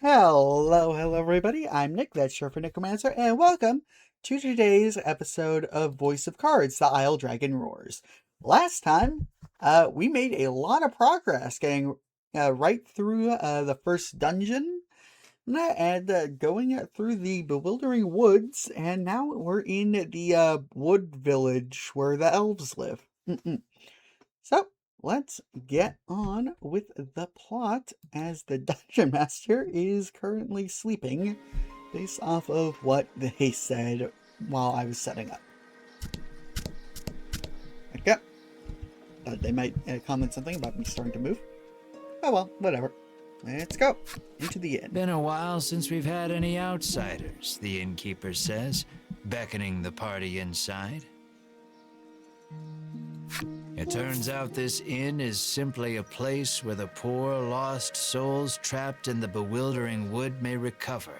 Hello, everybody. I'm Nick, that's short for Necromancer, and welcome to today's episode of Voice of Cards, The Isle Dragon Roars. Last time, we made a lot of progress getting right through the first dungeon and going through the Bewildering Woods, and now we're in the wood village where the elves live. So, let's get on with the plot as the Dungeon Master is currently sleeping based off of what they said while I was setting up. Okay. They might comment something about me starting to move. Oh well, whatever. Let's go into the inn. Been a while since we've had any outsiders, the innkeeper says, beckoning the party inside. It turns out this inn is simply a place where the poor lost souls trapped in the bewildering wood may recover.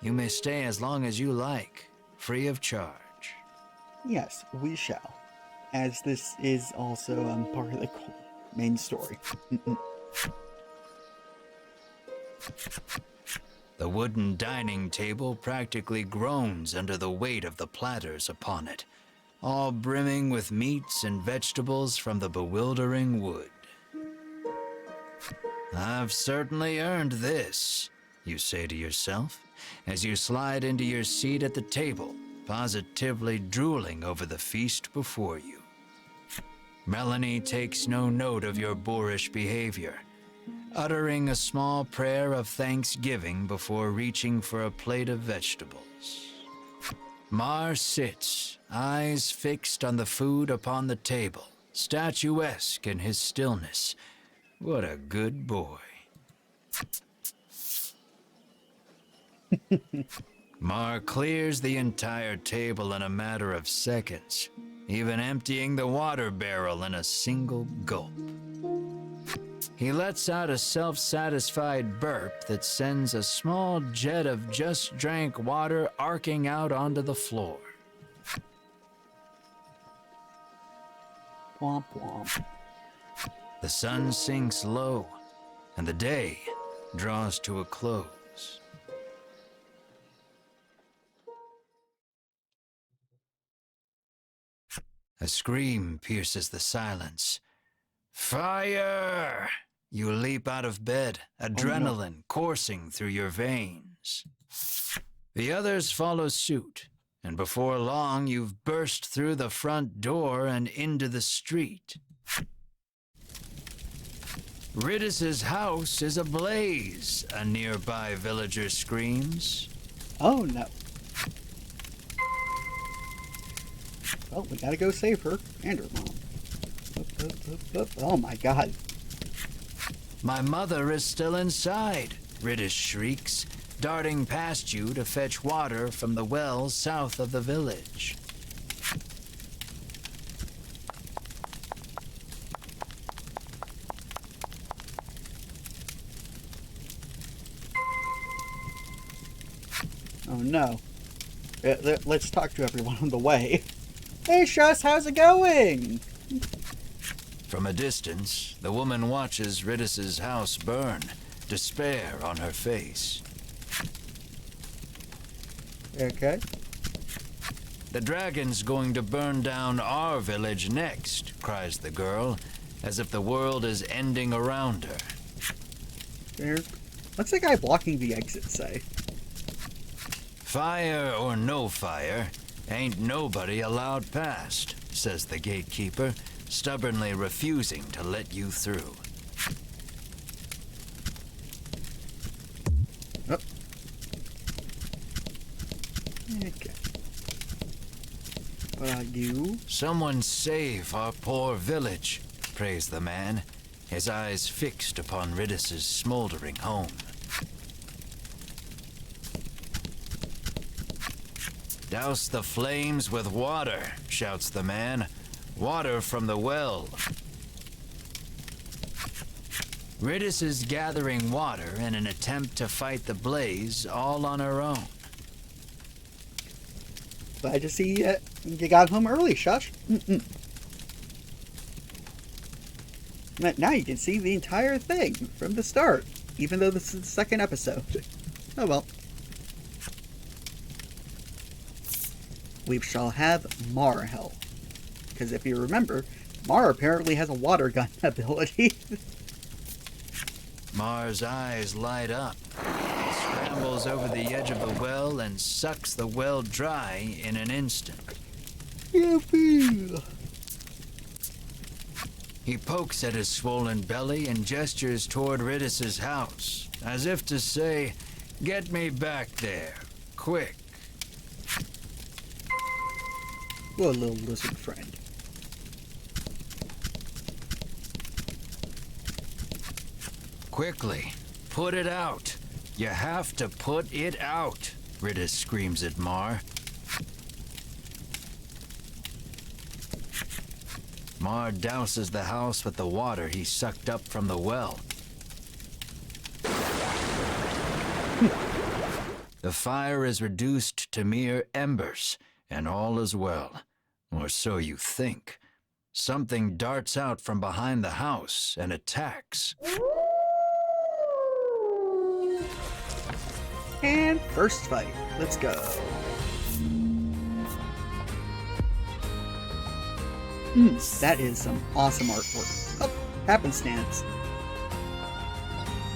You may stay as long as you like, free of charge. Yes, we shall. As this is also part of the main story. The wooden dining table practically groans under the weight of the platters upon it, all brimming with meats and vegetables from the bewildering wood. I've certainly earned this, you say to yourself, as you slide into your seat at the table, positively drooling over the feast before you. Melanie takes no note of your boorish behavior, uttering a small prayer of thanksgiving before reaching for a plate of vegetables. Mar sits, eyes fixed on the food upon the table, statuesque in his stillness. What a good boy. Mar clears the entire table in a matter of seconds, even emptying the water barrel in a single gulp. He lets out a self-satisfied burp that sends a small jet of just-drank water arcing out onto the floor. Womp womp. The sun sinks low, and the day draws to a close. A scream pierces the silence. Fire! You leap out of bed, adrenaline coursing through your veins. The others follow suit, and before long you've burst through the front door and into the street. Riddis's house is ablaze, a nearby villager screams. Oh no. Well, we gotta go save her and her mom. Oh my god. My mother is still inside, Riddis shrieks, darting past you to fetch water from the well south of the village. Oh no. Let's talk to everyone on the way. Hey Shuss, how's it going? From a distance, the woman watches Riddis's house burn, despair on her face. Okay. The dragon's going to burn down our village next, cries the girl, as if the world is ending around her. There. What's the guy blocking the exit say? Fire or no fire, ain't nobody allowed past, says the gatekeeper, stubbornly refusing to let you through. Oh. Okay. What about you? Someone save our poor village, prays the man, his eyes fixed upon Riddis's smoldering home. Douse the flames with water, shouts the man. Water from the well. Riddis is gathering water in an attempt to fight the blaze all on her own. Glad to see you got home early, Shush. Now you can see the entire thing from the start. even though this is the second episode. Oh well. We shall have Mar help. Because if you remember, Mar apparently has a water gun ability. Mar's eyes light up. He scrambles over the edge of the well and sucks the well dry in an instant. Yippee! He pokes at his swollen belly and gestures toward Ridis's house, as if to say, "Get me back there, quick." What a little lizard friend. Quickly, put it out. You have to put it out, Ridis screams at Mar. Mar douses the house with the water he sucked up from the well. The fire is reduced to mere embers, and all is well. Or so you think. Something darts out from behind the house and attacks. And first fight. Let's go. That is some awesome artwork. Oh, happenstance.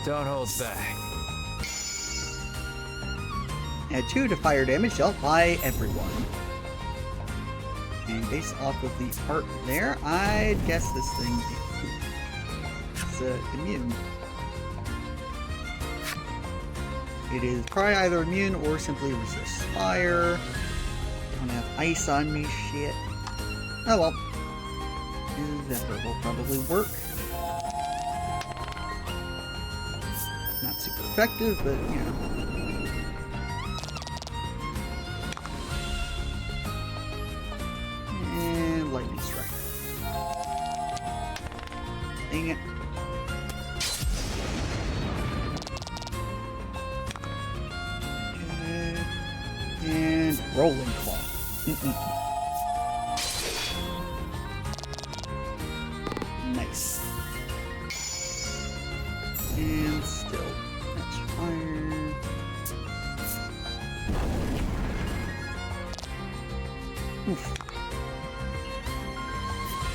Don't hold back. Add 2 to fire damage dealt by everyone. And based off of the art there, I'd guess this thing is immune. It is probably either immune or simply resists fire. Don't have ice on me, shit. Oh well. Zephyr will probably work. Not super effective, but you know. And lightning strike. Dang it. And rolling claw. Nice. And still, that's fire. Oof.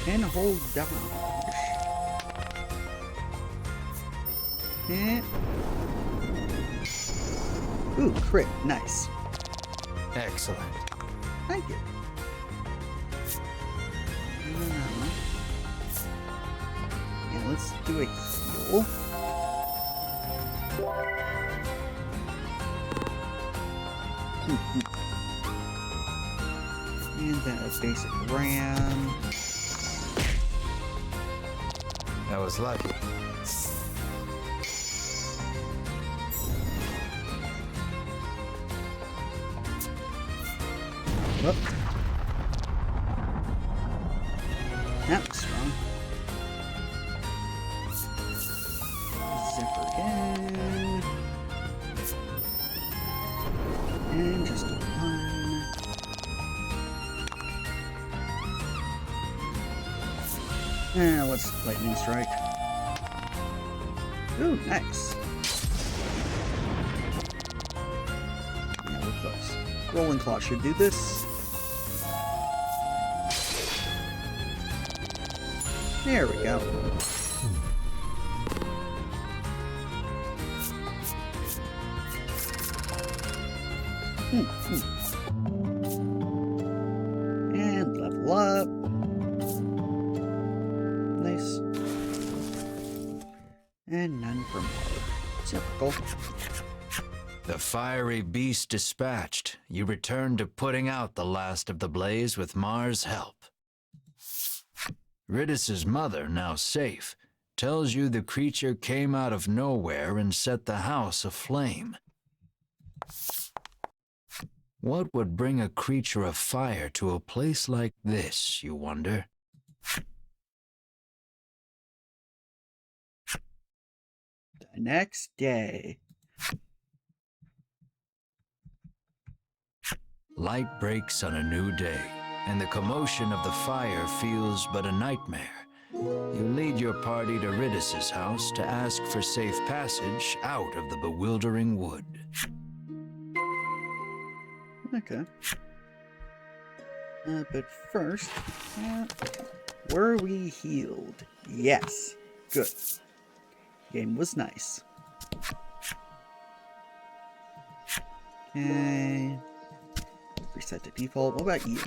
And hold down. And ooh, crit, nice. Excellent. Thank you. And let's do a heal. And then a basic ram. That was lucky. Whoop. That was strong. Zipper again. And just a 1. And let's lightning strike. Ooh, nice. Yeah, we're close. Rolling claw should do this. There we go. And level up. Nice. And none for more. Typical. The fiery beast dispatched, you return to putting out the last of the blaze with Mar's help. Ridis's mother, now safe, tells you the creature came out of nowhere and set the house aflame. What would bring a creature of fire to a place like this, you wonder? The next day. Light breaks on a new day, and the commotion of the fire feels but a nightmare, You lead your party to Ridis's house to ask for safe passage out of the Bewildering Wood. Okay. But first, were we healed? Yes. Good. Game was nice. Okay. Reset to default. What about you?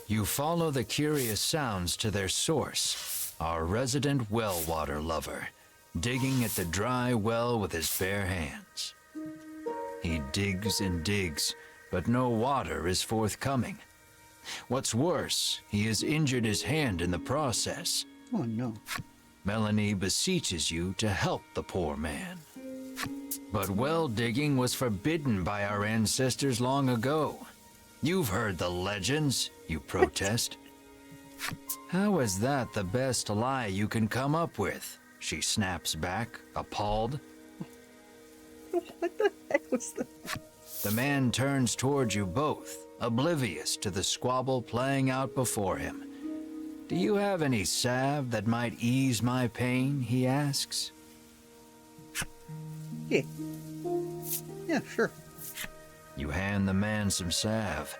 You follow the curious sounds to their source, our resident well water lover, digging at the dry well with his bare hands. He digs and digs, but no water is forthcoming. What's worse, he has injured his hand in the process. Oh no. Melanie beseeches you to help the poor man. But well digging was forbidden by our ancestors long ago. You've heard the legends, you protest. How is that the best lie you can come up with? She snaps back, appalled. What the heck was that? The man turns towards you both, oblivious to the squabble playing out before him. Do you have any salve that might ease my pain? He asks. Yeah. Yeah, sure. You hand the man some salve.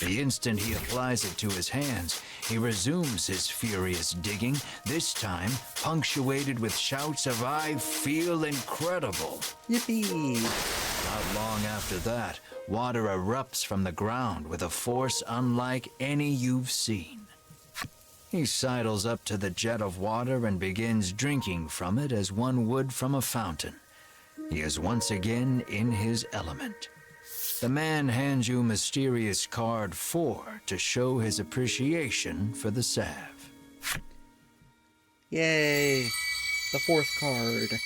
The instant he applies it to his hands, he resumes his furious digging, this time punctuated with shouts of "I feel incredible." Yippee! Not long after that, water erupts from the ground with a force unlike any you've seen. He sidles up to the jet of water and begins drinking from it as one would from a fountain. He is once again in his element. The man hands you mysterious card 4 to show his appreciation for the salve. Yay! The fourth card.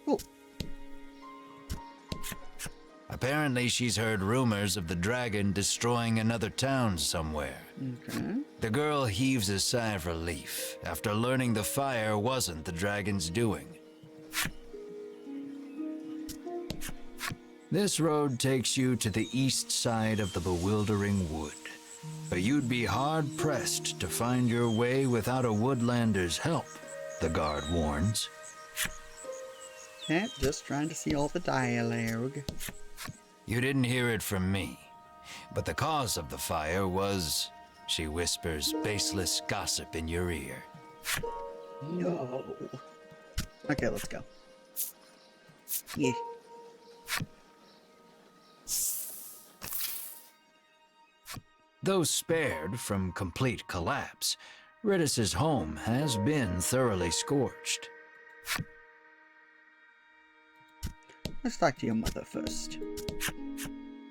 Cool. Apparently she's heard rumors of the dragon destroying another town somewhere. Okay. The girl heaves a sigh of relief after learning the fire wasn't the dragon's doing. This road takes you to the east side of the Bewildering Wood, but you'd be hard-pressed to find your way without a woodlander's help, the guard warns. Just trying to see all the dialogue. You didn't hear it from me, but the cause of the fire was, she whispers baseless gossip in your ear. No. Okay, let's go. Yeah. Though spared from complete collapse, Ridis's home has been thoroughly scorched. Let's talk to your mother first.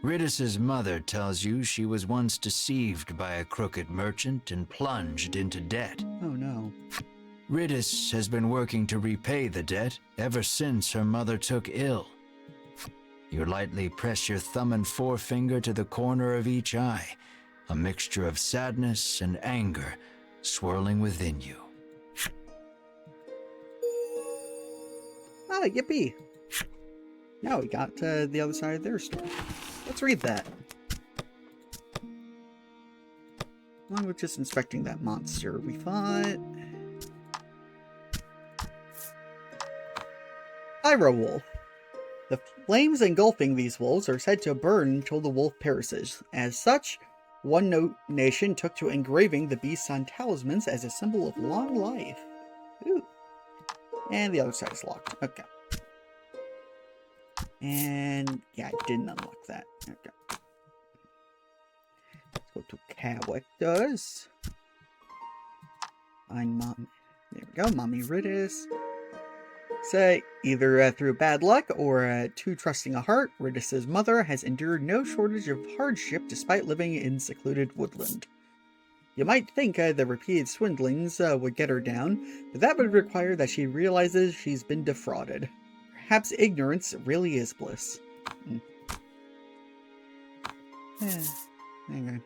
Ridis's mother tells you she was once deceived by a crooked merchant and plunged into debt. Oh no. Ridis has been working to repay the debt ever since her mother took ill. You lightly press your thumb and forefinger to the corner of each eye, a mixture of sadness and anger swirling within you. Ah, yippee! Now we got to the other side of their story. Let's read that. Along with just inspecting that monster we fought. Pyro Wolf. The flames engulfing these wolves are said to burn until the wolf perishes. As such, one nation took to engraving the beasts on talismans as a symbol of long life. Ooh. And the other side is locked. Okay. And yeah, I didn't unlock that. Okay. Let's go to characters. Find mom. There we go, Mommy Ridis. Say, either through bad luck or too trusting a heart, Ridis's mother has endured no shortage of hardship despite living in secluded woodland. You might think the repeated swindlings would get her down, but that would require that she realizes she's been defrauded. Perhaps ignorance really is bliss. Anyway.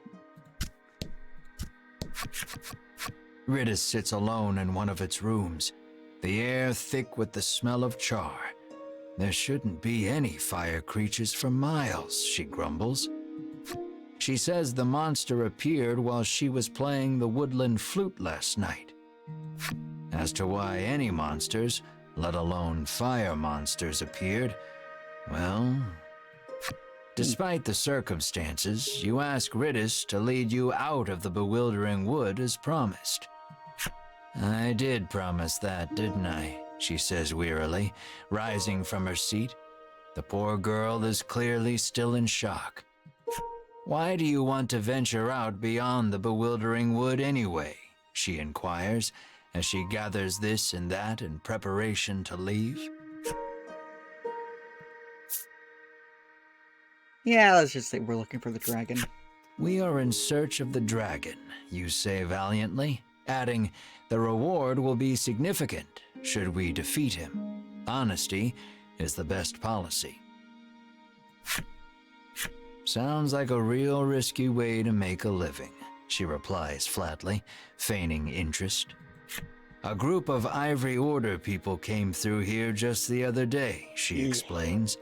Ridis sits alone in one of its rooms, the air thick with the smell of char. There shouldn't be any fire creatures for miles, she grumbles. She says the monster appeared while she was playing the woodland flute last night. As to why any monsters, let alone fire monsters, appeared, well, despite the circumstances, you ask Riddis to lead you out of the bewildering wood as promised. I did promise that, didn't I? She says wearily, rising from her seat. The poor girl is clearly still in shock. Why do you want to venture out beyond the bewildering wood anyway? She inquires, as she gathers this and that in preparation to leave. Yeah, let's just say we're looking for the dragon. We are in search of the dragon, you say valiantly, adding, the reward will be significant should we defeat him. Honesty is the best policy. Sounds like a real risky way to make a living, she replies flatly, feigning interest. A group of Ivory Order people came through here just the other day, she explains.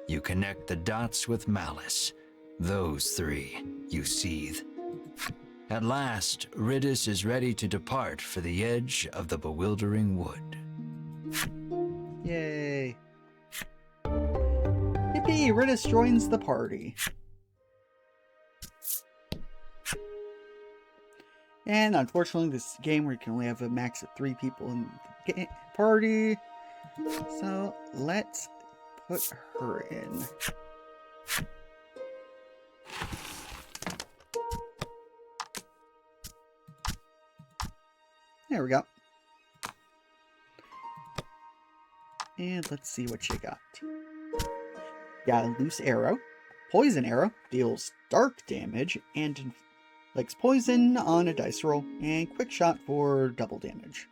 You connect the dots with malice. Those three, you seethe. At last, Riddis is ready to depart for the edge of the bewildering wood. Yay. Yippee, Riddis joins the party. And unfortunately, this game where you can only have a max of 3 people in the party. So let's put her in. There we go. And let's see what you got. Got a loose arrow. Poison arrow deals dark damage and inflicts poison on a dice roll. And quick shot for double damage.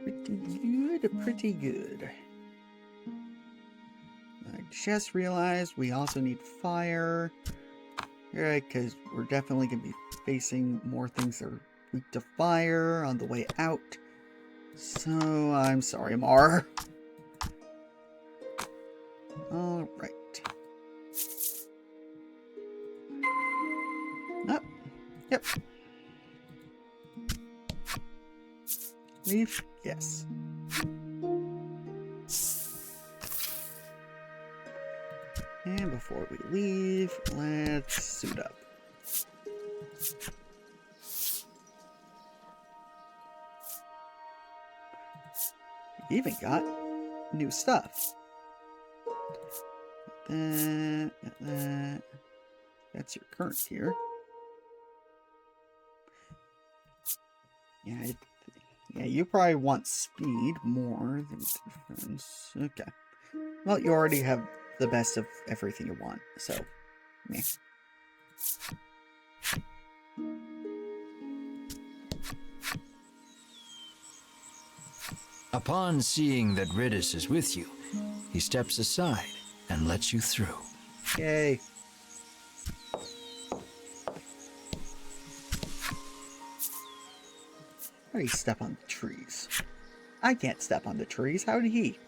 Pretty good, pretty good. I just realized we also need fire. Right, because we're definitely going to be facing more things that are weak to fire on the way out. So, I'm sorry, Mar. Alright. Oh, yep. Leave? Yes. And before we leave, let's suit up. We even got new stuff. That's your current gear. Yeah, you probably want speed more than defense. Okay. Well, you already have the best of everything you want, so meh. Upon seeing that Riddis is with you, he steps aside and lets you through. Yay. How did he step on the trees? I can't step on the trees. How did he?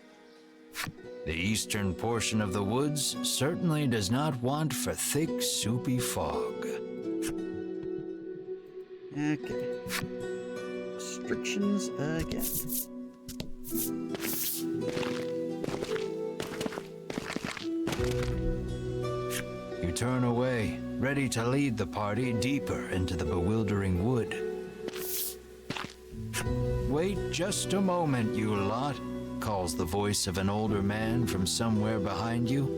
The eastern portion of the woods certainly does not want for thick, soupy fog. Okay. Restrictions again. You turn away, ready to lead the party deeper into the bewildering wood. Wait just a moment, you lot, calls the voice of an older man from somewhere behind you.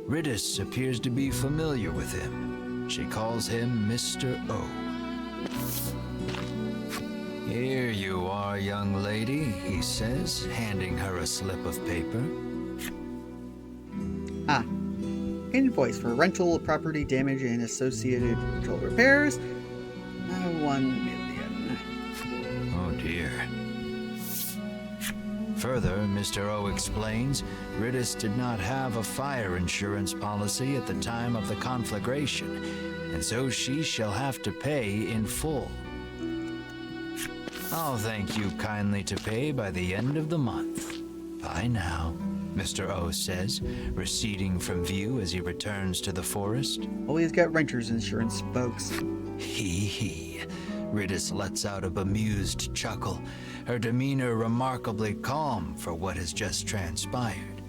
Riddis appears to be familiar with him. She calls him Mr. O. Here you are, young lady, he says, handing her a slip of paper. Ah. Invoice for rental property damage and associated control repairs. 1 million. Oh dear. Further, Mr. O explains, Riddis did not have a fire insurance policy at the time of the conflagration, and so she shall have to pay in full. I'll thank you kindly to pay by the end of the month. Bye now, Mr. O says, receding from view as he returns to the forest. Well, he's got renter's insurance, folks. Hee. Ridis lets out a bemused chuckle, her demeanor remarkably calm for what has just transpired.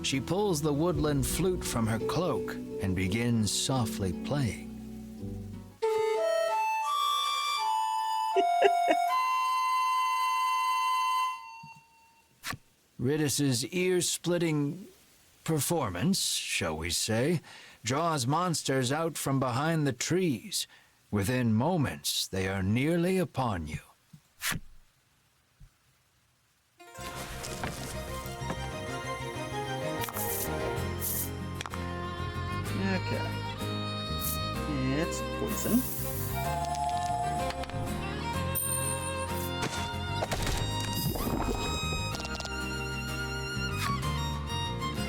She pulls the woodland flute from her cloak and begins softly playing. Ridis's ear-splitting performance, shall we say, draws monsters out from behind the trees. Within moments, they are nearly upon you. Okay. It's poison.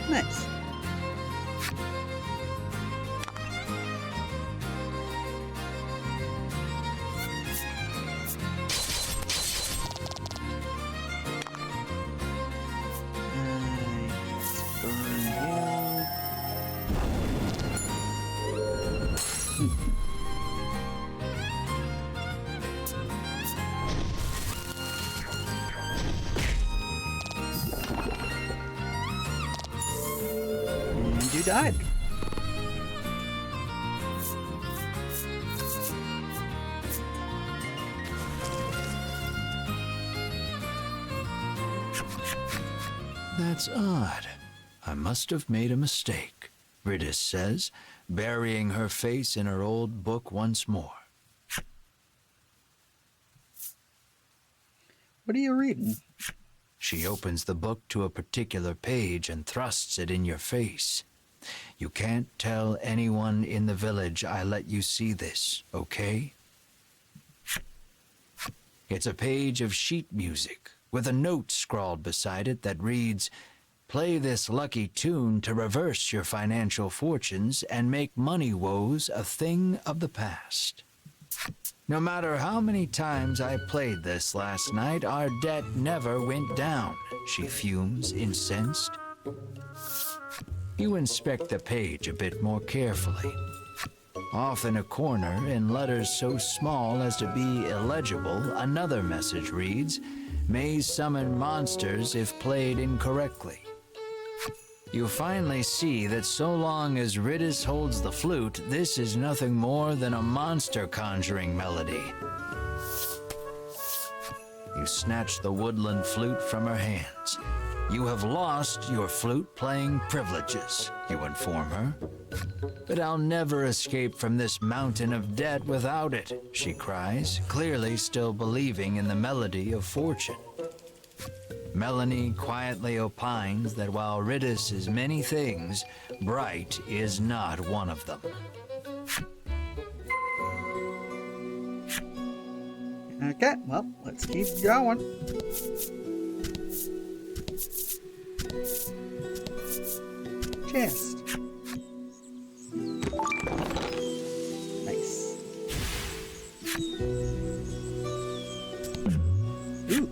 Nice. Let's burn you. And you died. That's odd. I must have made a mistake, Ridis says, burying her face in her old book once more. What are you reading? She opens the book to a particular page and thrusts it in your face. You can't tell anyone in the village I let you see this, okay? It's a page of sheet music with a note scrawled beside it that reads, "Play this lucky tune to reverse your financial fortunes and make money woes a thing of the past." No matter how many times I played this last night, our debt never went down, she fumes, incensed. You inspect the page a bit more carefully. Off in a corner, in letters so small as to be illegible, another message reads, "May summon monsters if played incorrectly." You finally see that so long as Ridis holds the flute, this is nothing more than a monster conjuring melody. You snatch the woodland flute from her hands. "You have lost your flute-playing privileges," you inform her. "But I'll never escape from this mountain of debt without it," she cries, clearly still believing in the melody of fortune. Melanie quietly opines that while Ridis is many things, bright is not one of them. Okay, well, let's keep going. Chest. Nice. Ooh.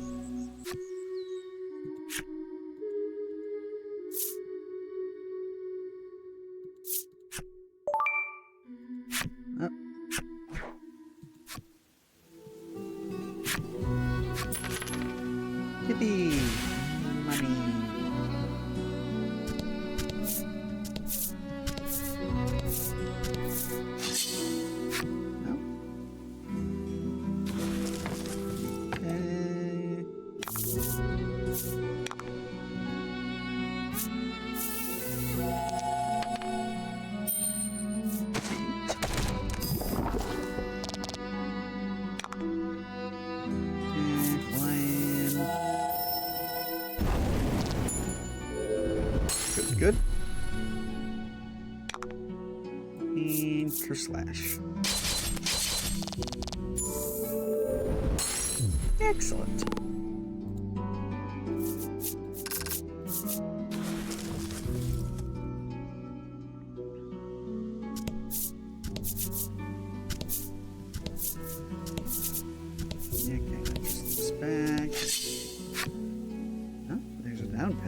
Oh. Yippee! Money. No. Good. And slash. Excellent.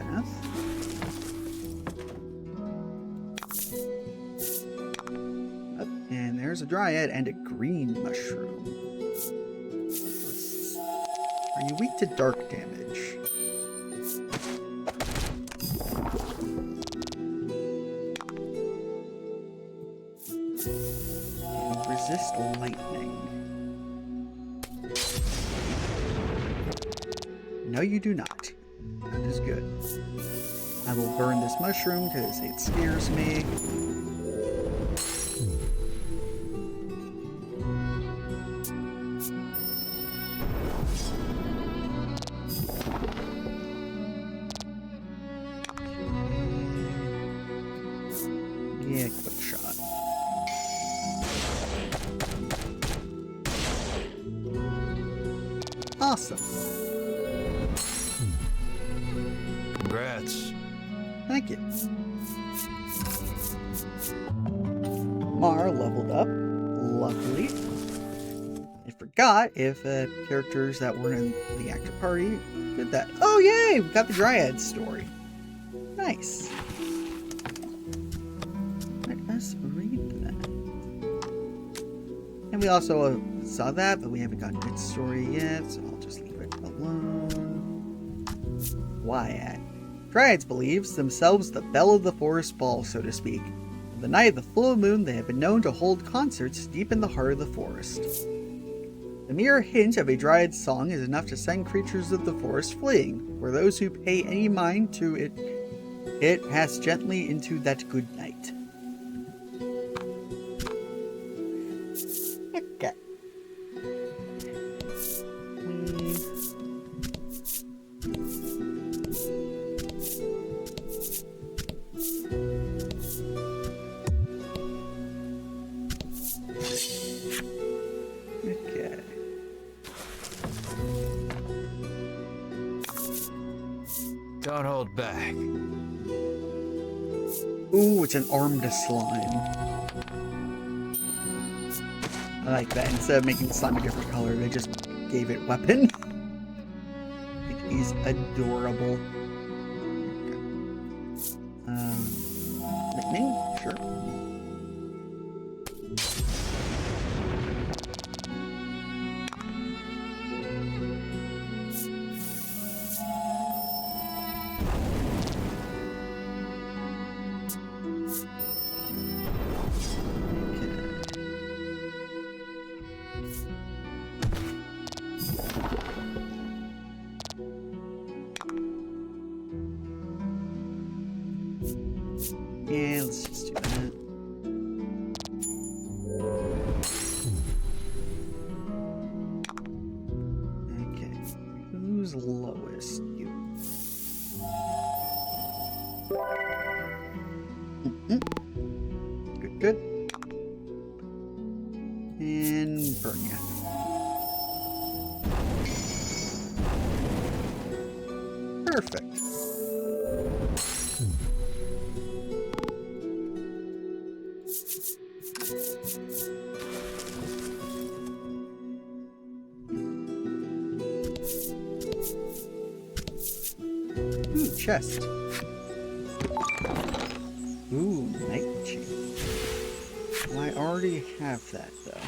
path. Oh, and there's a dryad and a green mushroom. Are you weak to dark damage? And resist lightning. No, you do not. That is good. I will burn this mushroom because it scares me. Yeah, quick shot. Awesome. Congrats. Thank you. Mar leveled up. Luckily. I forgot if characters that weren't in the active party did that. Oh, yay! We got the Dryad story. Nice. Let us read that. And we also saw that, but we haven't gotten its story yet, so I'll just leave it alone. Wyatt. Dryads believes themselves the belle of the forest ball, so to speak. On the night of the full moon, they have been known to hold concerts deep in the heart of the forest. The mere hint of a dryad song is enough to send creatures of the forest fleeing. For those who pay any mind to it, it passes gently into that good night. Okay. Okay. Don't hold back. Ooh, it's an armed slime. I like that. Instead of making the slime a different color, they just gave it weapon. It is adorable. Lightning? Sure. Yeah, let's just do that. Okay. Who's lowest? You. Good, good. And burn ya. Perfect. Ooh, chest. Ooh, night chain. Well, I already have that, though.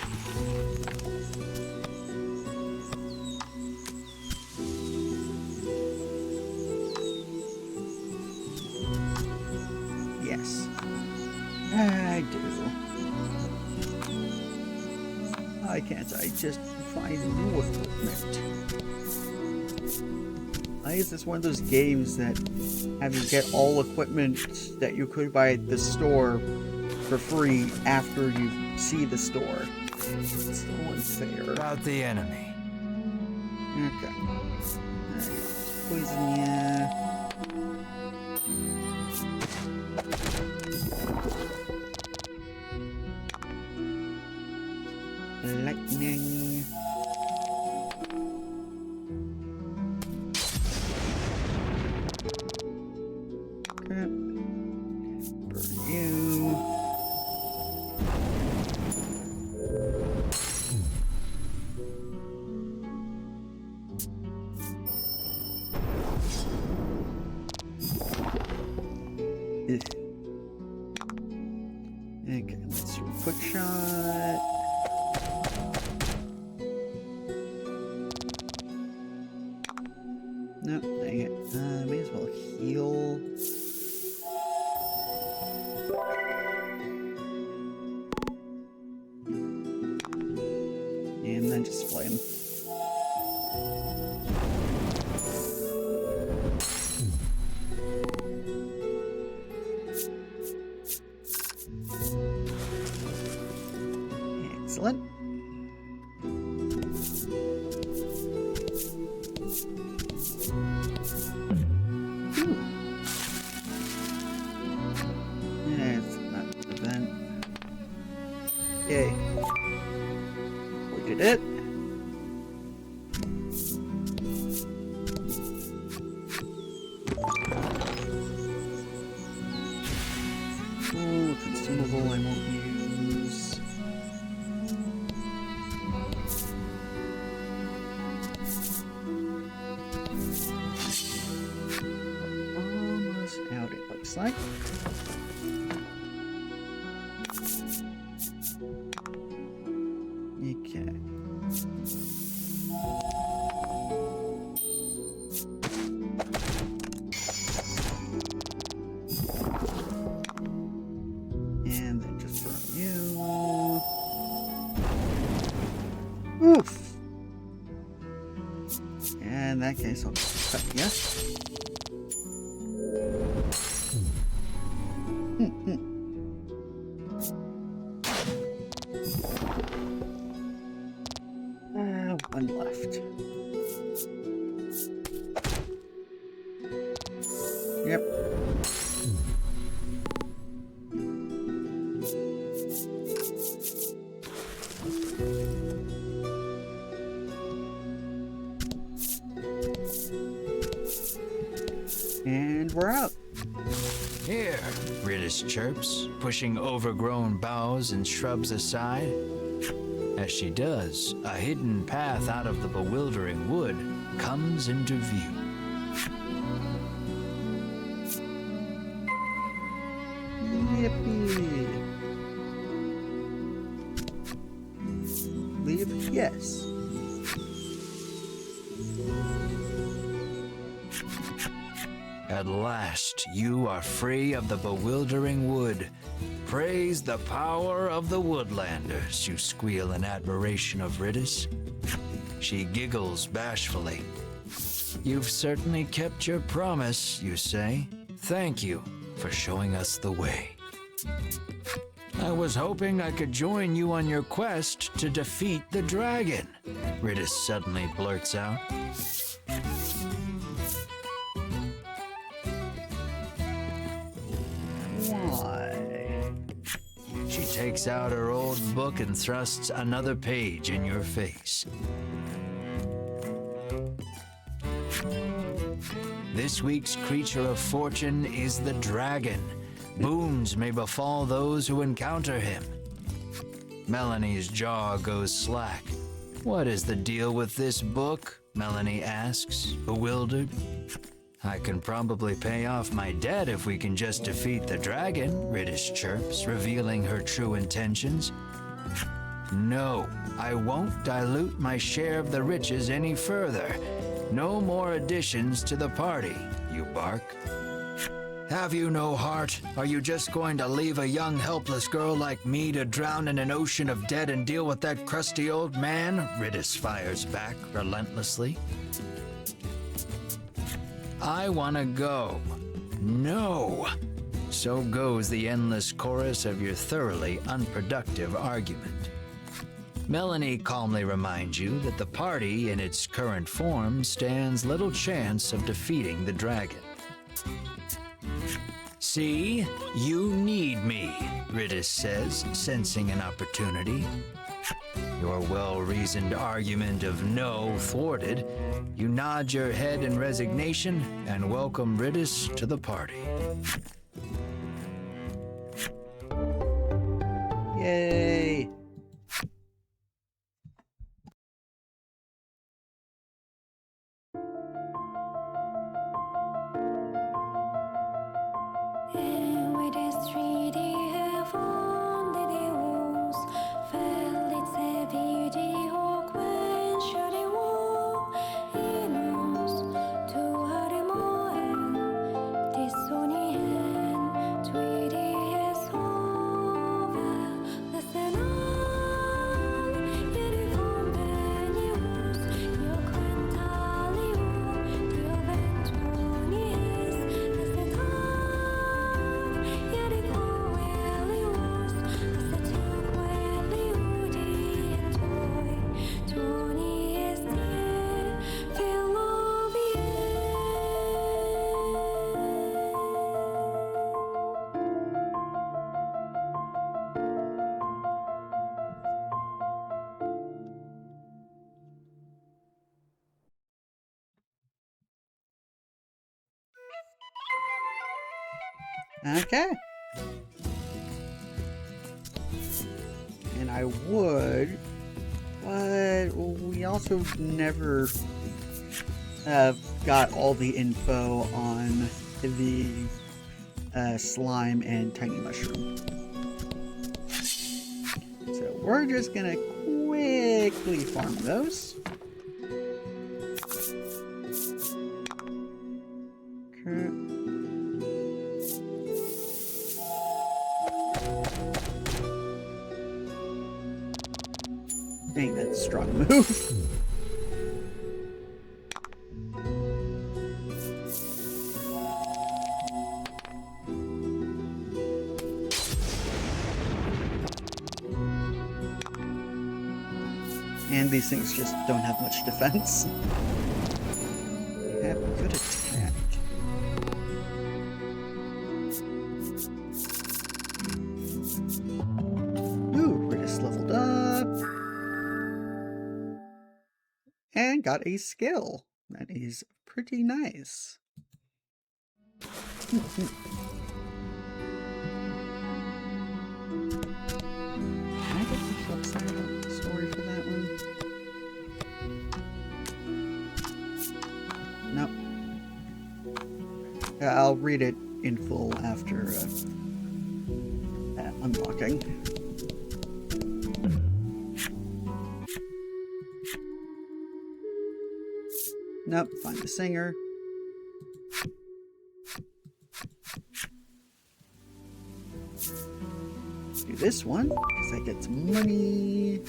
Yes. I do. Why can't I just find new equipment? Why is this one of those games that have you get all equipment that you could buy at the store for free after you see the store? It's so unfair. About the enemy. Okay. There you go. Poison ya. Lightning. Okay. Burn you. Ugh. Okay, let's do a quick shot. Nope, dang it. May as well heal. And then just flame. Excellent. It's not an event. Yay. We did it. Oh, consumable I won't use. Almost out, it looks like. Okay. And then just burn you. Oof. In that case, I'll just cut, yes. One left. Yep. And we're out. Here, Ritis chirps, pushing overgrown boughs and shrubs aside. As she does, a hidden path out of the bewildering wood comes into view. Yippee. Leave? Yes. At last, you are free of the bewildering wood. Praise the power of the woodlanders, you squeal in admiration of Ritis. She giggles bashfully. You've certainly kept your promise, you say. Thank you for showing us the way. I was hoping I could join you on your quest to defeat the dragon, Ritis suddenly blurts out. Why? She takes out her old book and thrusts another page in your face. This week's creature of fortune is the dragon. Boons may befall those who encounter him. Melanie's jaw goes slack. What is the deal with this book? Melanie asks, bewildered. I can probably pay off my debt if we can just defeat the dragon, Ritis chirps, revealing her true intentions. No, I won't dilute my share of the riches any further. No more additions to the party, you bark. Have you no heart? Are you just going to leave a young, helpless girl like me to drown in an ocean of debt and deal with that crusty old man? Ritis fires back relentlessly. I want to go. No. So goes the endless chorus of your thoroughly unproductive argument. Melanie calmly reminds you that the party in its current form stands little chance of defeating the dragon. See, you need me, Ritis says, sensing an opportunity. Your well-reasoned argument of no thwarted, you nod your head in resignation and welcome Ritis to the party. Yay! Yeah. Okay. And I would, but we also never got all the info on the slime and tiny mushroom. So we're just gonna quickly farm those. Okay. Dang, that's a strong move. And these things just don't have much defense. They have good attack. Ooh, we're just leveled up. And got a skill. That is pretty nice. Can I get the flip side of the story for that one? Nope. Yeah, I'll read it in full after unlocking. Nope, find the singer. Do this one, because I get some money.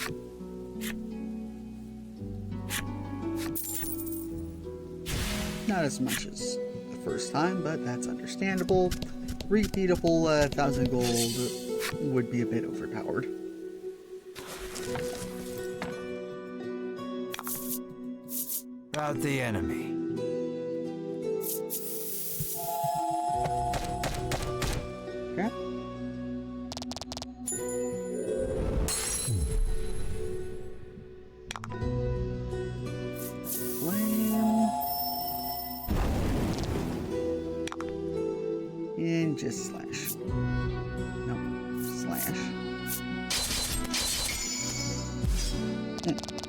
Not as much as the first time, but that's understandable. Repeatable 1,000 gold would be a bit overpowered. About the enemy. Okay. Flame. And just slash. Nope. Slash.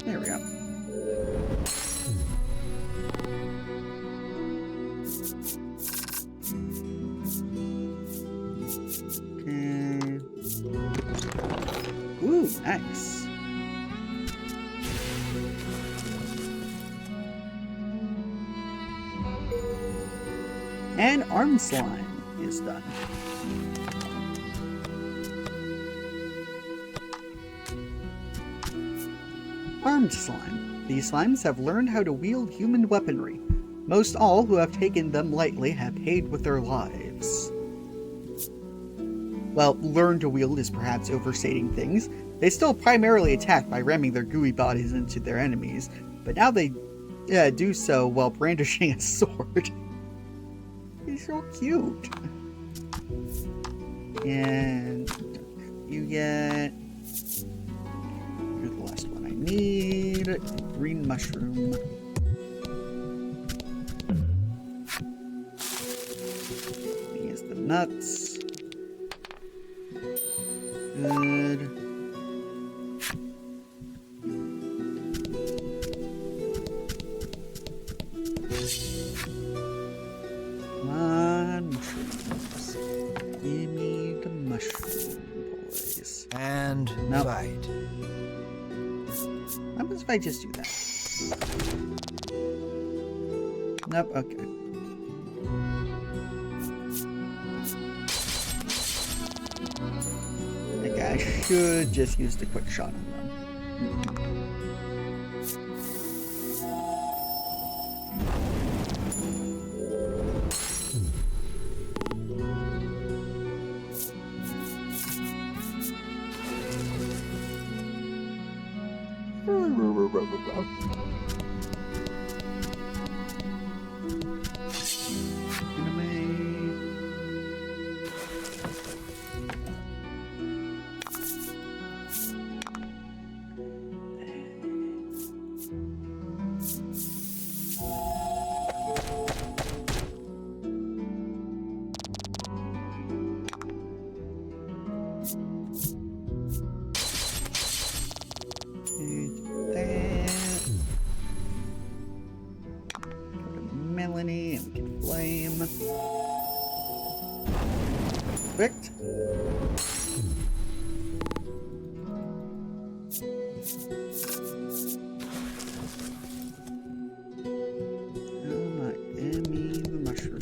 There we go. Okay. Ooh, nice. And arm slime is done. Armed slime. These slimes have learned how to wield human weaponry. Most all who have taken them lightly have paid with their lives. Well, learn to wield is perhaps overstating things. They still primarily attack by ramming their gooey bodies into their enemies, but now they do so while brandishing a sword. He's so cute. And you get... You're the last one I need. Green mushroom. Here's the nuts. Good. Come on, mushrooms. Give me the mushroom, boys. And Nope. fight. What happens if I just do that? Nope, okay. Okay, I should just use the quick shot on them. Perfect. Come on, give me the mushroom.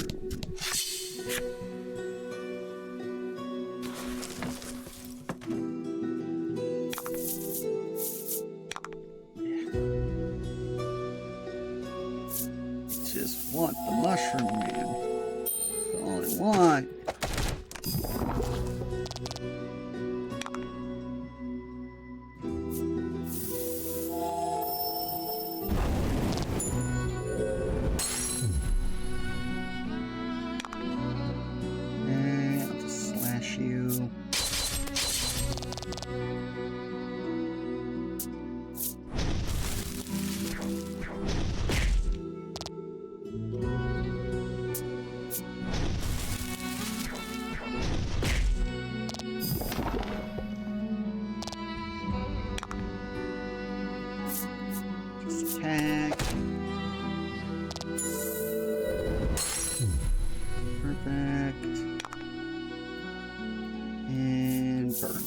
Just want the mushroom, man. That's all I want. Okay, I'll just slash you. Just attack. Perfect. And burn.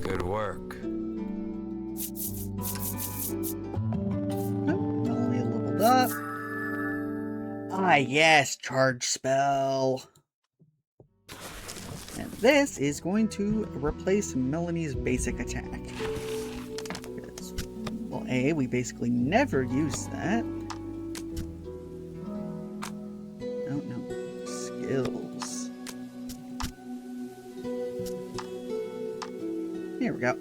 Good work. Oh, only leveled up. Ah, yes, charge spell. And this is going to replace Melanie's basic attack. Because, well, A, we basically never use that. Oh, no. Skills. Here we go.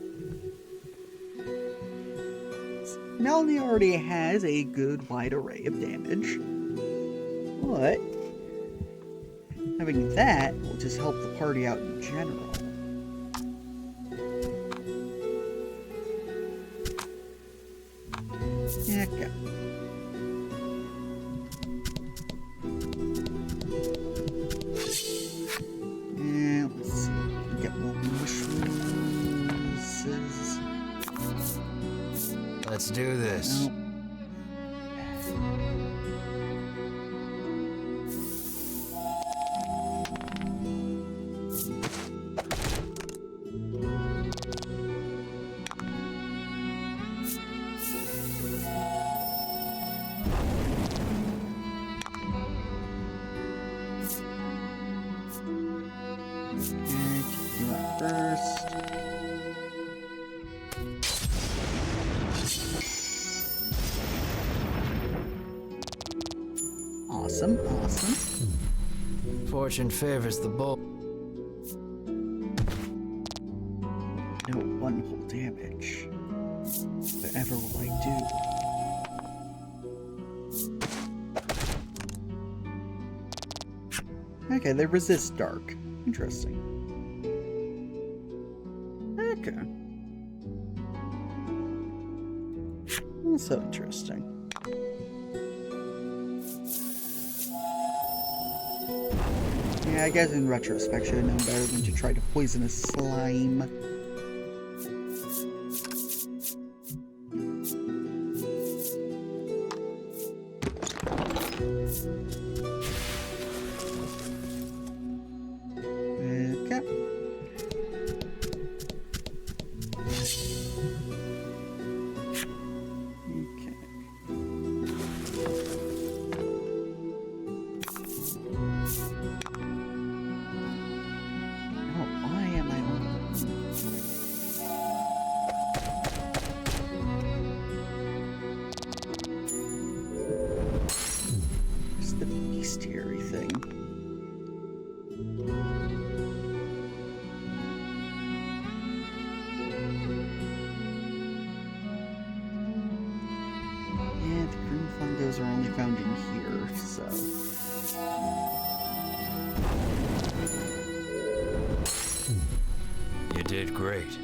Melanie already has a good wide array of damage. But having that will just help the party out in general. Yeah, okay. And let's see. Get more mushrooms. Let's do this. Nope. Okay, you up first. Awesome, awesome. Fortune favors the bold. No wonderful damage. Whatever will I do? Okay, they resist dark. Interesting. Okay. Also interesting. Yeah, I guess in retrospect, should have known better than to try to poison a slime. Okay. Okay. Oh, why am I on? Where's the bestiary thing? Yeah, the green fungos are only found in here, so. You did great.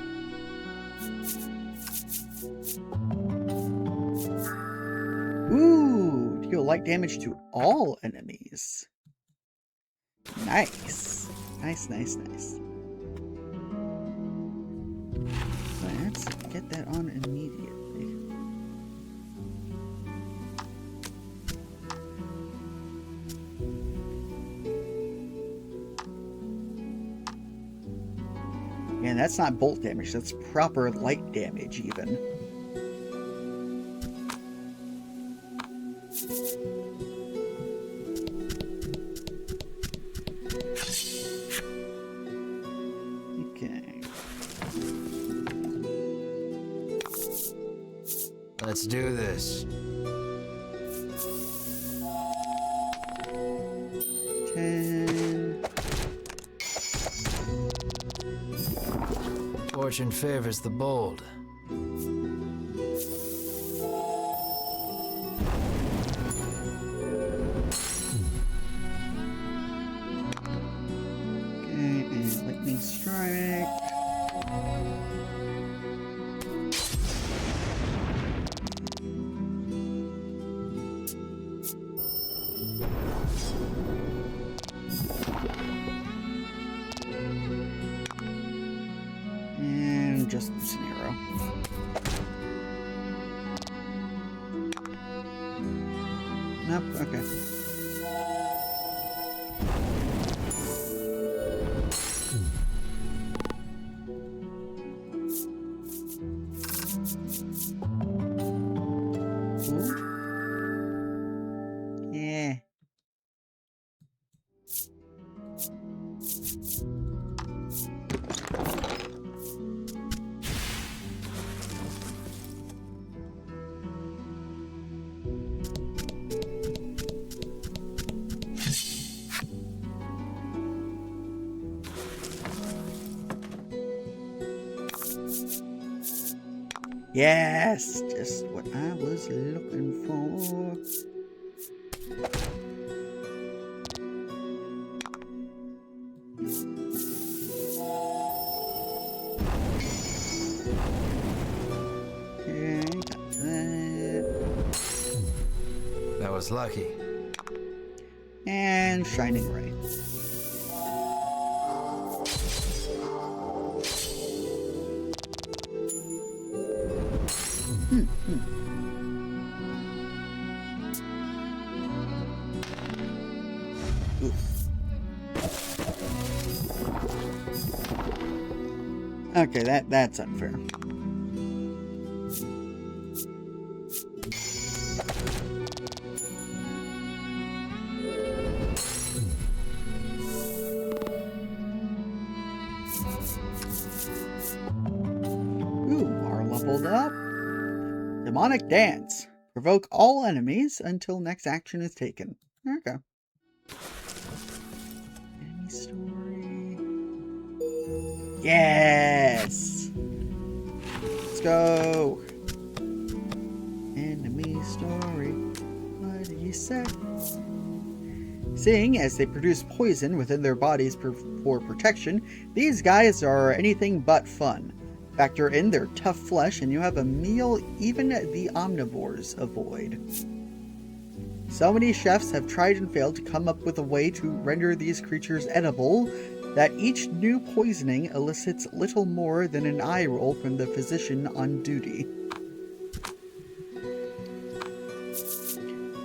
Ooh, deal light damage to all enemies. Nice. Nice, nice, nice. Let's get that on immediately. And that's not bolt damage, that's proper light damage even. Okay. Let's do this. 10. Fortune favors the bold. Okay, and lightning strike. And just an arrow. Nope, okay. Cool. Yeah. Yes, just what I was looking for. Okay, got that. That was lucky. And Shining Ray. Oof. Okay, that's unfair. Ooh, are leveled up. Demonic Dance. Provoke all enemies until next action is taken. Okay. Enemy story. Yes! Let's go! Enemy story. What did you say? Seeing as they produce poison within their bodies for protection, these guys are anything but fun. Factor in their tough flesh and you have a meal even the omnivores avoid. So many chefs have tried and failed to come up with a way to render these creatures edible that each new poisoning elicits little more than an eye roll from the physician on duty.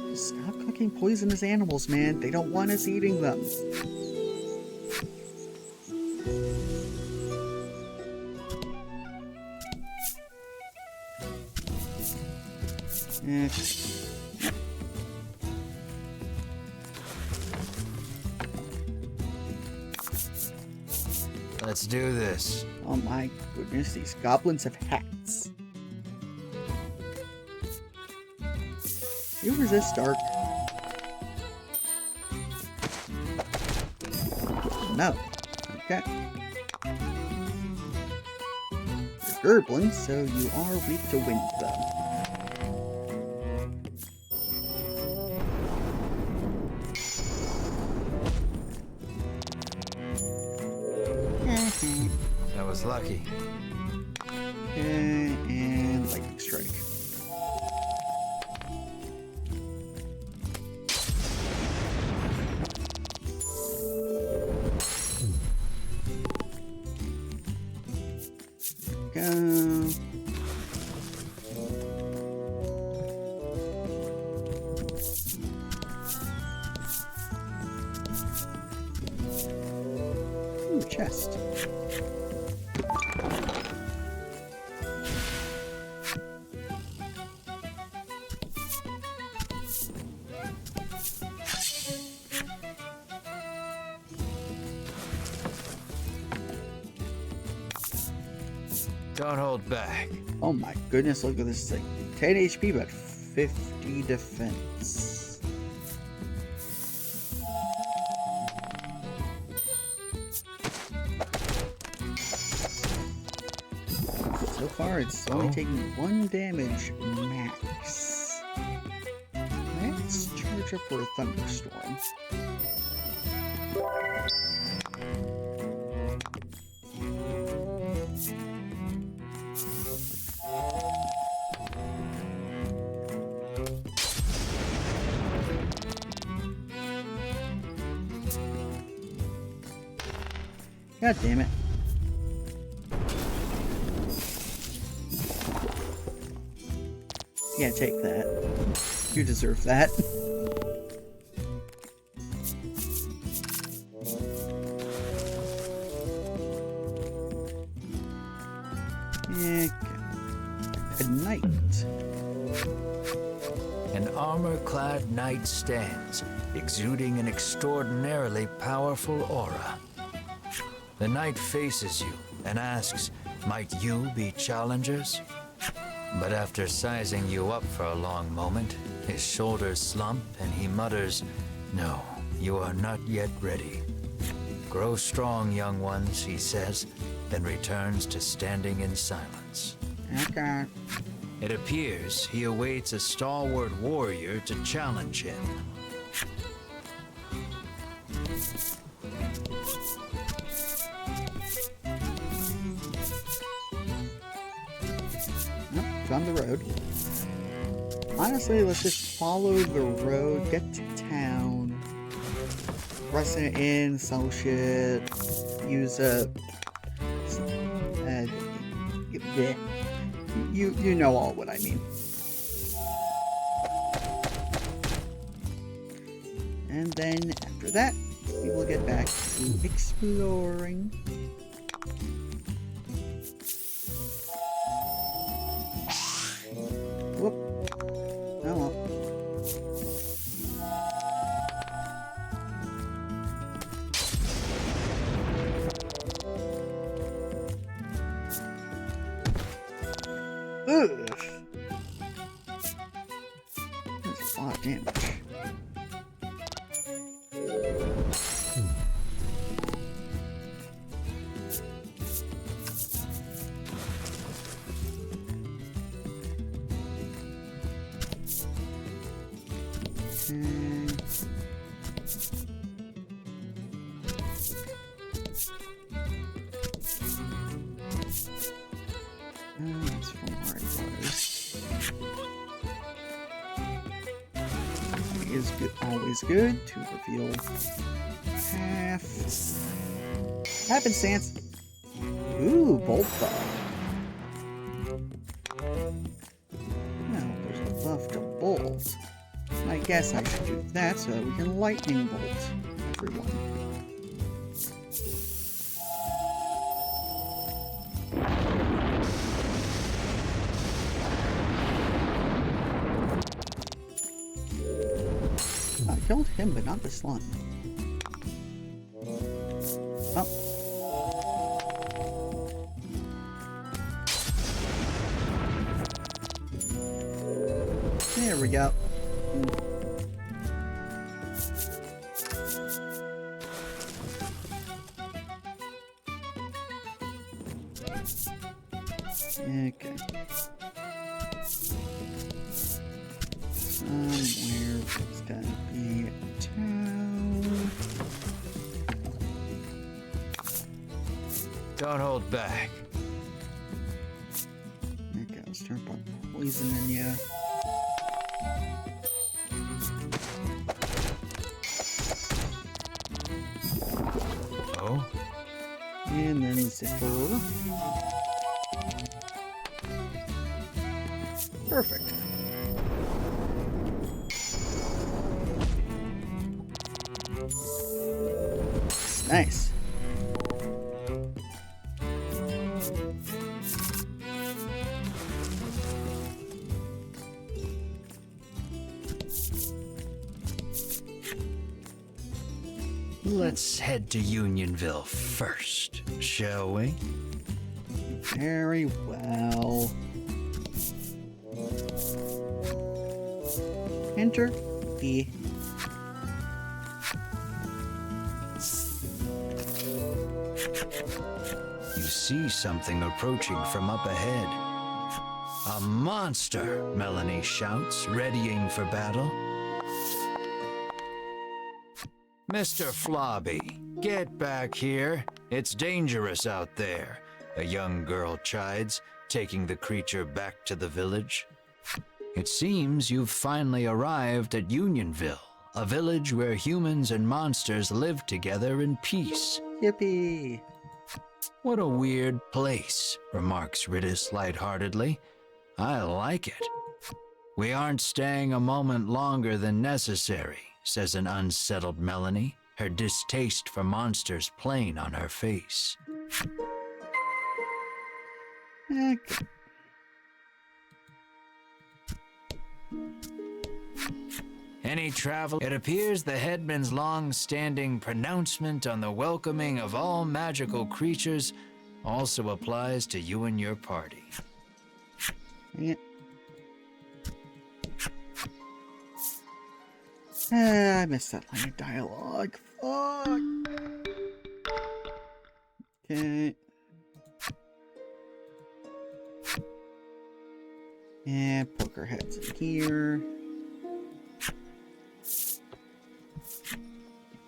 Just stop cooking poisonous animals, man. They don't want us eating them. Let's do this. Oh my goodness, these goblins have hats. You resist dark. No. Okay. You're Gerblin, so you are weak to wind though. That was lucky. And lightning strike. Go. Ooh, chest. Don't hold back. Oh my goodness, look at this thing. 10 HP, but 50 defense. So far, it's only taking 1 damage max. Let's charge up for a thunderstorm. God damn it. Yeah, take that. You deserve that. Yeah, a knight. An armor-clad knight stands, exuding an extraordinarily powerful aura. The knight faces you and asks, "Might you be challengers?" But after sizing you up for a long moment, his shoulders slump and he mutters, "No, you are not yet ready. Grow strong, young ones," he says, then returns to standing in silence. Okay. It appears he awaits a stalwart warrior to challenge him. Found the road. Honestly, let's just follow the road, get to town, rest it in, sell shit, use you know all what I mean. And then after that, we will get back to exploring. Whoop. Oh well. Ugh. That's a lot of damage. That's from where it was. Is good, always good to reveal half. Happenstance. Ooh, bolt bow. Well, there's a buff to bolt. I guess I should do that so that we can lightning bolt everyone. I killed him, but not the slime. Oh. There we go. Okay. Somewhere there's gotta be a town. Don't hold back. Okay, I'll start by poisoning you. Oh? And then zipper. Perfect. Nice. Let's head to Unionville first, shall we? Very well. Enter B. You see something approaching from up ahead. A monster, Melanie shouts, readying for battle. Mr. Flobby, get back here. It's dangerous out there, a young girl chides, taking the creature back to the village. It seems you've finally arrived at Unionville, a village where humans and monsters live together in peace. Yippee. What a weird place, remarks Ridis lightheartedly. I like it. We aren't staying a moment longer than necessary, says an unsettled Melanie, her distaste for monsters plain on her face. Okay. Any travel? It appears the headman's long-standing pronouncement on the welcoming of all magical creatures also applies to you and your party. Yeah. I missed that line of dialogue. Fuck. Okay. And poker heads in here.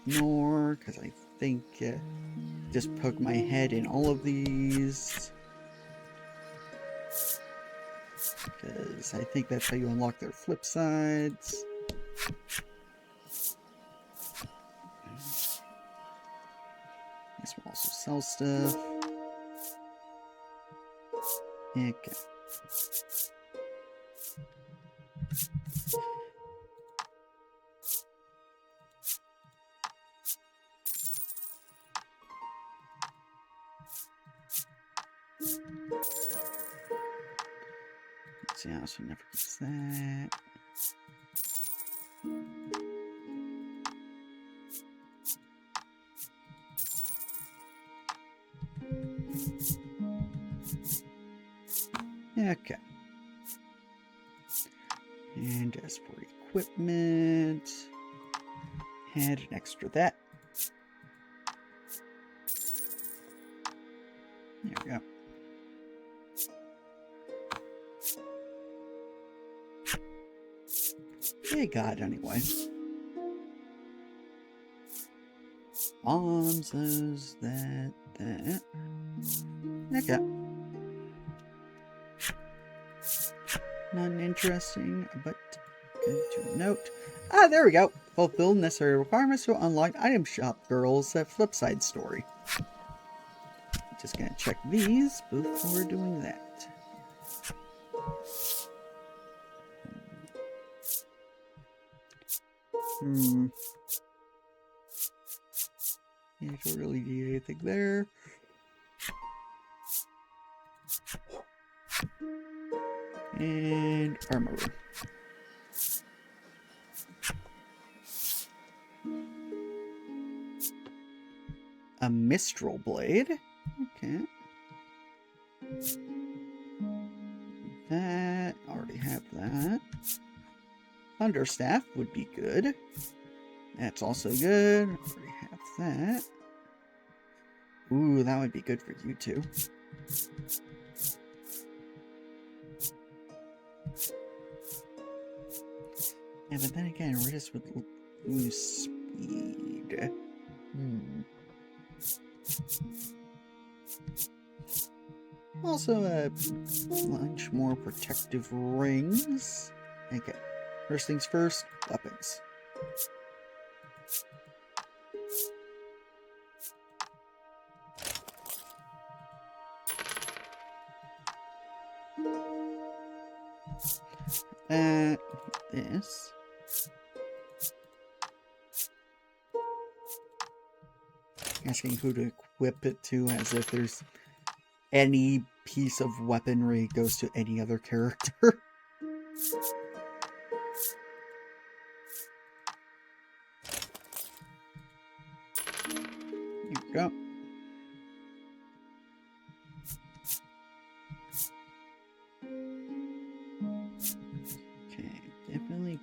Ignore, because I think just poke my head in all of these. Because I think that's how you unlock their flip sides. This will also sell stuff. Okay. Let's see, I also never gets that. Okay. And as for equipment, add an extra that. There we go. They got it anyway. Bombs, those, that. Okay. Nothing interesting, but good to note. Ah, there we go. Fulfill necessary requirements to unlock item shop girls flip side story. Just gonna check these before doing that. You don't really need anything there. And armor. A Mistral Blade. Okay. That. Already have that. Thunderstaff would be good. That's also good. Already have that. Ooh, that would be good for you too. Yeah, but then again, Ridis would lose speed. Also, a bunch more protective rings. Okay, first things first, weapons. This. Asking who to equip it to, as if there's any piece of weaponry goes to any other character. Here we go.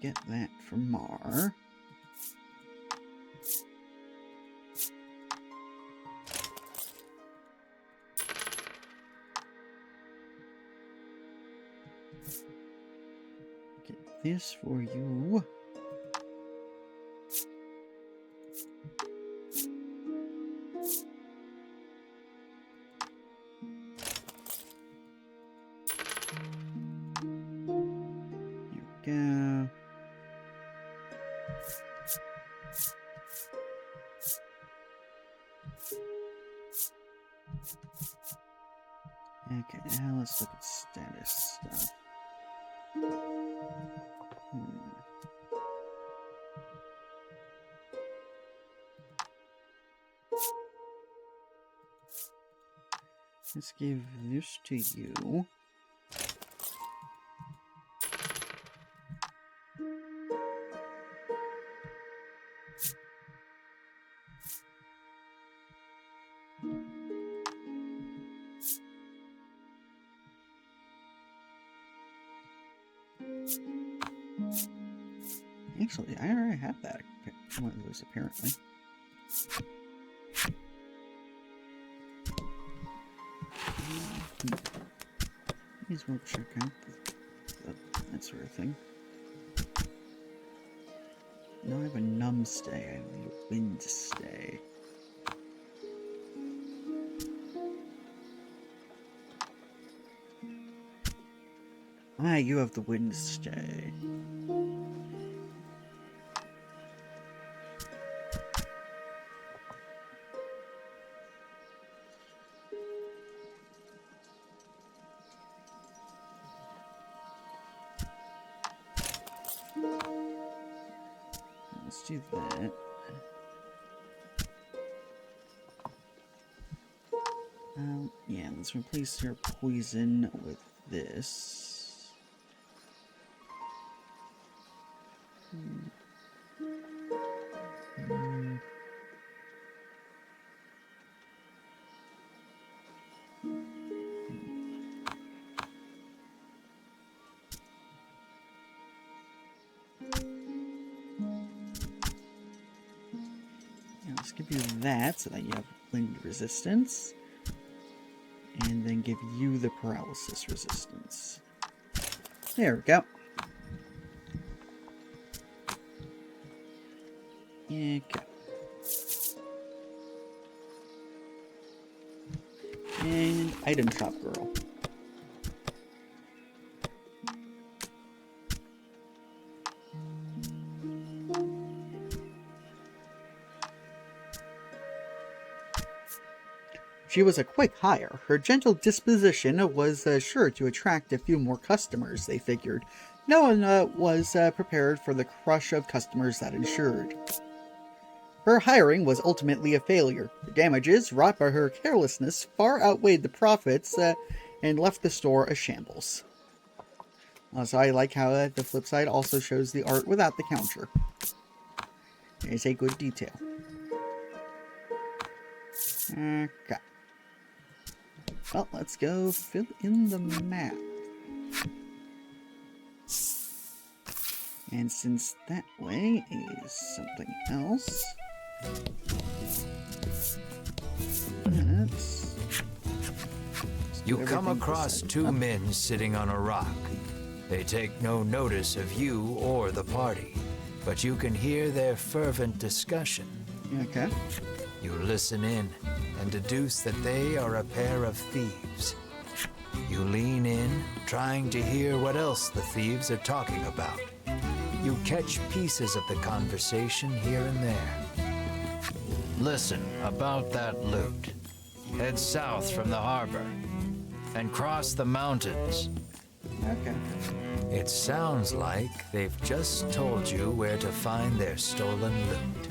get that from Mar. Get this for you. Go. Okay, now let's look at status stuff. Let's give this to you. Actually, I already have that. One of those, apparently. May as well check out that sort of thing. Now I have a numb stay. I have a wind stay. Ah, you have the wind stay. Let's do that. Yeah, let's replace your poison with this. Let's give you that so that you have wind resistance. And then give you the paralysis resistance. There we go. Okay. And item shop girl. She was a quick hire. Her gentle disposition was sure to attract a few more customers, they figured. No one was prepared for the crush of customers that ensued. Her hiring was ultimately a failure. The damages wrought by her carelessness far outweighed the profits and left the store a shambles. Also, I like how the flip side also shows the art without the counter. There's a good detail. Okay. Well, let's go fill in the map. And since that way is something else, you come across two men sitting on a rock. They take no notice of you or the party, but you can hear their fervent discussion. Okay. You listen in and deduce that they are a pair of thieves. You lean in, trying to hear what else the thieves are talking about. You catch pieces of the conversation here and there. Listen about that loot. Head south from the harbor and cross the mountains. Okay. It sounds like they've just told you where to find their stolen loot.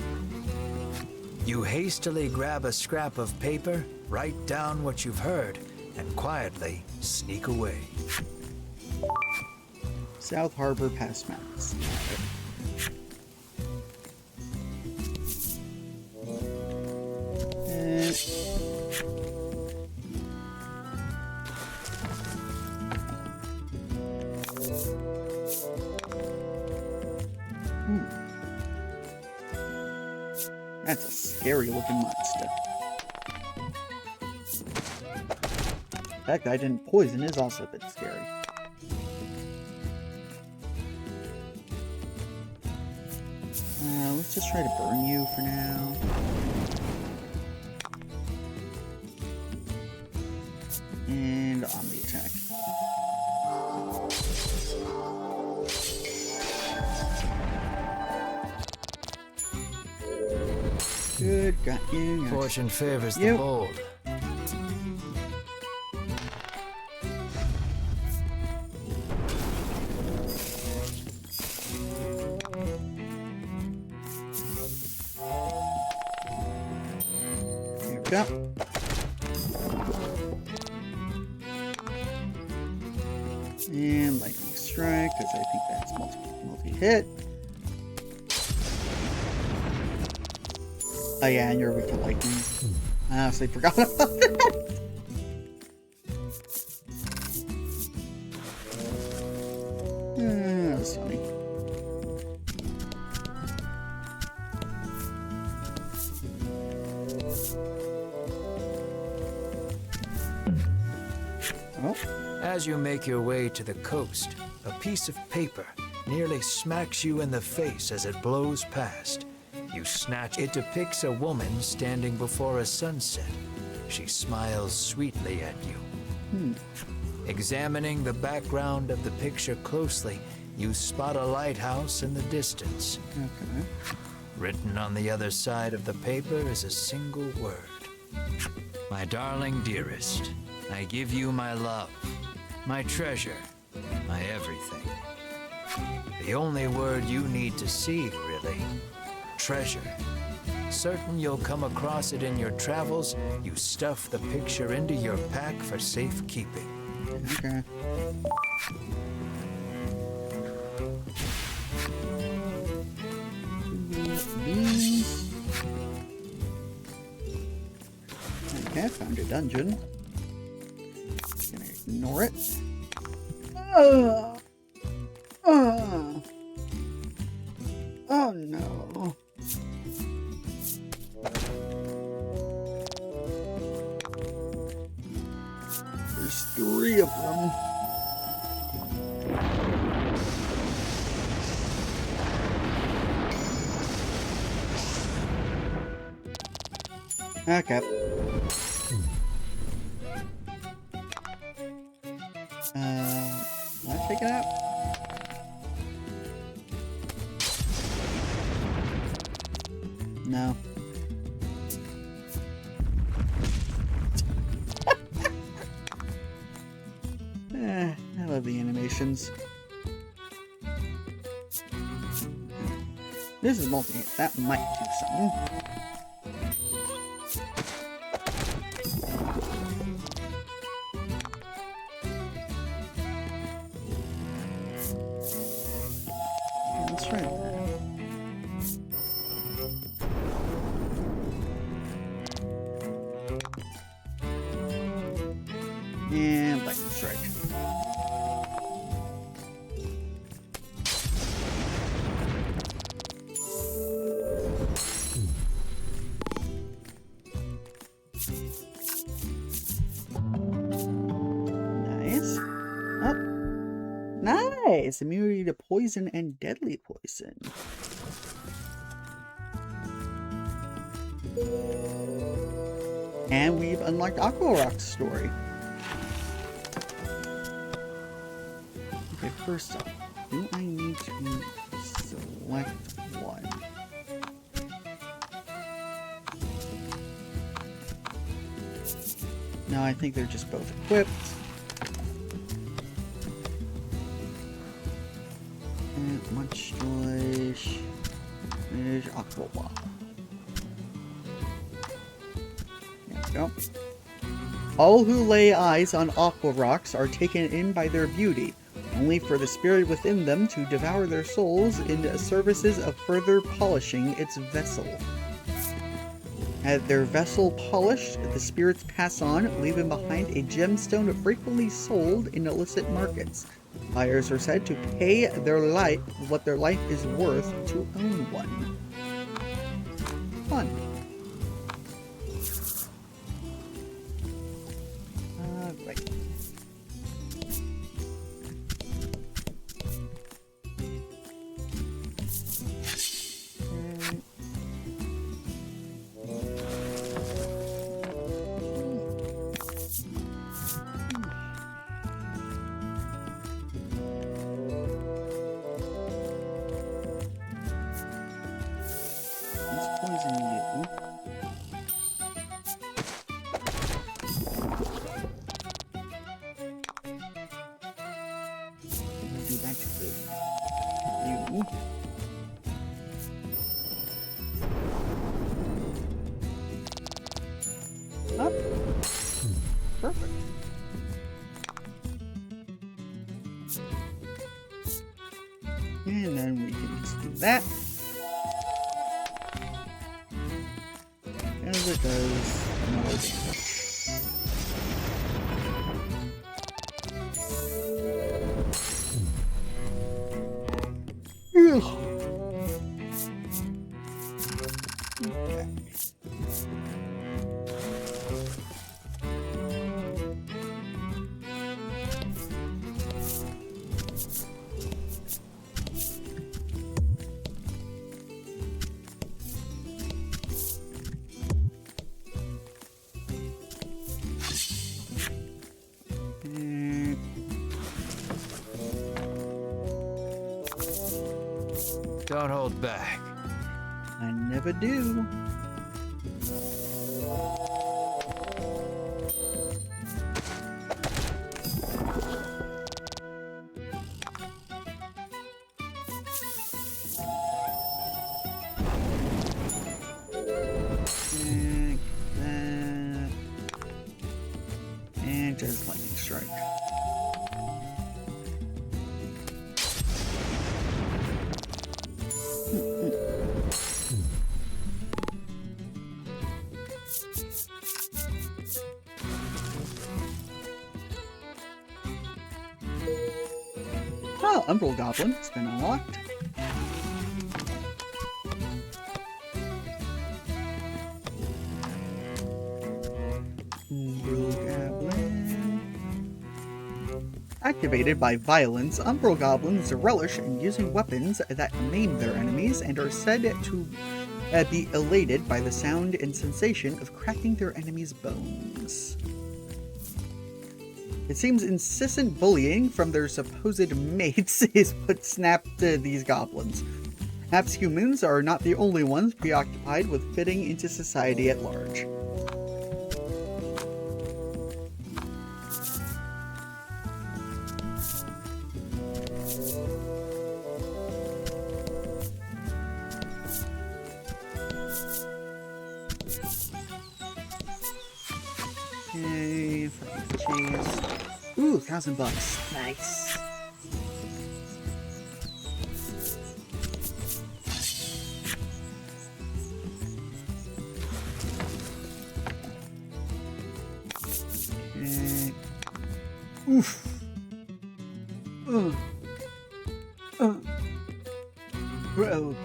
You hastily grab a scrap of paper, write down what you've heard, and quietly sneak away. South Harbor past mountains. That's a scary looking monster. The fact that I didn't poison is also a bit scary. Let's just try to burn you for now. And on the attack. Good, got you. Fortune favors the bold. There we go. And lightning strike, because I think that's multi-hit. Oh yeah, and you're weak to lightning. I honestly forgot about that. That was funny. Oh. As you make your way to the coast, a piece of paper nearly smacks you in the face as it blows past. You snatch it. It depicts a woman standing before a sunset. She smiles sweetly at you. Examining the background of the picture closely, you spot a lighthouse in the distance. Okay. Written on the other side of the paper is a single word. My darling dearest, I give you my love, my treasure, my everything. The only word you need to see, really. Treasure. Certain you'll come across it in your travels, you stuff the picture into your pack for safekeeping. Okay. Okay, found a dungeon. Gonna ignore it. Oh no. There's 3 of them. Okay. Will I take it out? No. I love the animations. This is multi-hit. That might do something. Let's try that. And lightning strike. Nice. Oh. Nice! Immunity to poison and deadly poison. And we've unlocked Aqua Rock's story. Okay, first off, do I need to select one? No, I think they're just both equipped. And much choice. There's Aqua Rock. There we go. All who lay eyes on Aqua Rocks are taken in by their beauty, only for the spirit within them to devour their souls in services of further polishing its vessel. At their vessel polished, the spirits pass on, leaving behind a gemstone frequently sold in illicit markets. Buyers are said to pay their life what their life is worth to own one. fun. Right. Let's poison you. Do that to you. Up. Perfect. And then we can just do that. As it does more damage. Ugh. Okay. Don't hold back. I never do. And that. And just lightning strike. Oh, Umbral Goblin has been unlocked. Umbral Goblin. Activated by violence, Umbral Goblins relish in using weapons that maim their enemies and are said to be elated by the sound and sensation of cracking their enemies' bones. It seems incessant bullying from their supposed mates is what snapped these goblins. Perhaps humans are not the only ones preoccupied with fitting into society at large. Okay, cheese. Ooh, $1,000. Nice. Okay. Oof. Well,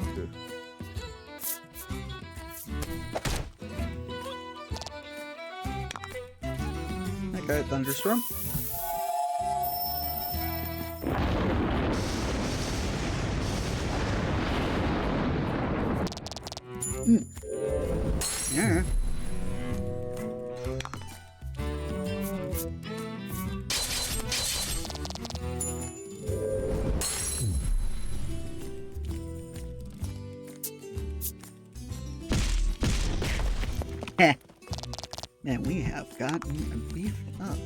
okay, Thunderstorm. Yeah. Heh. Man, we have gotten beefed up.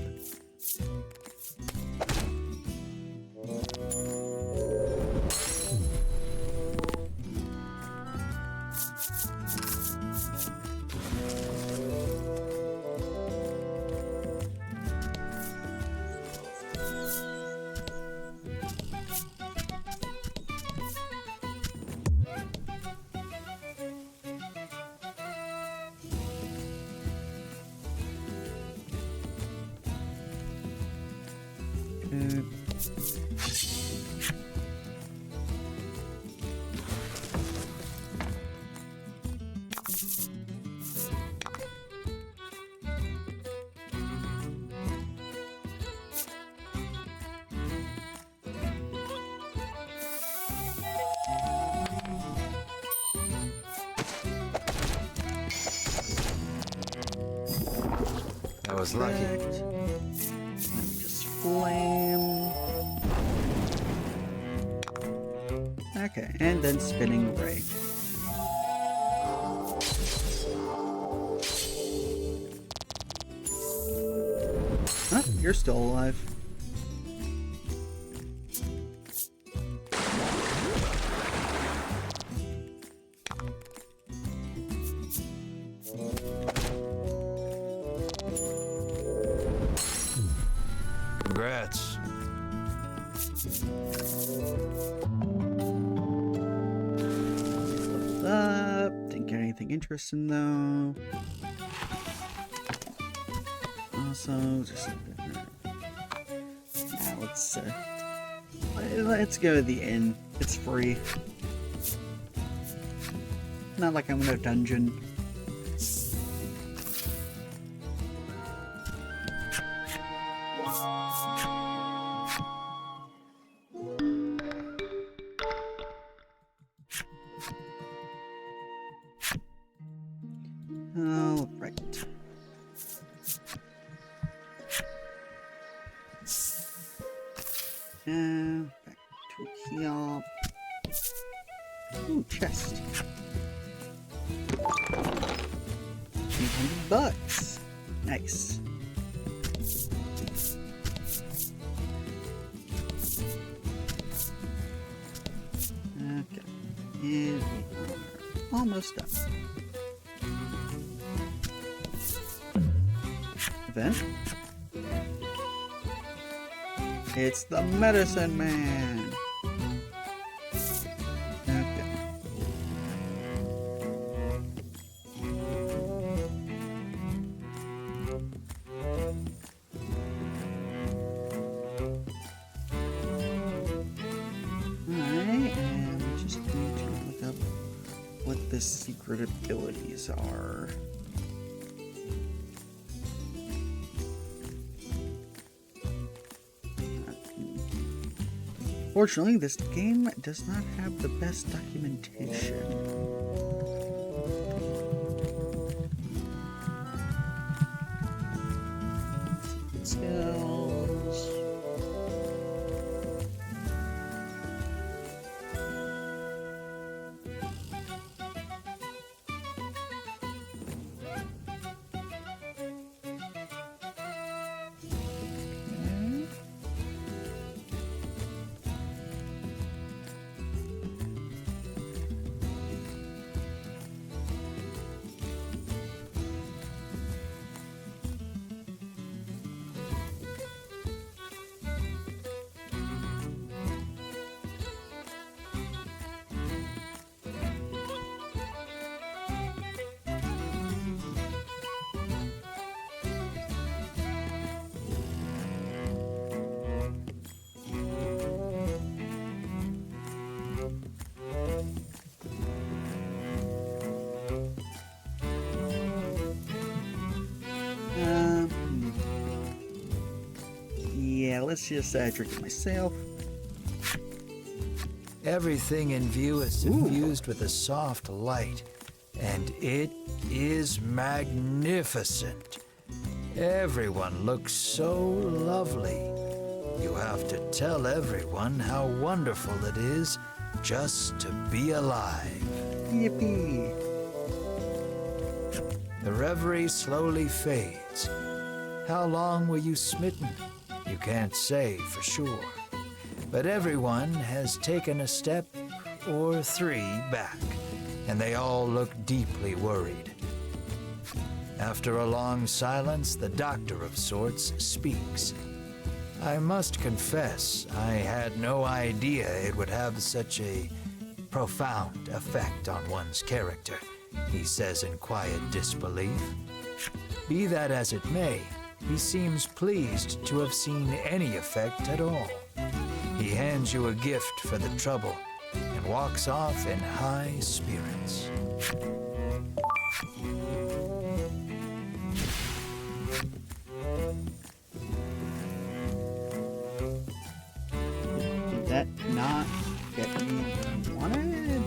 was lucky. Perfect. Let me just flame. Okay, and then spinning ray. Huh? You're still alive. Congrats. Leveled up. Didn't get anything interesting though. Also, just now let's go to the inn. It's free. Not like I'm in a dungeon. All right. Back to here. Ooh, chest. $200. Nice. Okay. And we are almost done. Then it's the medicine man. Okay. Alright, and we're just going to look up what the secret abilities are. Fortunately, this game does not have the best documentation. Skills. Yeah, let's just drink it myself. Everything in view is suffused with a soft light, and it is magnificent. Everyone looks so lovely. You have to tell everyone how wonderful it is just to be alive. Yippee! The reverie slowly fades. How long were you smitten? You can't say for sure. But everyone has taken a step or three back, and they all look deeply worried. After a long silence, the doctor of sorts speaks. I must confess, I had no idea it would have such a profound effect on one's character, he says in quiet disbelief. Be that as it may, he seems pleased to have seen any effect at all. He hands you a gift for the trouble and walks off in high spirits. Did that not get me what I wanted?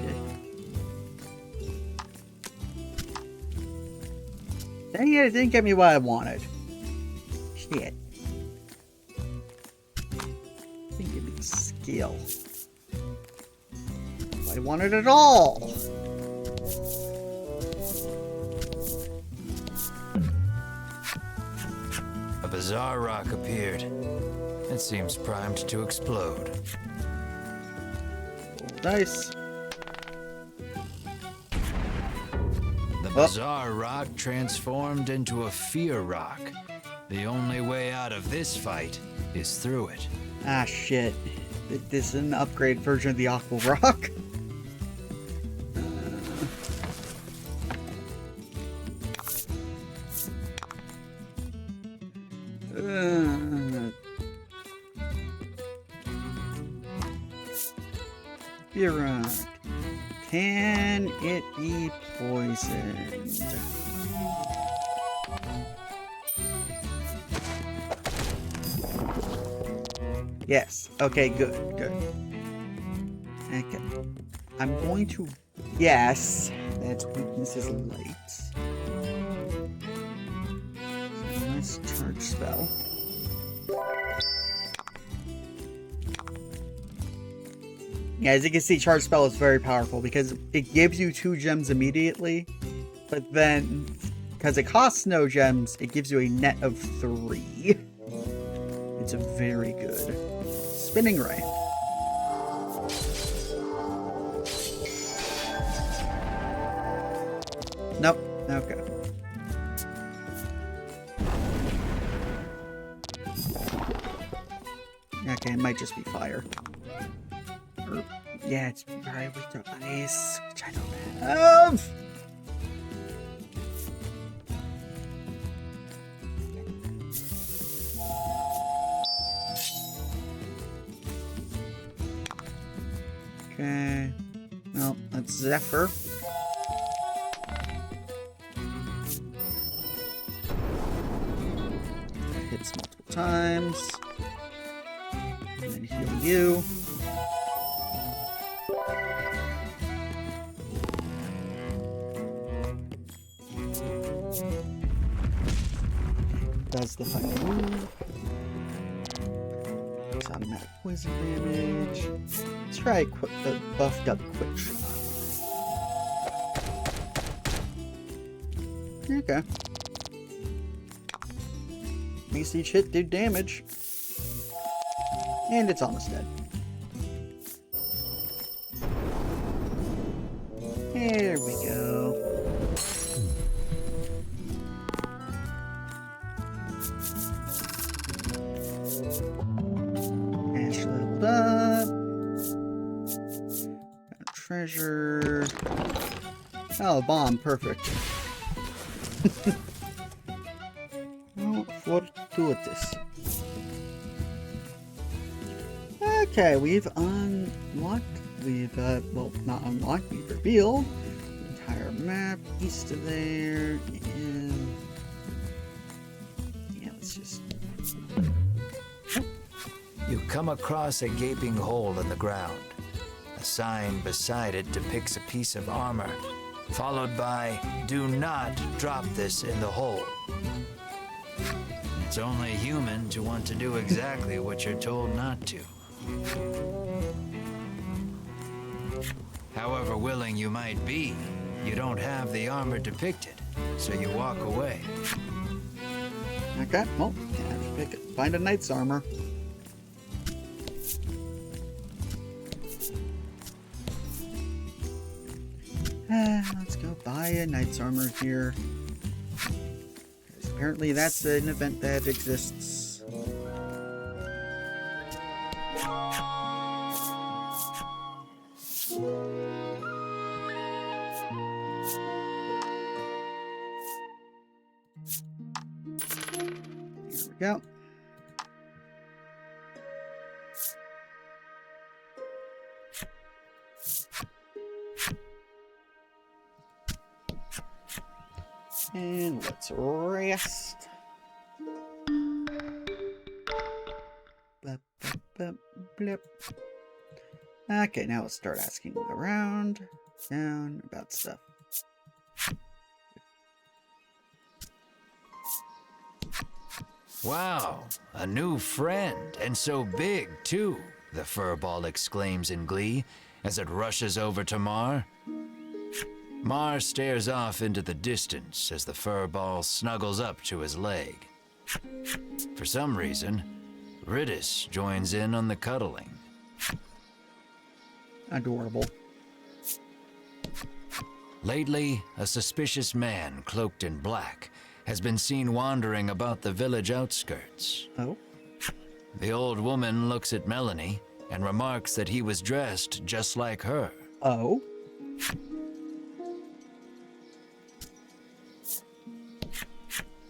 Dang it, it didn't get me what I wanted. Shit. I think it needs skill. I want it at all. A bizarre rock appeared. It seems primed to explode. Nice. The bizarre rock transformed into a fear rock. The only way out of this fight is through it. Ah, shit. This is an upgrade version of the Aqua Rock. Fear Rock. Can it be poisoned? Yes. Okay, good, good. Okay. I'm going to guess that its weakness is light. So let's charge spell. Yeah, as you can see, charge spell is very powerful because it gives you 2 gems immediately, but then, because it costs no gems, it gives you a net of 3. It's a very good spinning ray. Nope. Okay. Okay, it might just be fire. Or, yeah, it's probably weak to ice, which I don't have. Okay. Well, that's Zephyr. Hits multiple times. And then heal you. Does the final move. It's automatic poison damage. Let's try a buffed up quick shot. Okay. At least each hit did damage. And it's almost dead. There we go. Ash leveled up. Got treasure. Oh, a bomb. Perfect. Oh, fortuitous. Okay, we've unlocked. We've, well, not unlocked. We've revealed the entire map east of there. And yeah, let's just. You come across a gaping hole in the ground. A sign beside it depicts a piece of armor, followed by, "Do not drop this in the hole." It's only human to want to do exactly what you're told not to. However willing you might be, you don't have the armor depicted, so you walk away. Okay, well, yeah, find a knight's armor. Let's go buy a knight's armor here. Because apparently that's an event that exists. Here we go. And let's rest. Blip, blip, blip, blip. Okay, now let's start asking around, down, about stuff. Wow, a new friend, and so big, too, the furball exclaims in glee as it rushes over to Mar. Mar stares off into the distance as the furball snuggles up to his leg. For some reason, Riddis joins in on the cuddling. Adorable. Lately, a suspicious man cloaked in black has been seen wandering about the village outskirts. Oh? The old woman looks at Melanie and remarks that he was dressed just like her. Oh?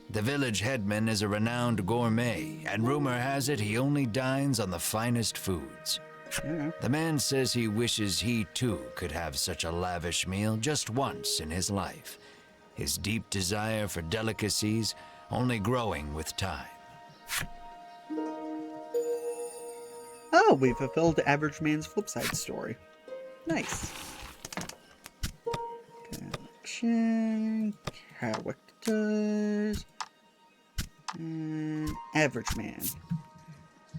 The village headman is a renowned gourmet, and rumor has it he only dines on the finest foods. Yeah. The man says he wishes he too could have such a lavish meal just once in his life, his deep desire for delicacies only growing with time. Oh, we fulfilled the average man's flip side story. Nice. Collection, characters, and average man.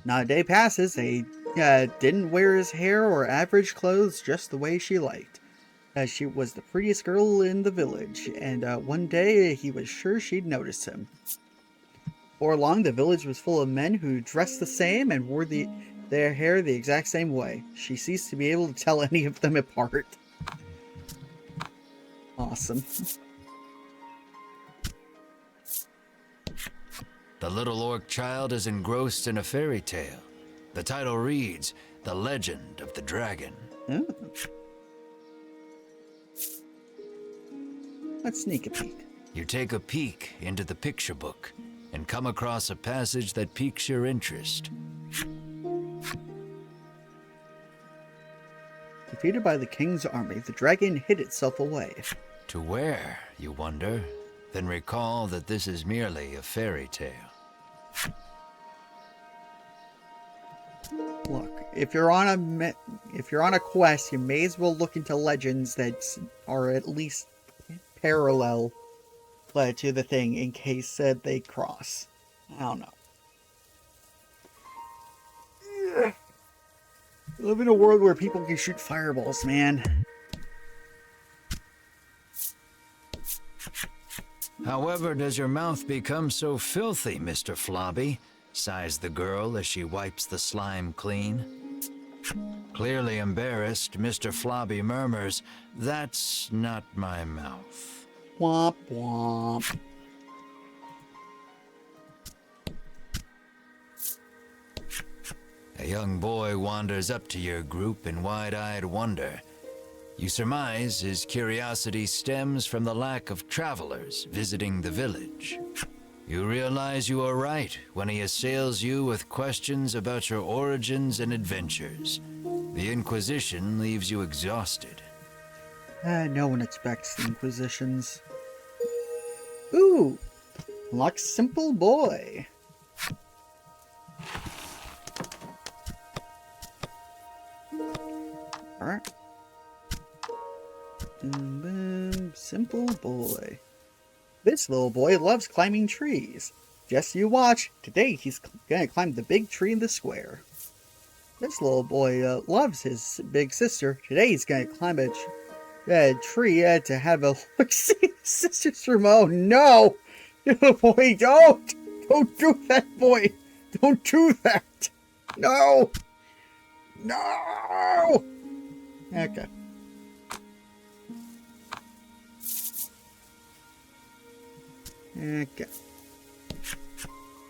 Not a day passes, he didn't wear his hair or average clothes just the way she liked. She was the prettiest girl in the village, and one day he was sure she'd notice him. Before long, the village was full of men who dressed the same and wore their hair the exact same way. She ceased to be able to tell any of them apart. Awesome. The little orc child is engrossed in a fairy tale. The title reads, The Legend of the Dragon. Oh. Let's sneak a peek. You take a peek into the picture book and come across a passage that piques your interest. Defeated by the king's army, the dragon hid itself away. To where, you wonder? Then recall that this is merely a fairy tale. Look, if you're on a quest, you may as well look into legends that are at least parallel to the thing in case they cross. I don't know. Ugh. We live in a world where people can shoot fireballs, man. However does your mouth become so filthy, Mr. Flobby? Sighs the girl as she wipes the slime clean. Clearly embarrassed, Mr. Flobby murmurs, That's not my mouth. Womp womp. A young boy wanders up to your group in wide-eyed wonder. You surmise his curiosity stems from the lack of travelers visiting the village. You realize you are right when he assails you with questions about your origins and adventures. The Inquisition leaves you exhausted. No one expects the Inquisitions. Ooh! Unlock Simple Boy. Alright. Simple Boy. This little boy loves climbing trees. Just you watch. Today he's gonna climb the big tree in the square. This little boy loves his big sister. Today he's gonna climb a tree to have a look-see. Sister's from, oh no! Little boy, don't! Don't do that, boy! Don't do that! No! No! Okay. Okay.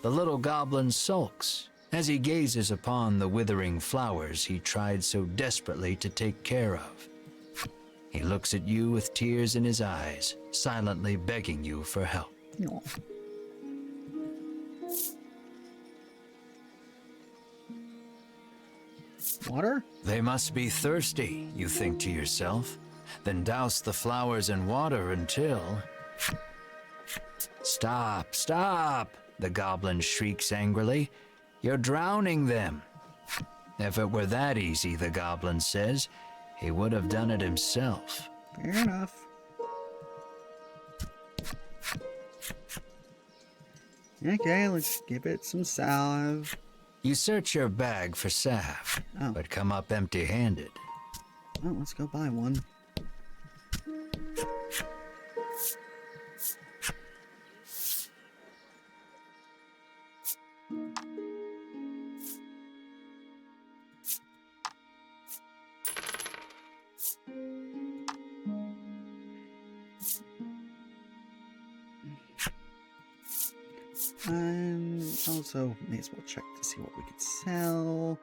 The little goblin sulks as he gazes upon the withering flowers he tried so desperately to take care of. He looks at you with tears in his eyes, silently begging you for help. No. Water? They must be thirsty, you think to yourself. Then douse the flowers in water until... Stop, stop, the goblin shrieks angrily. You're drowning them. If it were that easy, the goblin says, he would have done it himself. Fair enough. Okay, let's give it some salve. You search your bag for salve, Oh. but come up empty-handed. Well, let's go buy one. Also, may as well check to see what we could sell.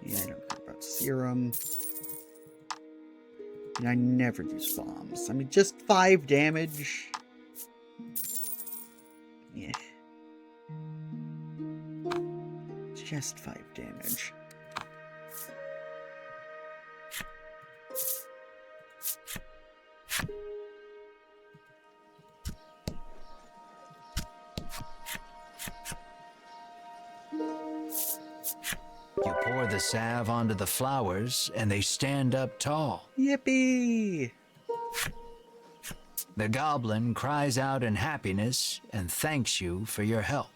Yeah, I don't care about serum. And I never use bombs. I mean, just 5 damage. Yeah. Just 5 damage. You pour the salve onto the flowers, and they stand up tall. Yippee! The goblin cries out in happiness and thanks you for your help.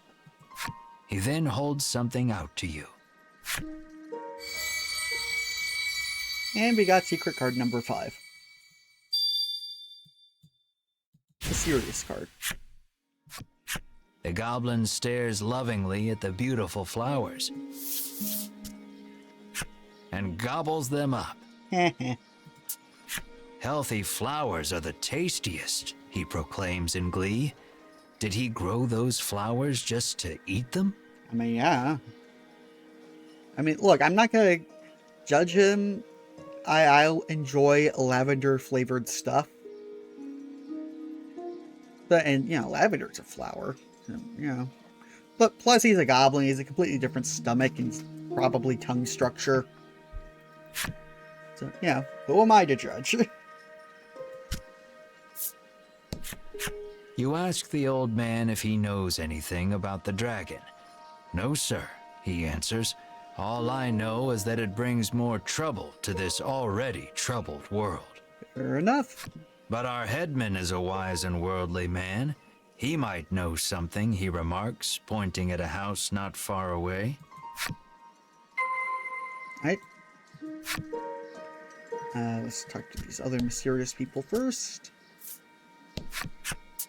He then holds something out to you. And we got secret card number 5. A serious card. The goblin stares lovingly at the beautiful flowers and gobbles them up. Healthy flowers are the tastiest, he proclaims in glee. Did he grow those flowers just to eat them? I mean, yeah. I mean, look, I'm not gonna judge him. I'll enjoy lavender-flavored stuff. But, and, you know, lavender's a flower. So, you know. But plus he's a goblin. He's a completely different stomach and probably tongue structure. So, yeah. Who am I to judge? You ask the old man if he knows anything about the dragon. No, sir, he answers. All I know is that it brings more trouble to this already troubled world. Fair enough. But our headman is a wise and worldly man. He might know something, he remarks, pointing at a house not far away. Alright. Let's talk to these other mysterious people first.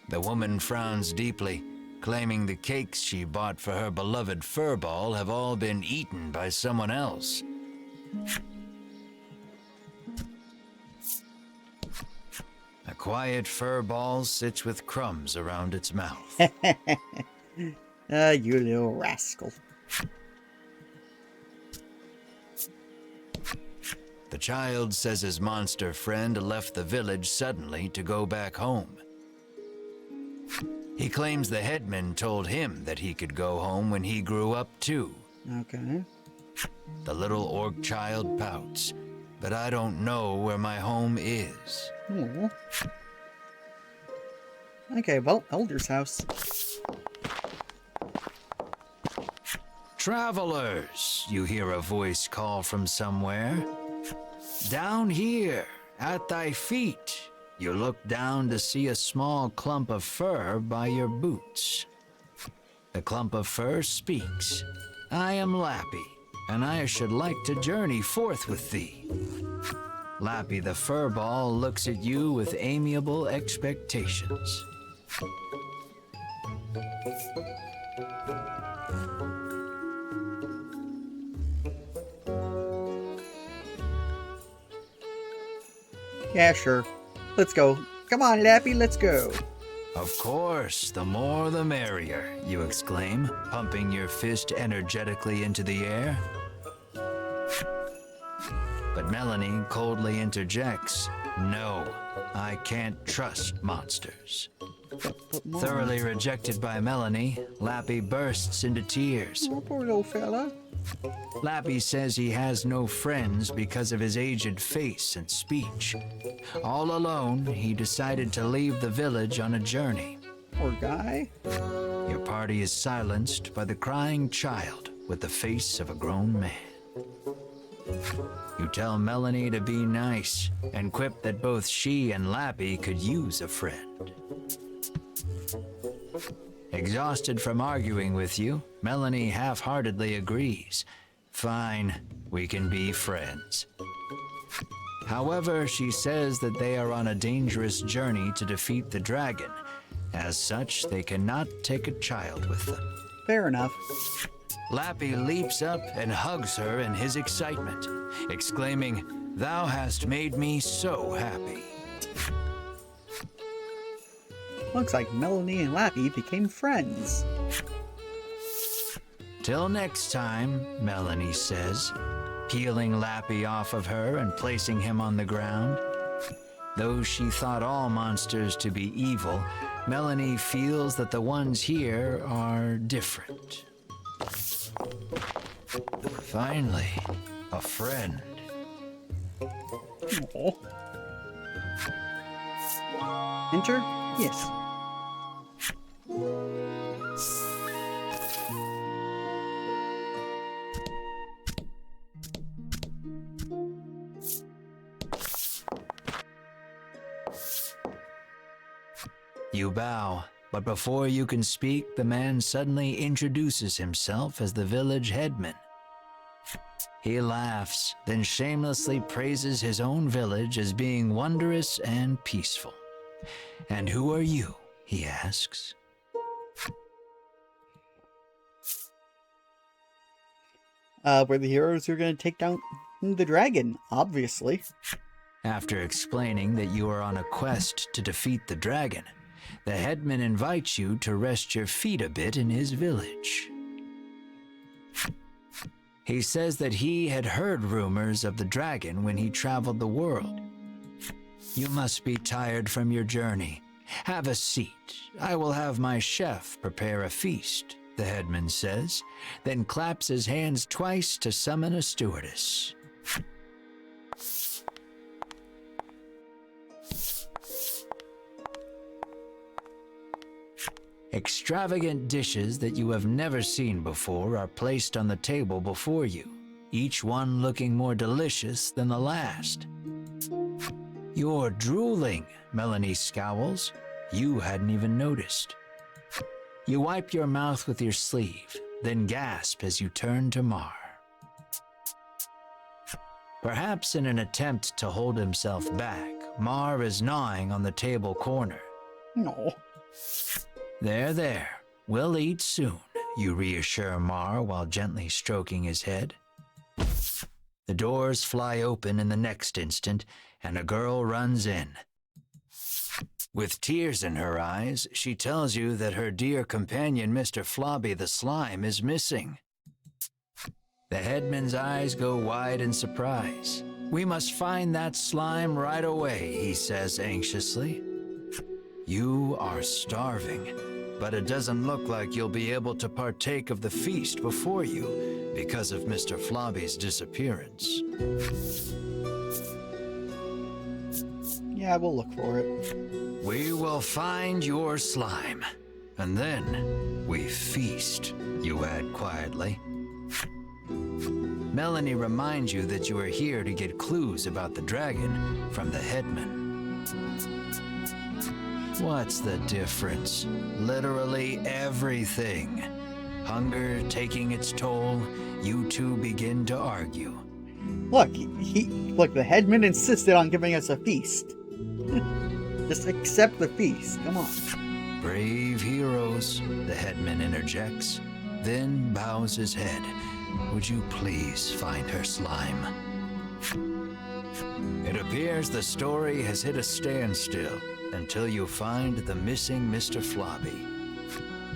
The woman frowns deeply, claiming the cakes she bought for her beloved furball have all been eaten by someone else. A quiet furball sits with crumbs around its mouth. You little rascal. The child says his monster friend left the village suddenly to go back home. He claims the headman told him that he could go home when he grew up too. Okay. The little orc child pouts, but I don't know where my home is. Aw. Okay, well, Elder's house. Travelers, you hear a voice call from somewhere. Down here, at thy feet. You look down to see a small clump of fur by your boots. The clump of fur speaks. I am Lappy, and I should like to journey forth with thee. Lappy the furball looks at you with amiable expectations. Yeah, sure. Let's go. Come on, Lappy, let's go. Of course, the more the merrier, you exclaim, pumping your fist energetically into the air. But Melanie coldly interjects, no, I can't trust monsters. But Mom, Thoroughly rejected by Melanie, Lappy bursts into tears. oh, poor little fella. Lappy says he has no friends because of his aged face and speech. All alone, he decided to leave the village on a journey. Poor guy. Your party is silenced by the crying child with the face of a grown man. You tell Melanie to be nice and quip that both she and Lappy could use a friend. Exhausted from arguing with you, Melanie half-heartedly agrees. Fine, we can be friends. However, she says that they are on a dangerous journey to defeat the dragon. As such, they cannot take a child with them. Fair enough. Lappy leaps up and hugs her in his excitement, exclaiming, "Thou hast made me so happy." Looks like Melanie and Lappy became friends. Till next time, Melanie says, peeling Lappy off of her and placing him on the ground. Though she thought all monsters to be evil, Melanie feels that the ones here are different. Finally, a friend. Aww. Enter? Yes. You bow, but before you can speak, the man suddenly introduces himself as the village headman. He laughs, then shamelessly praises his own village as being wondrous and peaceful. "And who are you?" he asks. We're the heroes who are going to take down the dragon, obviously. After explaining that you are on a quest to defeat the dragon, the headman invites you to rest your feet a bit in his village. He says that he had heard rumors of the dragon when he traveled the world. "You must be tired from your journey. Have a seat. I will have my chef prepare a feast," the headman says, then claps his hands twice to summon a stewardess. Extravagant dishes that you have never seen before are placed on the table before you, each one looking more delicious than the last. "You're drooling," Melanie scowls. You hadn't even noticed. You wipe your mouth with your sleeve, then gasp as you turn to Mar. Perhaps in an attempt to hold himself back, Mar is gnawing on the table corner. No. There. We'll eat soon," you reassure Mar while gently stroking his head. The doors fly open in the next instant, and a girl runs in. With tears in her eyes, she tells you that her dear companion, Mr. Flobby the Slime, is missing. The headman's eyes go wide in surprise. "We must find that slime right away," he says anxiously. "You are starving, but it doesn't look like you'll be able to partake of the feast before you because of Mr. Flobby's disappearance." Yeah, we'll look for it. "We will find your slime, and then we feast," you add quietly. Melanie reminds you that you are here to get clues about the dragon from the headman. What's the difference? Literally everything. Hunger taking its toll, you two begin to argue. Look, look, the headman insisted on giving us a feast. Just accept the feast, come on. "Brave heroes," the headman interjects, then bows his head. "Would you please find her slime?" It appears the story has hit a standstill until you find the missing Mr. Flobby.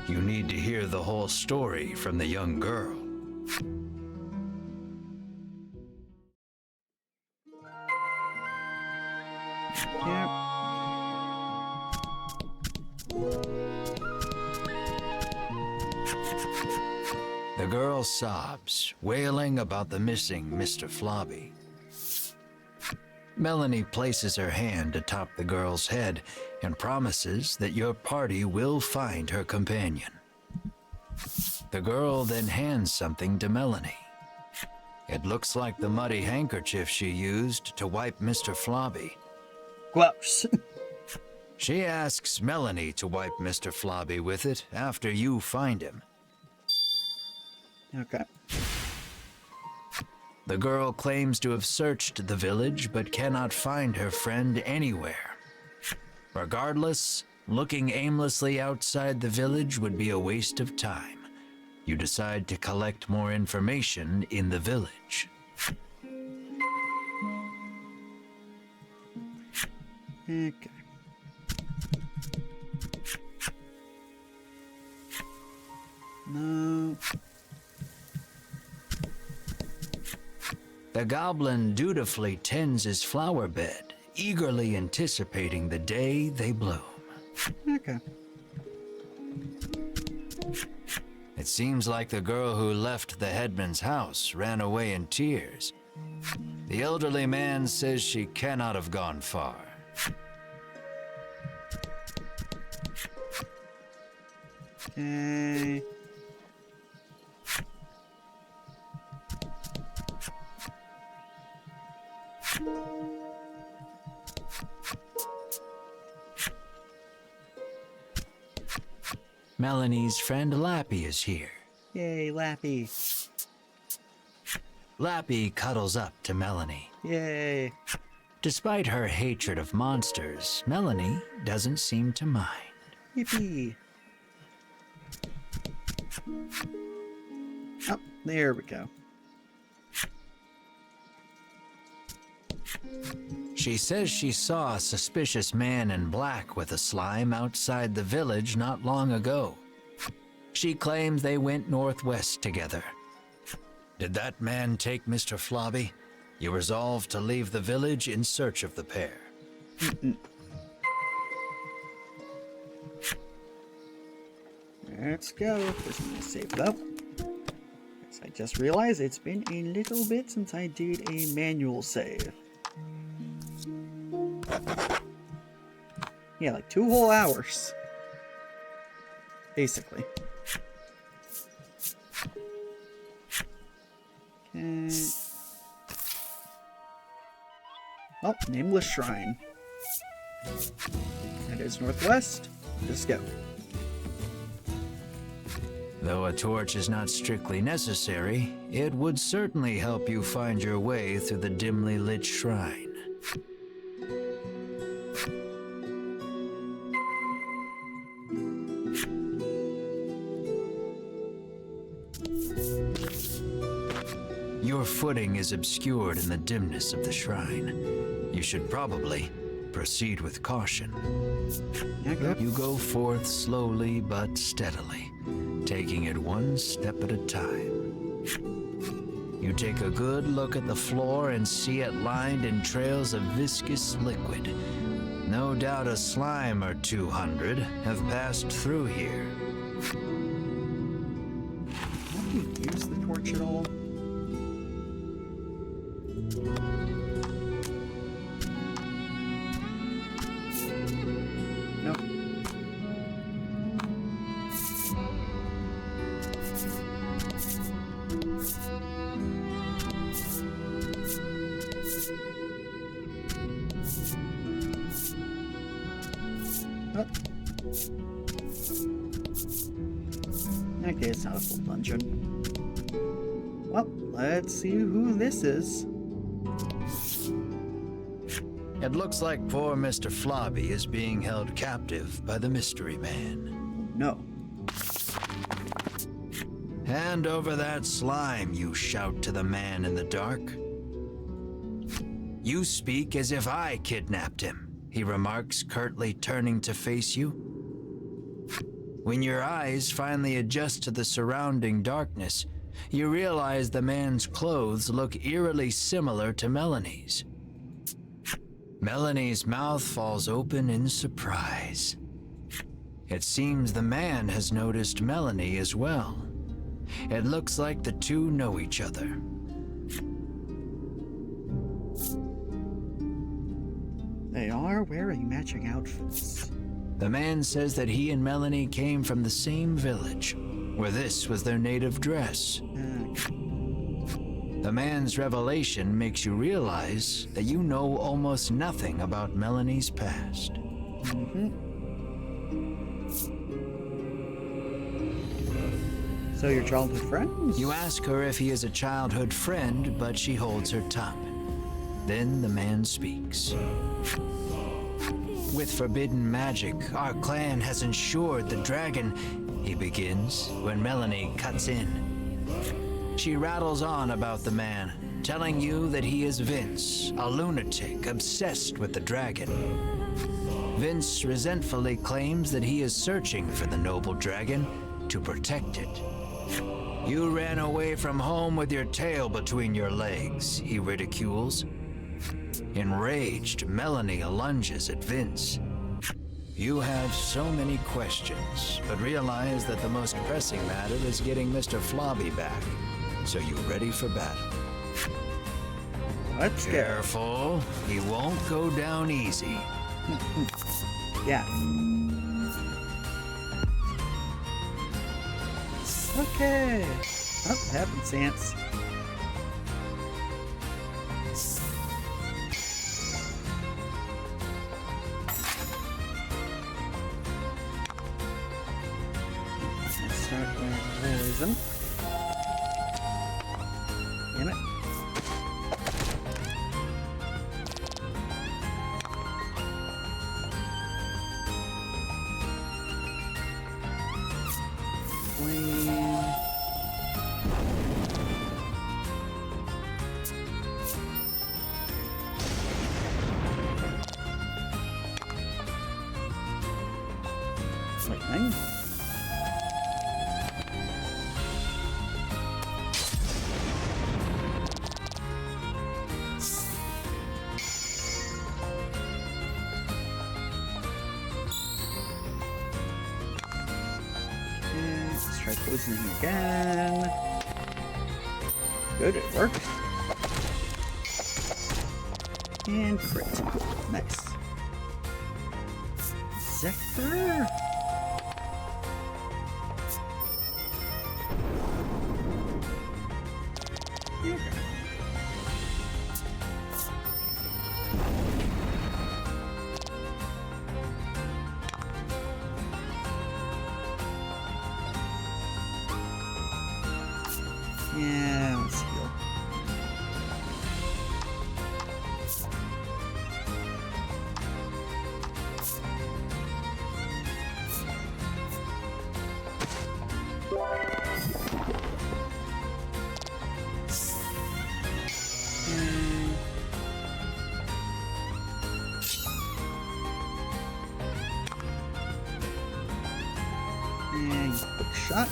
You need to hear the whole story from the young girl. Yeah. The girl sobs, wailing about the missing Mr. Flobby. Melanie places her hand atop the girl's head and promises that your party will find her companion. The girl then hands something to Melanie. It looks like the muddy handkerchief she used to wipe Mr. Flobby. Gross. She asks Melanie to wipe Mr. Flobby with it after you find him. Okay. The girl claims to have searched the village but cannot find her friend anywhere. Regardless, looking aimlessly outside the village would be a waste of time. You decide to collect more information in the village. Okay. No. The goblin dutifully tends his flower bed, eagerly anticipating the day they bloom. Okay. It seems like the girl who left the headman's house ran away in tears. The elderly man says she cannot have gone far. Okay. Melanie's friend Lappy is here. Yay, Lappy. Lappy cuddles up to Melanie. Yay. Despite her hatred of monsters, Melanie doesn't seem to mind. Yippee. Oh, there we go. She says she saw a suspicious man in black with a slime outside the village not long ago. She claims they went northwest together. Did that man take Mr. Flobby? You resolve to leave the village in search of the pair. Let's go. First, I'm gonna save it up. Yes, I just realized it's been a little bit since I did a manual save. Yeah, like 2 whole hours. Basically. Okay. Oh, nameless shrine. That is northwest. Let's go. Though a torch is not strictly necessary, it would certainly help you find your way through the dimly lit shrine. Your footing is obscured in the dimness of the shrine. You should probably proceed with caution. You go forth slowly but steadily, taking it one step at a time. You take a good look at the floor and see it lined in trails of viscous liquid. No doubt a slime or 200 have passed through here. Have you used the torch at all? Nope. Oh. Okay, it's not a full dungeon. Well, let's see who this is. It looks like poor Mr. Flobby is being held captive by the mystery man. No. Hand over that slime, you shout to the man in the dark. You speak as if I kidnapped him, he remarks, curtly turning to face you. When your eyes finally adjust to the surrounding darkness, you realize the man's clothes look eerily similar to Melanie's. Melanie's mouth falls open in surprise. It seems the man has noticed Melanie as well. It looks like the two know each other. They are wearing matching outfits. The man says that he and Melanie came from the same village, where this was their native dress. The man's revelation makes you realize that you know almost nothing about Melanie's past. So your childhood friends? You ask her if he is a childhood friend, but she holds her tongue. Then the man speaks. With forbidden magic, our clan has ensured the dragon, he begins, when Melanie cuts in. She rattles on about the man, telling you that he is Vince, a lunatic obsessed with the dragon. Vince resentfully claims that he is searching for the noble dragon to protect it. You ran away from home with your tail between your legs, he ridicules. Enraged, Melanie lunges at Vince. You have so many questions, but realize that the most pressing matter is getting Mr. Flobby back. So you ready for battle? Let's go. Careful, he won't go down easy. Yeah. Okay. Oh, happenstance. Let's start with poison. Damn it. Flame. Lightning. Let's try poisoning again. Good, it worked. And crit. Nice. Zephyr. Okay. Yeah, let's heal. And quick shot.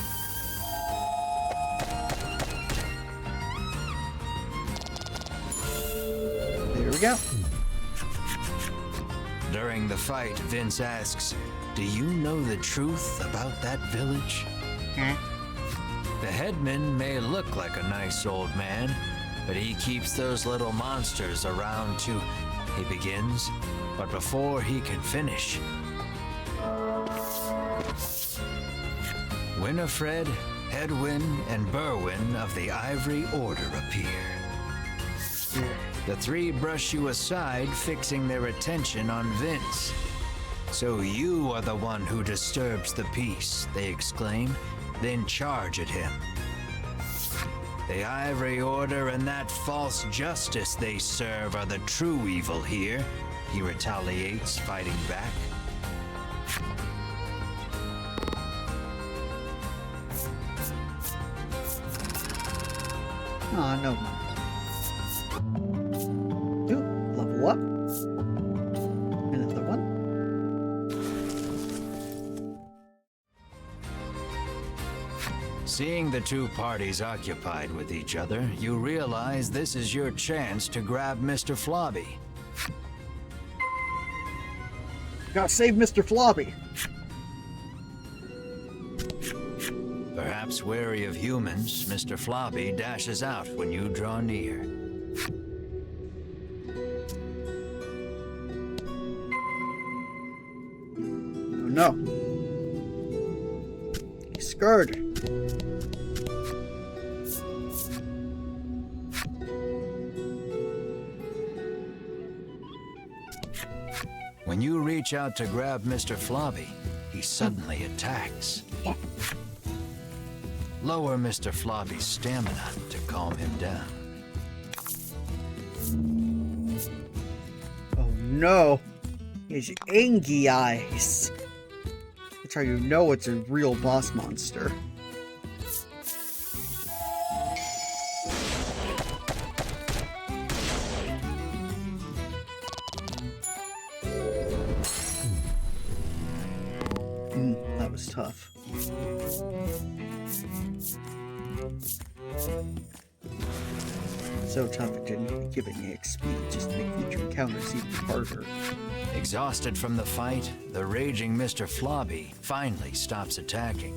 There we go. During the fight, Vince asks, "Do you know the truth about that village?" Huh? The headman may look like a nice old man, but he keeps those little monsters around too, he begins. But before he can finish, Winifred, Hedwin, and Berwin of the Ivory Order appear. The three brush you aside, fixing their attention on Vince. "So you are the one who disturbs the peace," they exclaim, then charge at him. The Ivory Order and that false justice they serve are the true evil here, he retaliates, fighting back. Aw, no. Ooh, level up. Another one. Seeing the two parties occupied with each other, you realize this is your chance to grab Mr. Flobby. Gotta save Mr. Flobby. Perhaps wary of humans, Mr. Flobby dashes out when you draw near. Oh no. He's scared. When you reach out to grab Mr. Flobby, he suddenly attacks. Lower Mr. Flobby's stamina to calm him down. Oh no! His angry eyes. That's how you know it's a real boss monster. That was tough. So tough it didn't give any XP, just to make future encounters even harder. Exhausted from the fight, the raging Mr. Flobby finally stops attacking.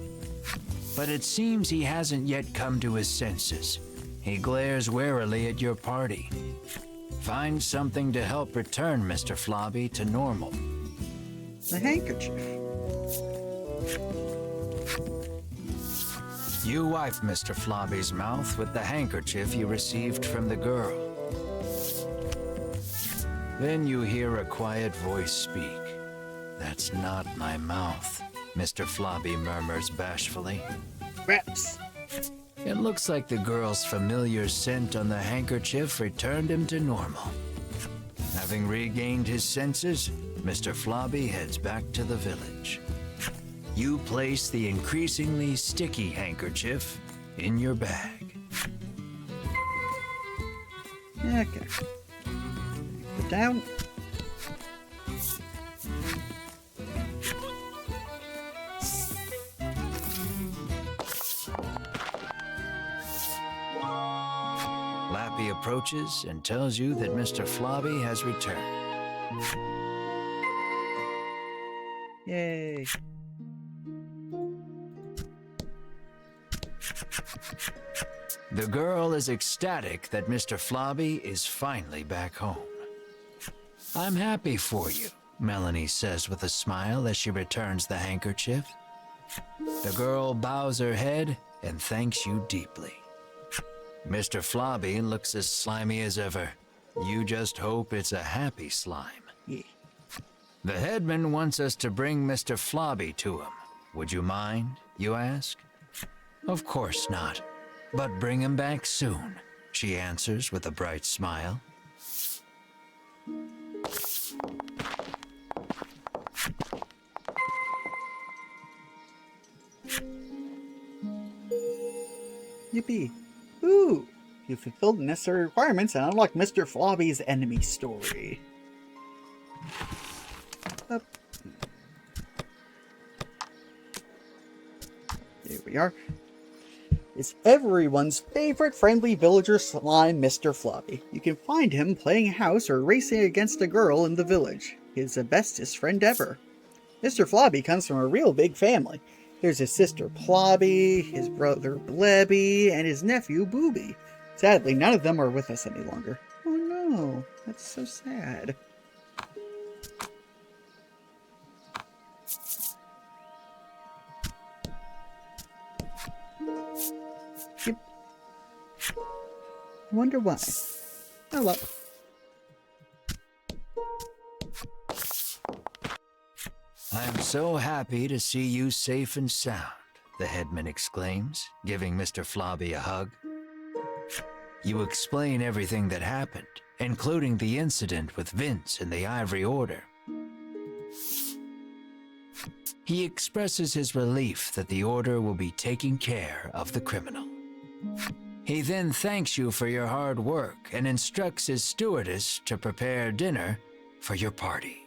But it seems he hasn't yet come to his senses. He glares warily at your party. Find something to help return Mr. Flobby to normal. The handkerchief. You wipe Mr. Flobby's mouth with the handkerchief you received from the girl. Then you hear a quiet voice speak. "That's not my mouth," Mr. Flobby murmurs bashfully. Reps. It looks like the girl's familiar scent on the handkerchief returned him to normal. Having regained his senses, Mr. Flobby heads back to the village. You place the increasingly sticky handkerchief in your bag. Okay. Put down. Lappy approaches and tells you that Mr. Flobby has returned. Yay. The girl is ecstatic that Mr. Flobby is finally back home. "I'm happy for you," Melanie says with a smile as she returns the handkerchief. The girl bows her head and thanks you deeply. Mr. Flobby looks as slimy as ever. You just hope it's a happy slime. Yeah. The headman wants us to bring Mr. Flobby to him. Would you mind, you ask? Of course not. But bring him back soon, she answers with a bright smile. Yippee. Ooh! You fulfilled the necessary requirements and unlocked Mr. Flobby's enemy story. Up. There we are. It's everyone's favorite friendly villager slime, Mr. Flobby. You can find him playing house or racing against a girl in the village. He's the bestest friend ever. Mr. Flobby comes from a real big family. There's his sister Plobby, his brother Blebby, and his nephew Booby. Sadly, none of them are with us any longer. Oh no, that's so sad. Yep. Wonder why. Oh well. I'm so happy to see you safe and sound, the headman exclaims, giving Mr. Flobby a hug. You explain everything that happened, including the incident with Vince and the Ivory Order. He expresses his relief that the Order will be taking care of the criminal. He then thanks you for your hard work and instructs his stewardess to prepare dinner for your party.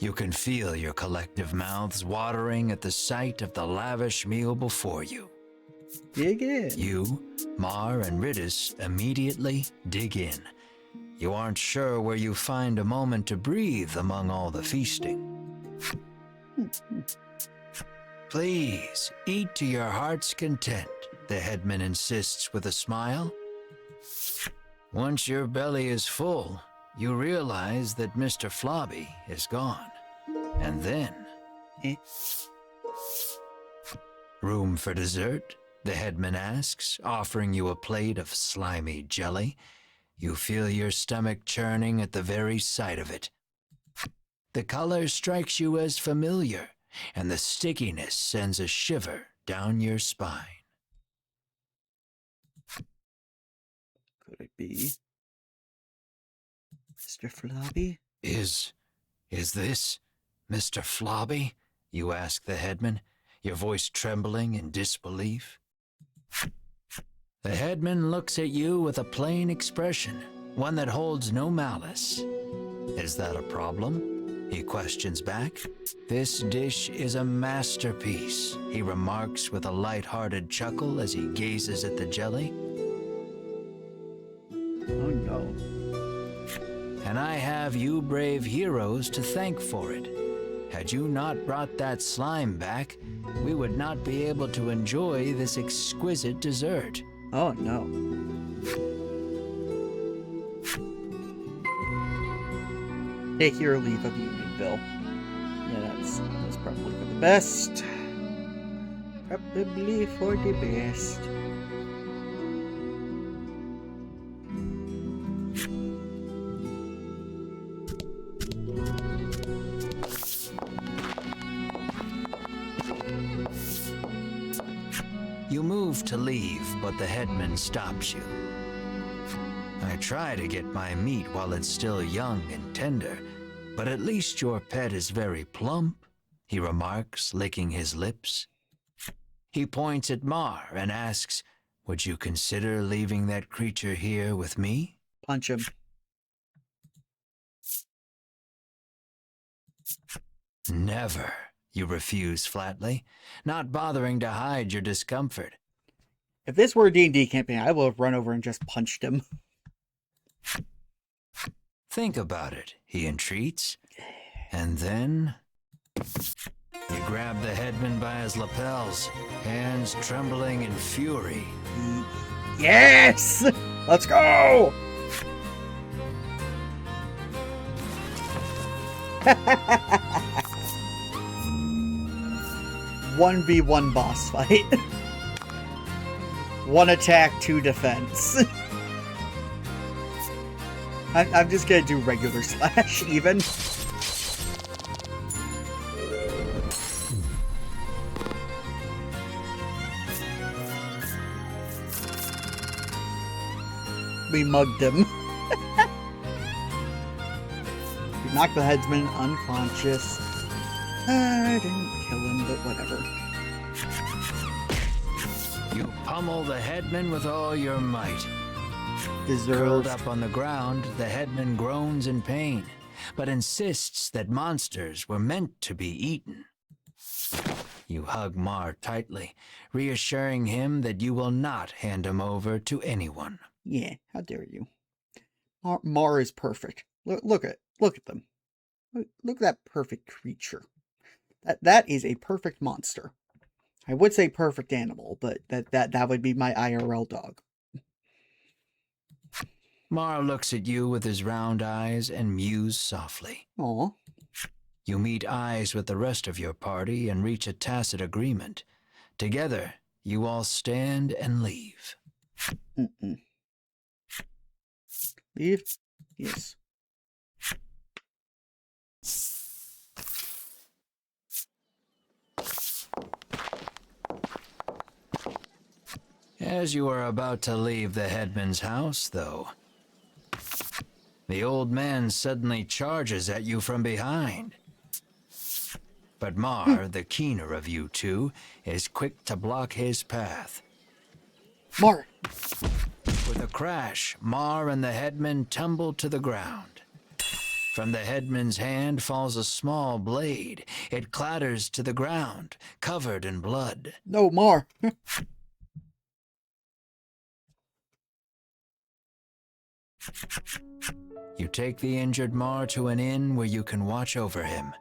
You can feel your collective mouths watering at the sight of the lavish meal before you. Dig in. You, Mar, and Ridis immediately dig in. You aren't sure where you find a moment to breathe among all the feasting. Please, eat to your heart's content, the headman insists with a smile. Once your belly is full, you realize that Mr. Flobby is gone. And then... Eh? Room for dessert? The headman asks, offering you a plate of slimy jelly. You feel your stomach churning at the very sight of it. The color strikes you as familiar, and the stickiness sends a shiver down your spine. Could it be Mr. Flobby? Is this Mr. Flobby? You ask the headman, your voice trembling in disbelief. The headman looks at you with a plain expression, one that holds no malice. Is that a problem? He questions back. This dish is a masterpiece, he remarks with a light-hearted chuckle as he gazes at the jelly. Oh no. And I have you brave heroes to thank for it. Had you not brought that slime back, we would not be able to enjoy this exquisite dessert. Oh no. Take your leave of Unionville. Yeah, that's probably for the best. Probably for the best. You move to leave, but the headman stops you. I try to get my meat while it's still young and tender, but at least your pet is very plump, he remarks, licking his lips. He points at Mar and asks, would you consider leaving that creature here with me? Punch him. Never, you refuse flatly, not bothering to hide your discomfort. If this were a D&D campaign, I will have run over and just punched him. Think about it, he entreats. And then you grab the headman by his lapels, hands trembling in fury. Yes! Let's go! 1v1 boss fight. 1 attack, 2 defense. I'm just gonna do regular slash, even. We mugged him. We knocked the headsman unconscious. I didn't kill him, but whatever. You pummel the headman with all your might. Deserved. Curled up on the ground, the headman groans in pain, but insists that monsters were meant to be eaten. You hug Mar tightly, reassuring him that you will not hand him over to anyone. Yeah, how dare you? Mar is perfect. Look at them. Look at that perfect creature. That is a perfect monster. I would say perfect animal, but that would be my IRL dog. Mar looks at you with his round eyes and mews softly. Aw. You meet eyes with the rest of your party and reach a tacit agreement. Together, you all stand and leave. Leave? Yes. As you are about to leave the headman's house, though, the old man suddenly charges at you from behind. But Mar, the keener of you two, is quick to block his path. Mar! With a crash, Mar and the headman tumble to the ground. From the headman's hand falls a small blade. It clatters to the ground, covered in blood. No, Mar! You take the injured Mar to an inn where you can watch over him.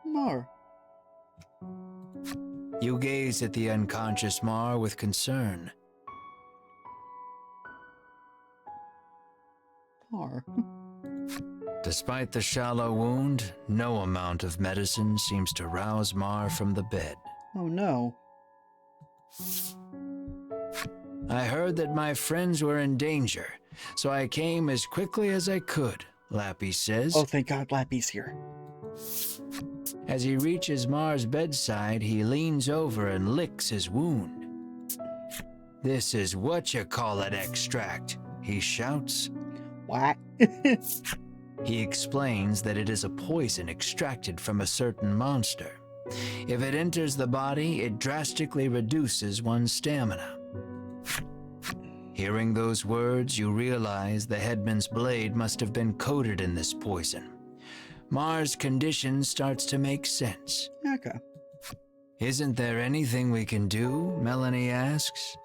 Mar. You gaze at the unconscious Mar with concern. Mar. Despite the shallow wound, no amount of medicine seems to rouse Mar from the bed. Oh no. I heard that my friends were in danger, so I came as quickly as I could, Lappy says. Oh, thank God Lappy's here. As he reaches Mar's bedside, he leans over and licks his wound. This is what-you-call-it extract, he shouts. What? He explains that it is a poison extracted from a certain monster. If it enters the body, it drastically reduces one's stamina. Hearing those words, you realize the headman's blade must have been coated in this poison. Mar's condition starts to make sense. Okay. Isn't there anything we can do? Melanie asks.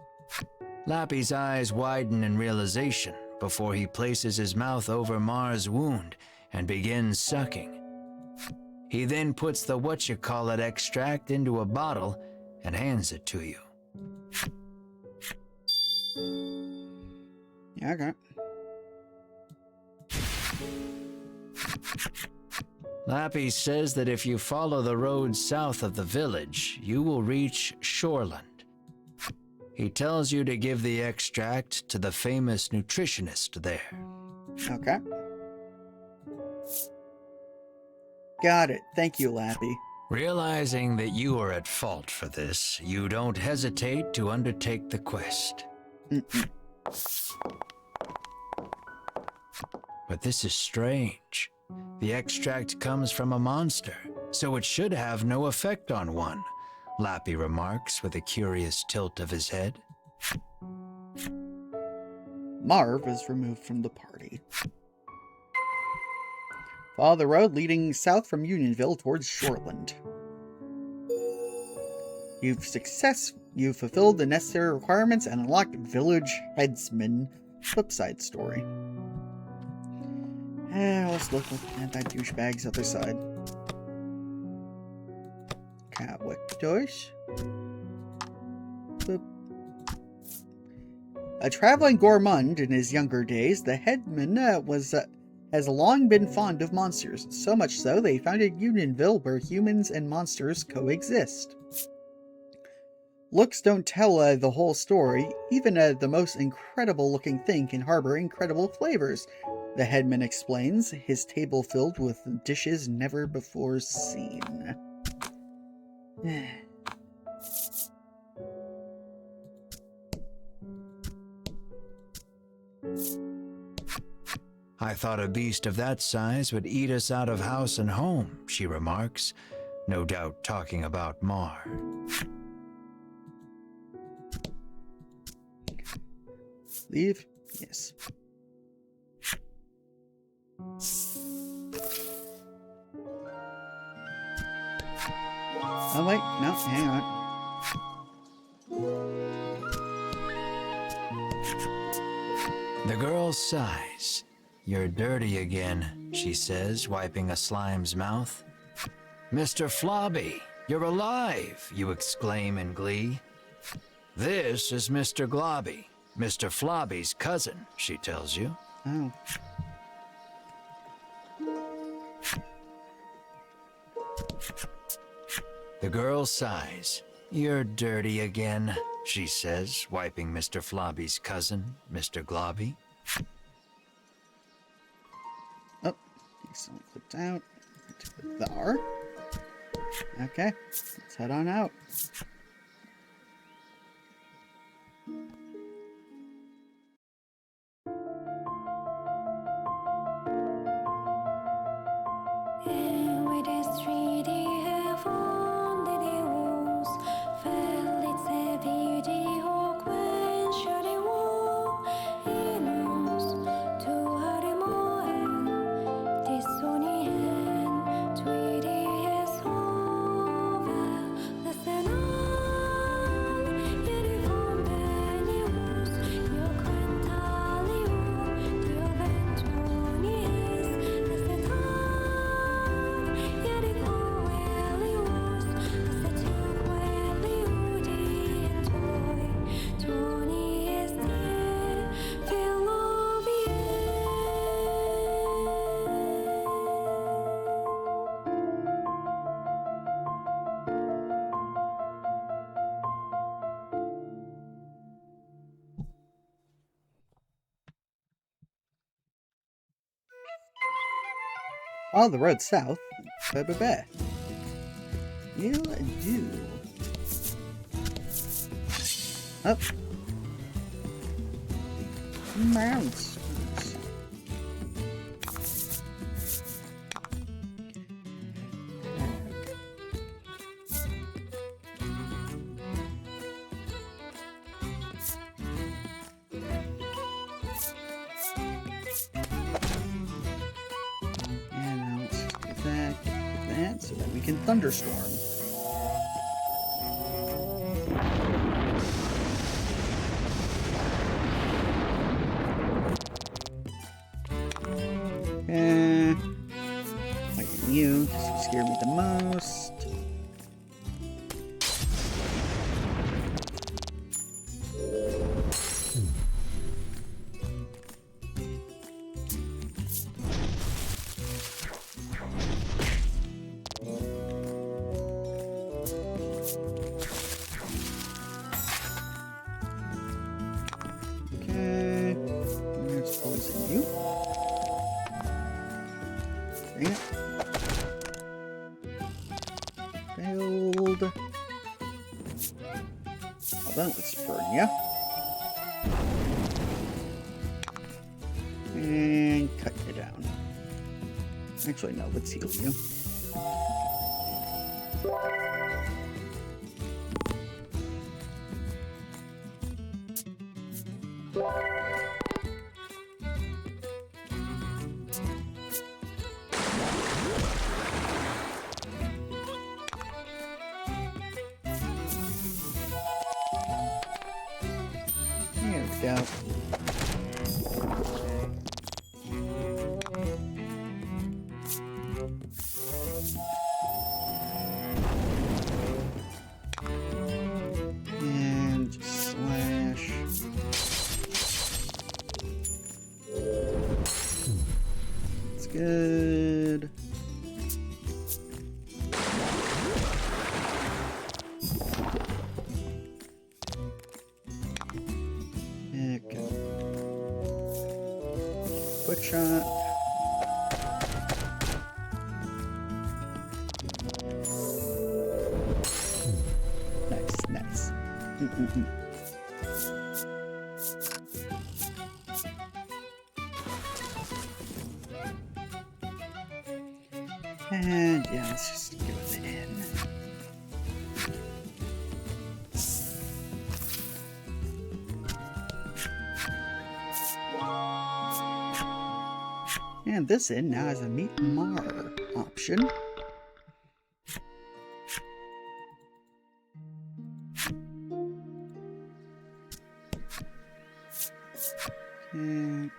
Lappy's eyes widen in realization before he places his mouth over Mar's wound and begins sucking. He then puts the what-you-call-it extract into a bottle and hands it to you. Yeah, okay. Lappy says that if you follow the road south of the village, you will reach Shoreland. He tells you to give the extract to the famous nutritionist there. Okay. Got it. Thank you, Lappy. Realizing that you are at fault for this, you don't hesitate to undertake the quest. But this is strange. The extract comes from a monster, so it should have no effect on one, Lappy remarks with a curious tilt of his head. Marv is removed from the party. Follow the road leading south from Unionville towards Shoreland. You've fulfilled the necessary requirements and unlocked Village Headsman flipside story. Let's look at that douchebag's other side. Cowboy doors. Boop. A traveling gourmand in his younger days, the headman has long been fond of monsters, so much so they founded Unionville, where humans and monsters coexist. Looks don't tell the whole story. Even the most incredible-looking thing can harbor incredible flavors, the headman explains, his table filled with dishes never before seen. I thought a beast of that size would eat us out of house and home, she remarks, no doubt talking about Mar. Leave? Yes. Oh wait, no, hang on. The girl sighs. You're dirty again, she says, wiping a slime's mouth. Mr. Flobby, you're alive, you exclaim in glee. This is Mr. Globby, Mr. Flobby's cousin, she tells you. Oh. The girl sighs. You're dirty again, she says, wiping Mr. Flobby's cousin, Mr. Globby. Oh, someone clicked out. The R. Okay, let's head on out. Follow the road south. Ba-ba-ba. Will do. Up. Monsters. And now let's just get that, so that we can thunderstorm. Fighting you, because you scare me the most. Okay, let's poison you. Bring it. Build. Well, then let's burn you. And cut you down. Actually, no, let's heal you. There we go. And just slash. It's good. Okay. Quick shot. Nice, nice. And yeah, let's just give it in. And this in now has a meet Mar option. Okay.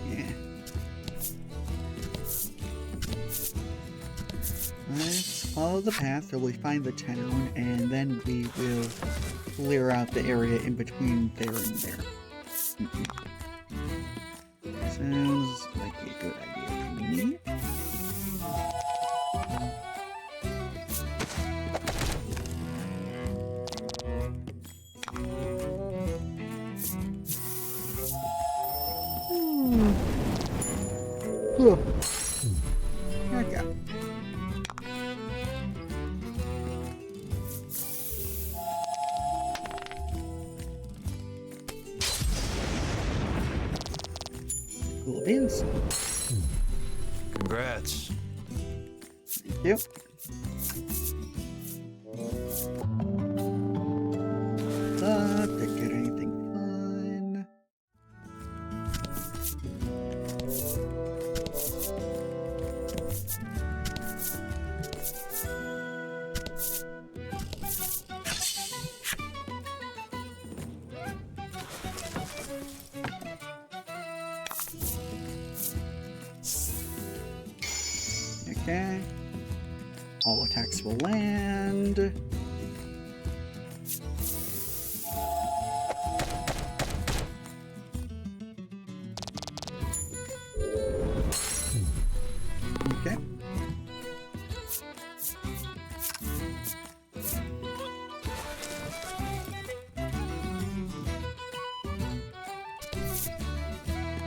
Yeah. Let's follow the path till we find the town, and then we will clear out the area in between there and there. Sounds like a good idea to me. There we go. Cool beans. Congrats. Thank you. Did get anything fun? Okay. All attacks will land. Okay.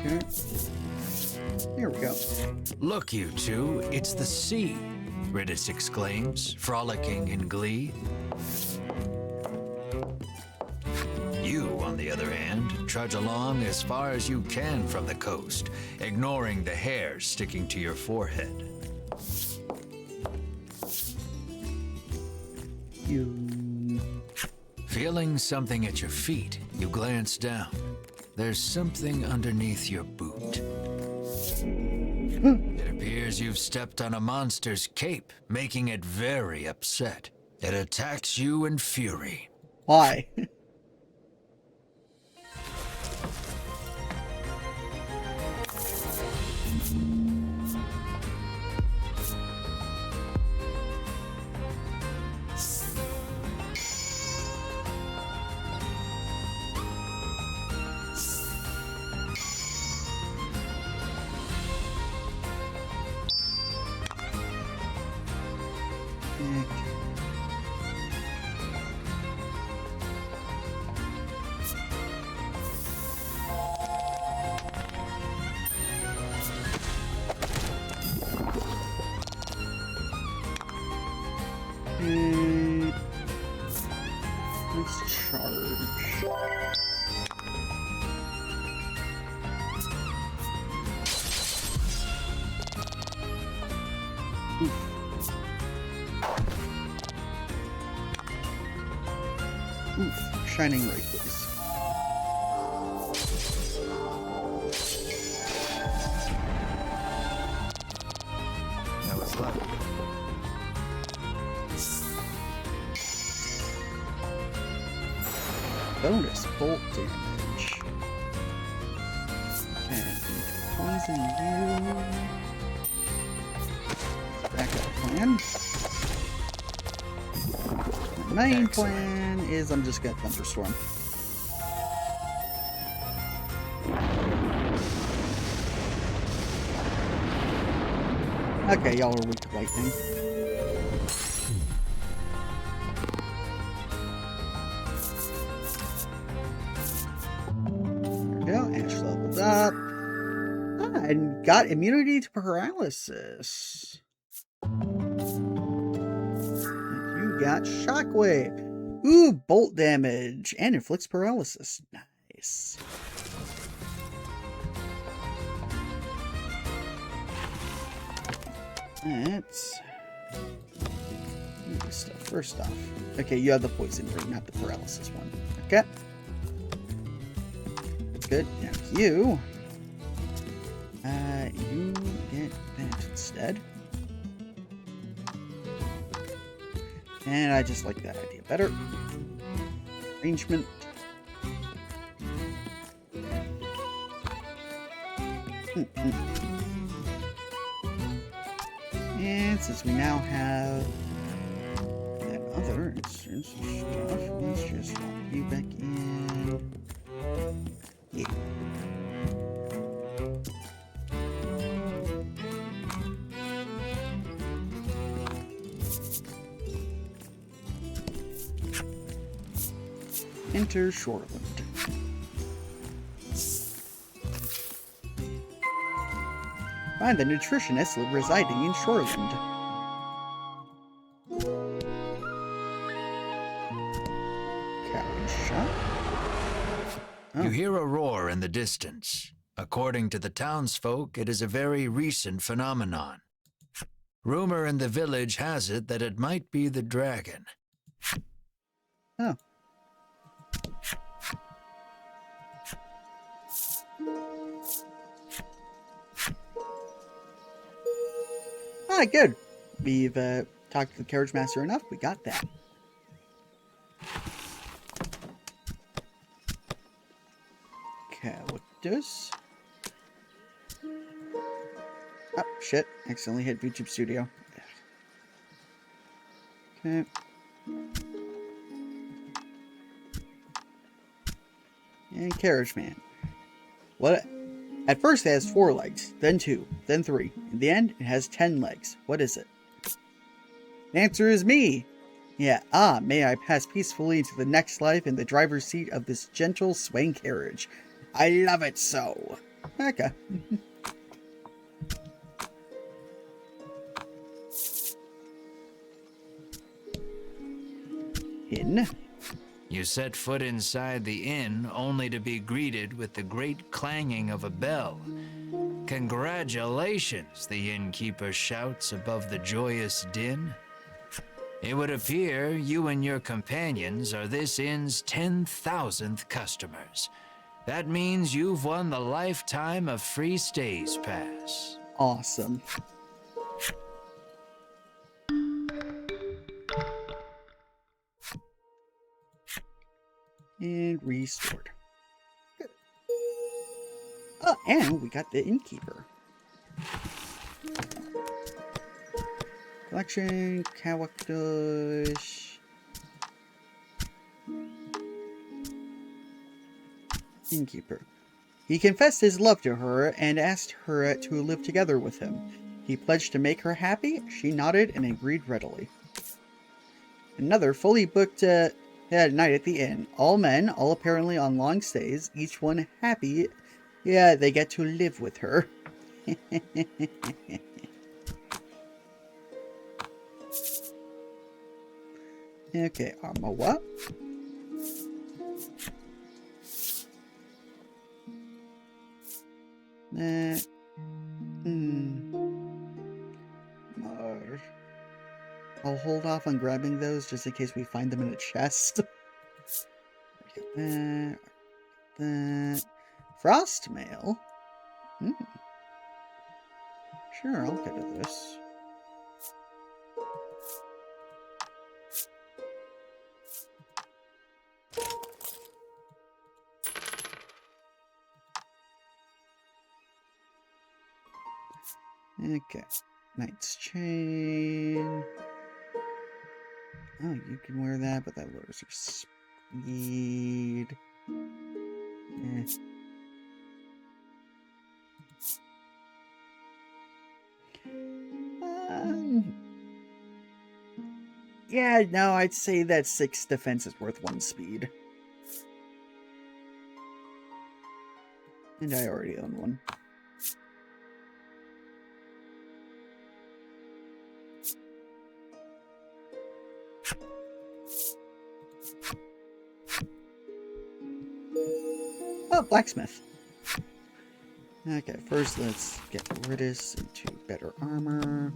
Okay. Here we go. Look, you two, it's the sea, Ridis exclaims, frolicking in glee. You, on the other hand, trudge along as far as you can from the coast, ignoring the hairs sticking to your forehead. Feeling something at your feet, you glance down. There's something underneath your boot. It appears you've stepped on a monster's cape, making it very upset. It attacks you in fury. Why? Let's charge. Oof. Shining ray, please. That was lucky. Bonus bolt damage. And poison you. Backup plan. My main plan is I'm just gonna thunderstorm. Okay, y'all are weak to lightning. There we go, Ash leveled up. Ah, and got immunity to paralysis. You got shockwave. Ooh, bolt damage and inflicts paralysis. Nice. Let's do this stuff first off. Okay, you have the poison ring, not the paralysis one. Okay. That's good. Now you get that instead. And I just like that idea better. Arrangement. And since we now have that other instance of stuff, let's just drop you back in. Yeah. Enter Shoreland. Find the nutritionist residing in Shoreland. Coward shot. Oh. You hear a roar in the distance. According to the townsfolk, it is a very recent phenomenon. Rumor in the village has it that it might be the dragon. Oh. Ah, good. We've talked to the carriage master enough. We got that. Cactus. Oh, shit. Accidentally hit YouTube Studio. Okay. And carriage man. What? At first it has 4 legs, then 2, then 3. In the end, it has 10 legs. What is it? The answer is me! Yeah, may I pass peacefully into the next life in the driver's seat of this gentle swaying carriage. I love it so! Okay. Inn. You set foot inside the inn only to be greeted with the great clanging of a bell. Congratulations, the innkeeper shouts above the joyous din. It would appear you and your companions are this inn's 10,000th customers. That means you've won the lifetime of free stays pass. Awesome. And restored. Good. Oh, and we got the innkeeper. Collection, Kawakdosh. Innkeeper. He confessed his love to her and asked her to live together with him. He pledged to make her happy. She nodded and agreed readily. Another fully booked night at the inn. All men, all apparently on long stays, each one happy. Yeah, they get to live with her. Okay, what? I'll hold off on grabbing those just in case we find them in a chest. That. Frost mail? Sure, I'll get to this. Okay. Knight's chain. Oh, you can wear that, but that lowers your speed. Yeah, no, I'd say that 6 defense is worth 1 speed. And I already own one. Oh, blacksmith. Okay, first let's get Riddis into better armor.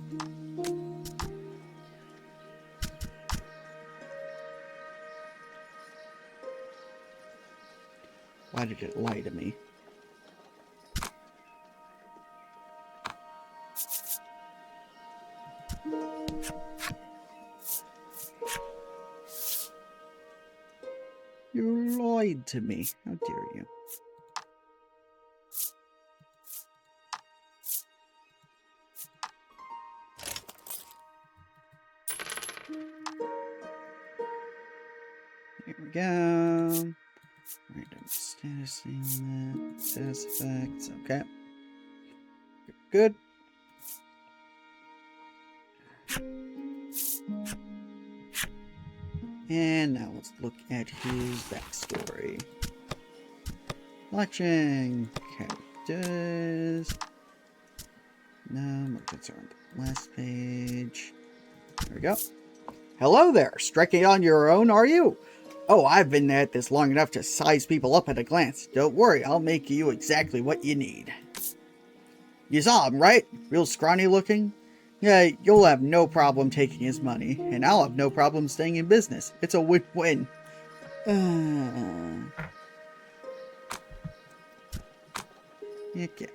Why did it lie to me? You lied to me. How dare you? Here we go. Random status on that. Status effects. Okay. Good. And now let's look at his backstory. Collection characters. No, merchants are on the last page. There we go. Hello there. Striking on your own, are you? Oh, I've been at this long enough to size people up at a glance. Don't worry, I'll make you exactly what you need. You saw him, right? Real scrawny looking? Yeah, you'll have no problem taking his money, and I'll have no problem staying in business. It's a win-win. Okay.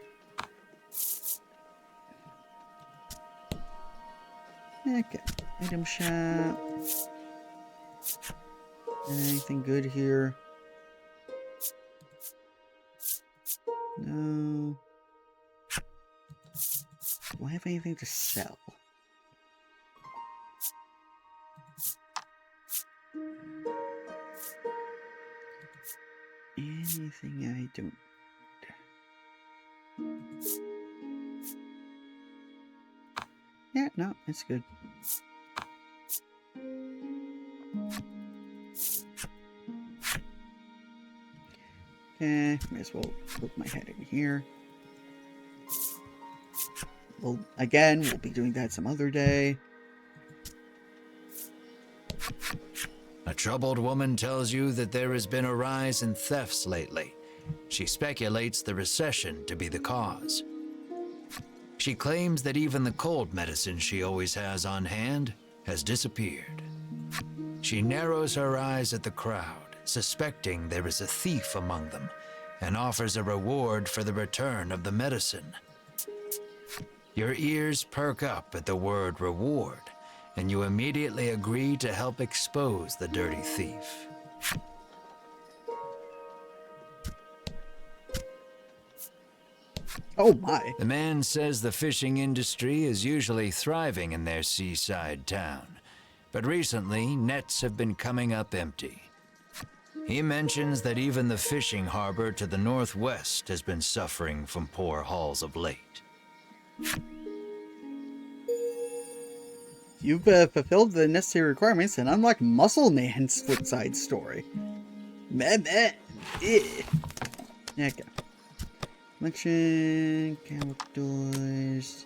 Okay. Item shop. Anything good here? No. Do I have anything to sell? Anything I don't... Yeah, no, it's good. Okay, may as well poke my head in here. we'll be doing that some other day. A troubled woman tells you that there has been a rise in thefts lately. She speculates the recession to be the cause. She claims that even the cold medicine she always has on hand has disappeared. She narrows her eyes at the crowd, suspecting there is a thief among them, and offers a reward for the return of the medicine. Your ears perk up at the word reward, and you immediately agree to help expose the dirty thief. Oh my. The man says the fishing industry is usually thriving in their seaside town, but recently nets have been coming up empty. He mentions that even the fishing harbor to the northwest has been suffering from poor hauls of late. You've fulfilled the necessary requirements and unlocked Muscle Man's flip-side story. Meh. Okay. Collection, characters...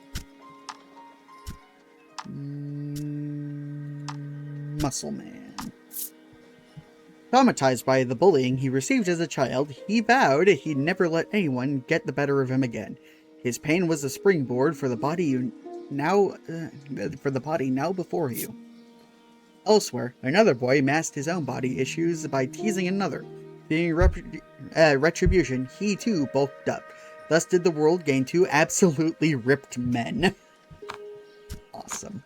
Muscle Man. Traumatized by the bullying he received as a child, he vowed he'd never let anyone get the better of him again. His pain was a springboard for the body now before you. Elsewhere, another boy masked his own body issues by teasing another. Fearing retribution, he too bulked up. Thus did the world gain two absolutely ripped men. Awesome.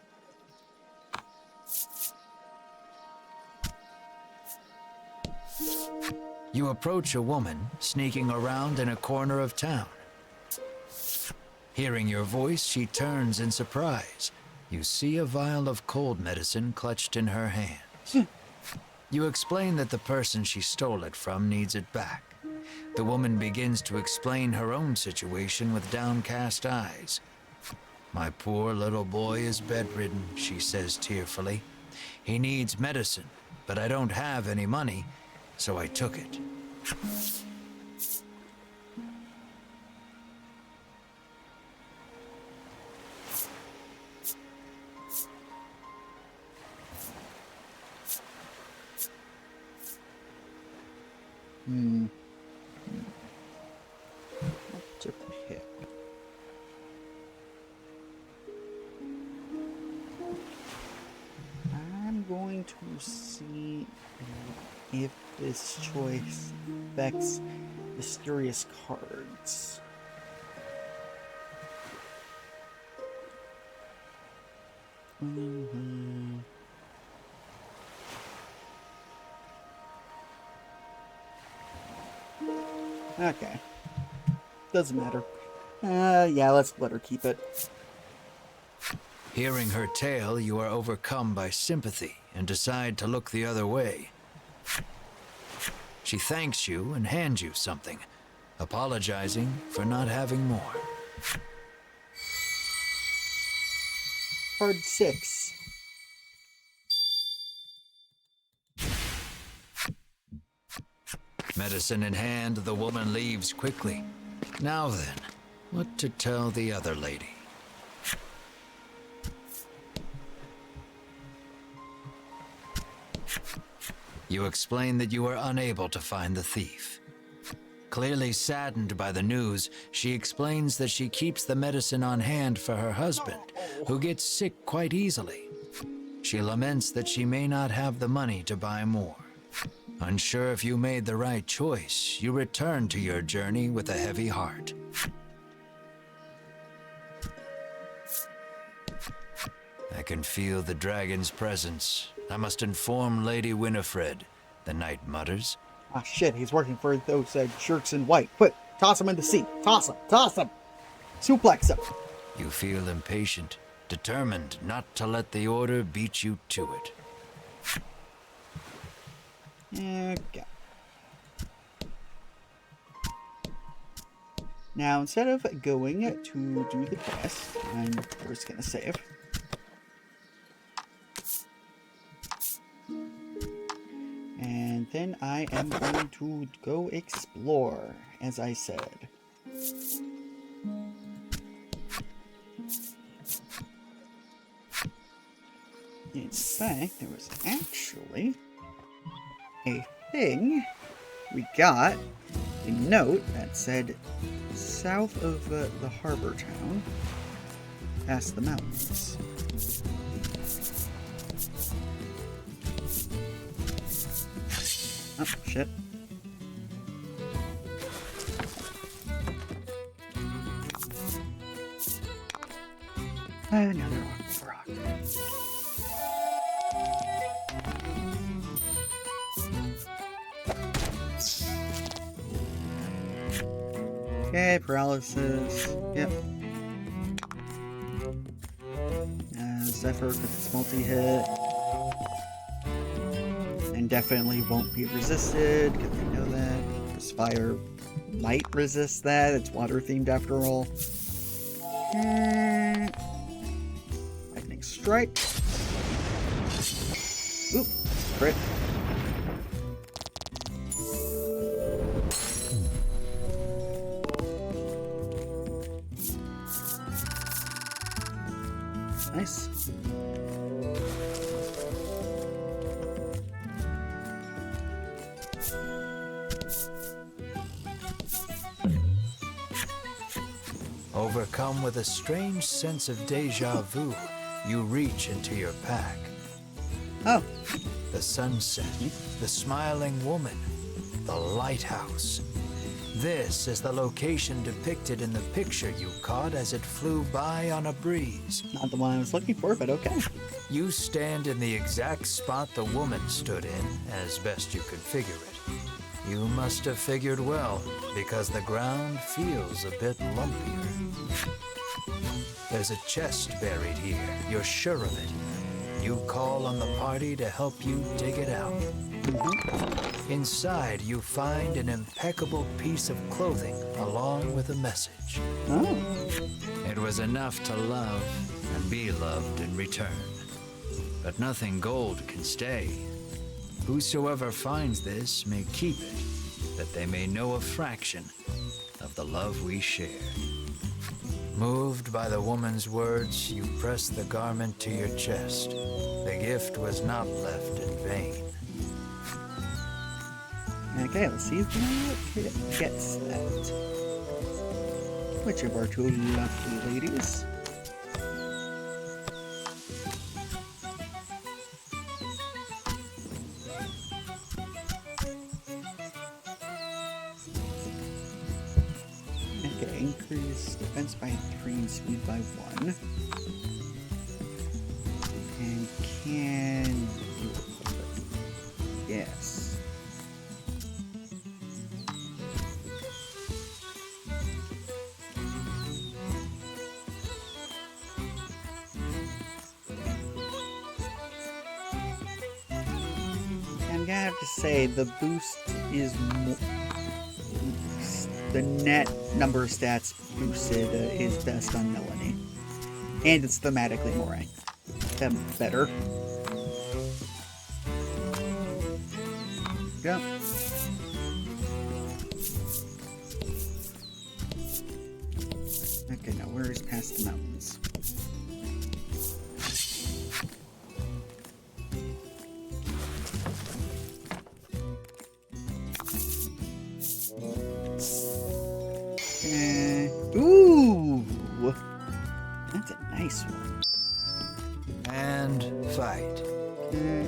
You approach a woman sneaking around in a corner of town. Hearing your voice, she turns in surprise. You see a vial of cold medicine clutched in her hands. You explain that the person she stole it from needs it back. The woman begins to explain her own situation with downcast eyes. My poor little boy is bedridden, she says tearfully. He needs medicine, but I don't have any money, so I took it. What to pick? I'm going to see if this choice affects mysterious cards. Okay. Doesn't matter. Yeah, let's let her keep it. Hearing her tale, you are overcome by sympathy and decide to look the other way. She thanks you and hands you something, apologizing for not having more. Card 6. Medicine in hand, the woman leaves quickly. Now then, what to tell the other lady? You explain that you are unable to find the thief. Clearly saddened by the news, she explains that she keeps the medicine on hand for her husband, who gets sick quite easily. She laments that she may not have the money to buy more. Unsure if you made the right choice, you return to your journey with a heavy heart. I can feel the dragon's presence. I must inform Lady Winifred, the knight mutters. Ah, shit, he's working for those jerks in white. Quick, toss him in the sea. Toss him. Suplex him. You feel impatient, determined not to let the order beat you to it. Okay. Now, instead of going to do the quest, I'm first going to save. And then I am going to go explore, as I said. fact, there was actually a thing we got, a note that said south of the harbor town, past the mountains. Oh, shit. Another rock. Okay, paralysis. Yep. Zephyr with its multi-hit. And definitely won't be resisted, because I know that. This fire might resist that. It's water-themed after all. Lightning strike. Oop, crit. Nice. Overcome with a strange sense of deja vu, you reach into your pack. Oh. The sunset, the smiling woman, the lighthouse. This is the location depicted in the picture you caught as it flew by on a breeze. Not the one I was looking for, but okay. You stand in the exact spot the woman stood in, as best you could figure it. You must have figured well, because the ground feels a bit lumpier. There's a chest buried here, you're sure of it. You call on the party to help you dig it out. Inside, you find an impeccable piece of clothing along with a message. Oh. It was enough to love and be loved in return. But nothing gold can stay. Whosoever finds this may keep it, that they may know a fraction of the love we share. Moved by the woman's words, you press the garment to your chest. The gift was not left in vain. Okay, let's see if it gets that. Which of our two lovely ladies? Okay, increase defense by 3 and speed by 1. And can you... Yes. I'm gonna have to say the boost is the net number of stats boosted is best on Melanie, and it's thematically more better. Yeah. Okay, now where is past the mountains? Ooh! That's a nice one. And fight. Okay,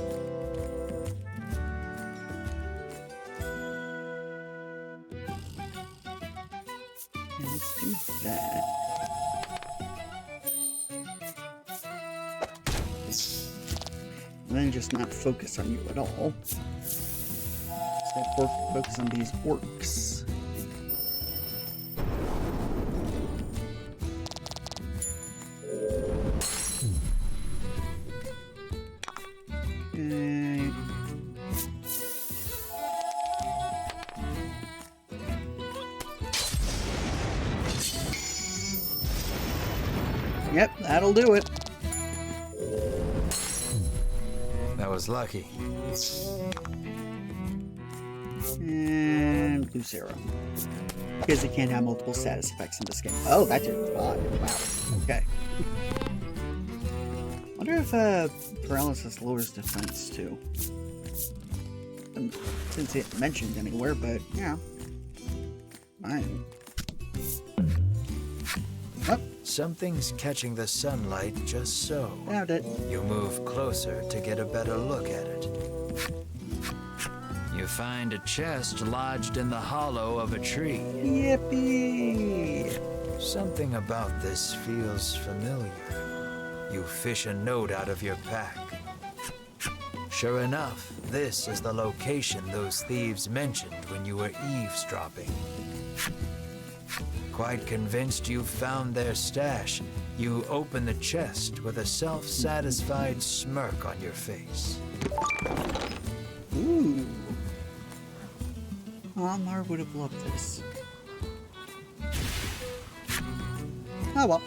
let's do that. And then just not focus on you at all. Instead, focus on these orcs. Yep, that'll do it. That was lucky. And blue zero. Because it can't have multiple status effects in this game. Oh, that did 5. Wow. Okay. Wonder wonder if paralysis lowers defense too. Didn't see it mentioned anywhere, but yeah. Fine. Oh, Something's catching the sunlight just so. found it. You move closer to get a better look at it. You find a chest lodged in the hollow of a tree. Yippee! Something about this feels familiar. You fish a note out of your pack. Sure enough, this is the location those thieves mentioned when you were eavesdropping. Quite convinced you've found their stash, you open the chest with a self-satisfied smirk on your face. Ooh. Mar would have loved this. Oh well.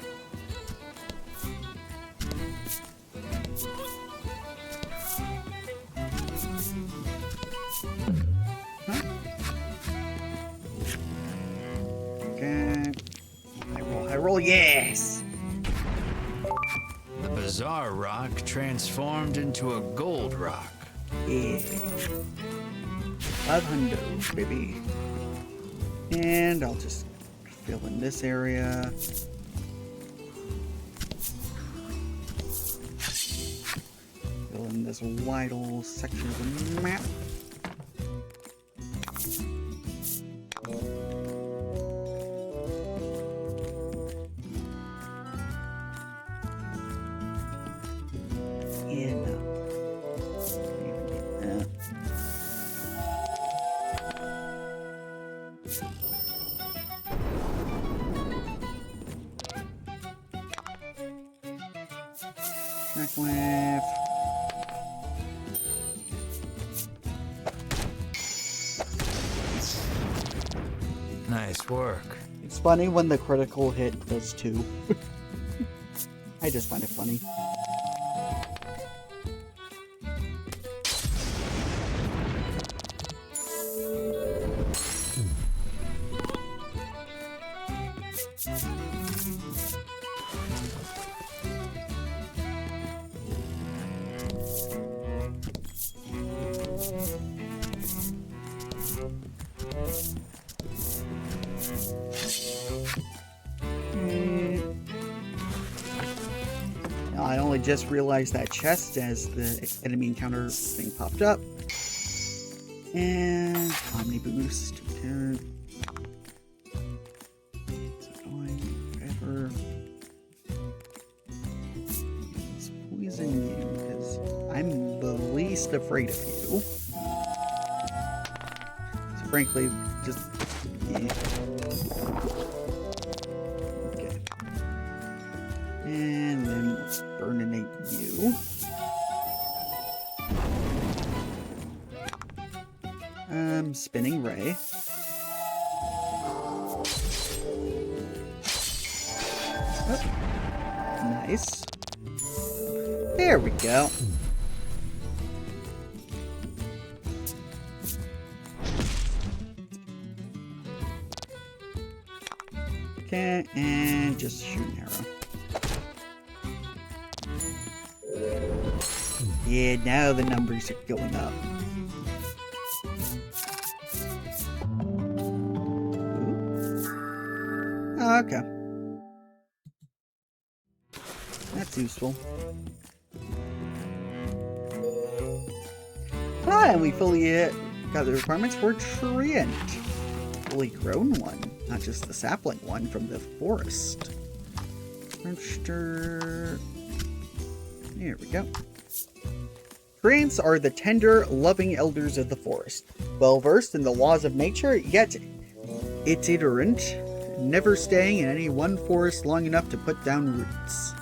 Huh? Okay. I roll, yes! The bizarre rock transformed into a gold rock. Yeah. 500, baby. And I'll just fill in this area. Fill in this wide old section of the map. And Shockwave. Nice work. It's funny when the critical hit does 2. I just find it funny. I only just realized that chest as the enemy encounter thing popped up. And Omni Boost. Turn. It's annoying. Whatever. Let's poison you because I'm the least afraid of you. So frankly, just yeah. Okay. And then let's burninate you. Spinning ray. Oh, nice. There we go. Okay, and just shoot an arrow. Yeah, now the numbers are going up. Oh, okay. That's useful. Ah, and we fully got the requirements for Treant. Fully grown one, not just the sapling one from the forest. Register. Here we go. Treants are the tender, loving elders of the forest. Well versed in the laws of nature, yet itinerant, never staying in any one forest long enough to put down roots.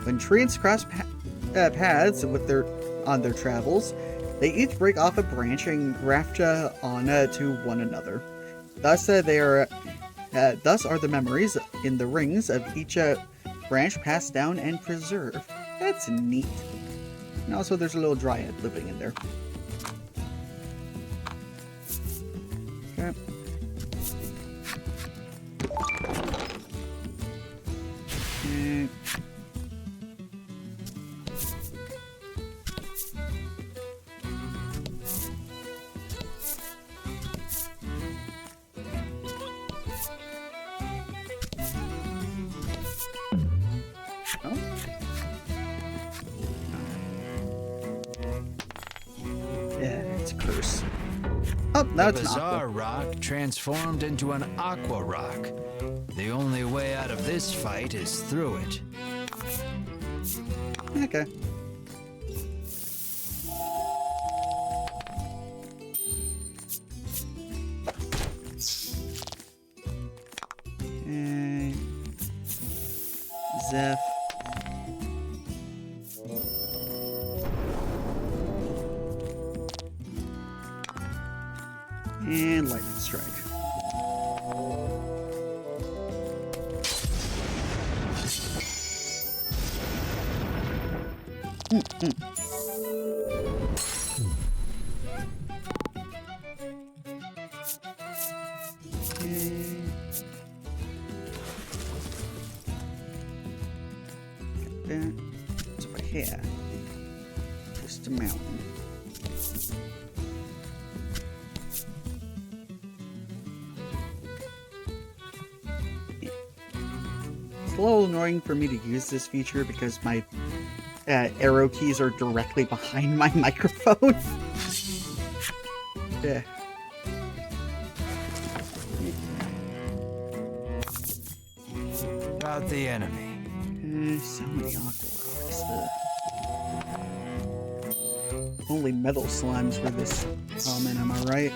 When treants cross paths on their travels, they each break off a branch and graft on to one another. Thus, thus are the memories in the rings of each branch passed down and preserved. That's neat. And also, there's a little dryad living in there. Okay. curse. Oh, no, The it's an bizarre aqua. rock transformed into an aqua rock. The only way out of this fight is through it. Okay. Okay. Zeph. And lightning strike. What's over here? Just a mountain. It's a little annoying for me to use this feature because my arrow keys are directly behind my microphone. Yeah. About the enemy. So many aqua rocks. Only metal slimes were this common, am I right?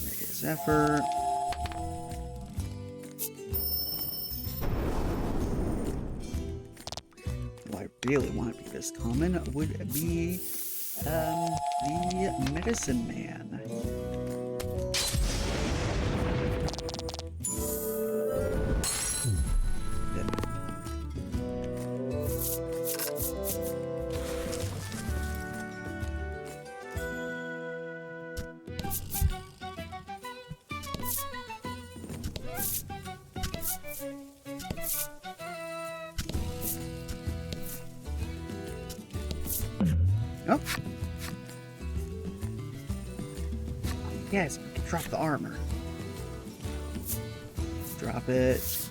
Mega Zephyr. What I really want to be this common would be the Medicine Man. Oh. Yes, we can drop the armor. Drop it.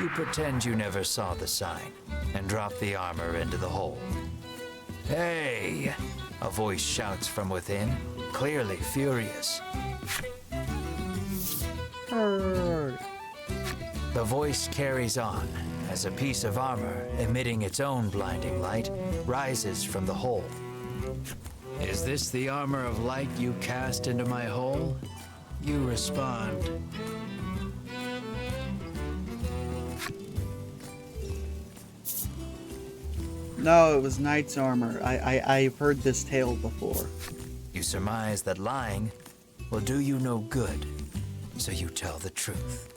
You pretend you never saw the sign and drop the armor into the hole. Hey! A voice shouts from within, clearly furious. Arrgh. The voice carries on as a piece of armor, emitting its own blinding light, rises from the hole. Is this the armor of light you cast into my hole? You respond. No, it was Knight's armor. I've heard this tale before. You surmise that lying will do you no good, so you tell the truth.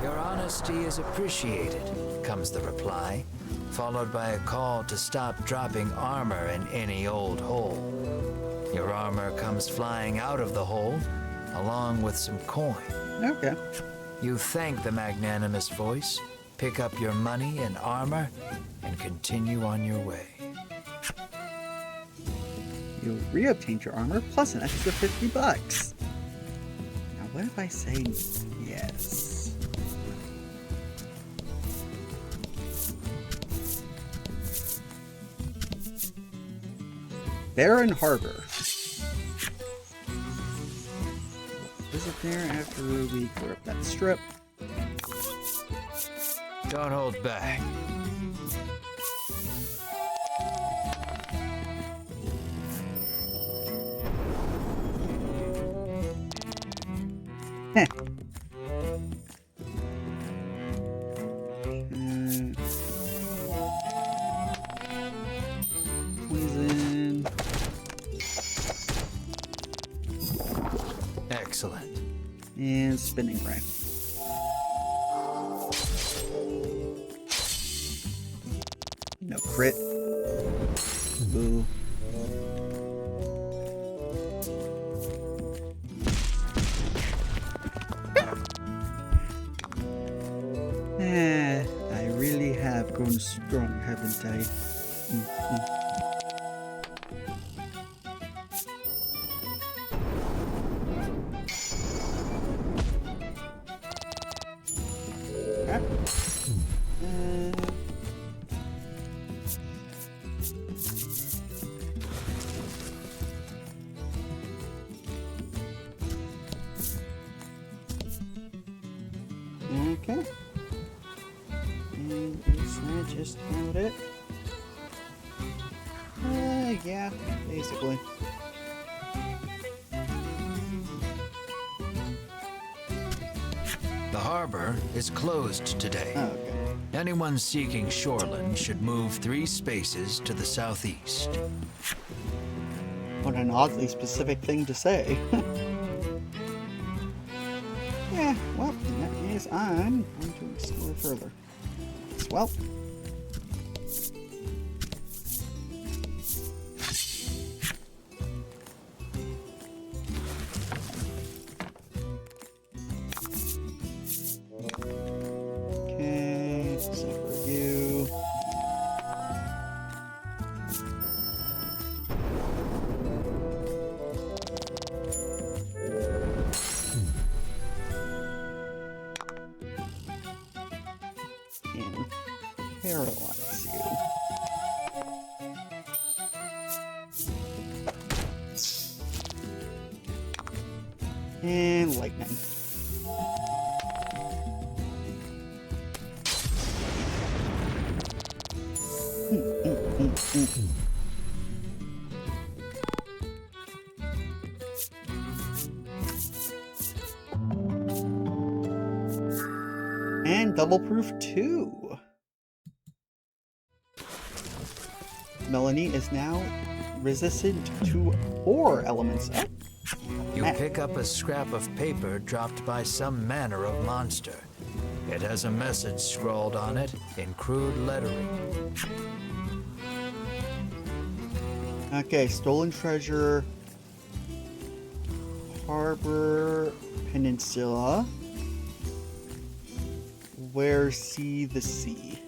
Your honesty is appreciated, comes the reply, followed by a call to stop dropping armor in any old hole. Your armor comes flying out of the hole, along with some coin. Okay. You thank the magnanimous voice, pick up your money and armor, and continue on your way. You reobtained your armor plus an extra $50. Now, what if I say yes? Barren Harbor. Visit there after we clear up that strip. Don't hold back. Heh. Poison. Excellent. And spinning ray. No crit. Boo. I really have grown strong, haven't I? Is that just about it? Yeah, basically. The harbor is closed today. Oh, okay. Anyone seeking shoreland should move 3 spaces to the southeast. What an oddly specific thing to say. Yeah, well, in that case, I'm going to explore further. Well. Okay, except for you. And paralyze you. And lightning. And double proof 2. Melanie is now resistant to 4 elements. Oh. You pick up a scrap of paper dropped by some manner of monster. It has a message scrawled on it in crude lettering. Okay, stolen treasure. Harbor Peninsula. Where see the sea.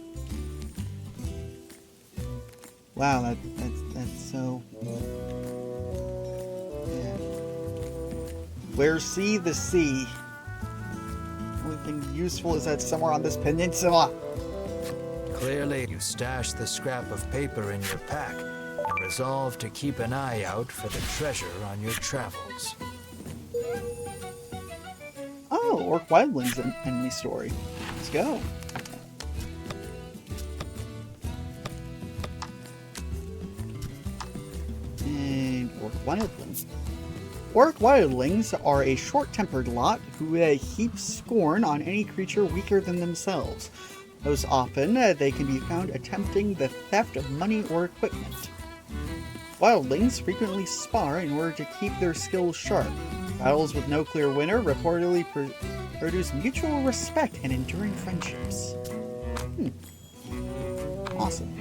Wow, that's so. Yeah. Where see the sea. Only thing useful is that somewhere on this peninsula. Clearly, you stash the scrap of paper in your pack and resolve to keep an eye out for the treasure on your travels. Oh, Orc Wildlings enemy story. Let's go. And Orc Wildlings. Orc Wildlings are a short-tempered lot who heap scorn on any creature weaker than themselves. Most often, they can be found attempting the theft of money or equipment. Wildlings frequently spar in order to keep their skills sharp. Battles with no clear winner reportedly produce mutual respect and enduring friendships. Awesome.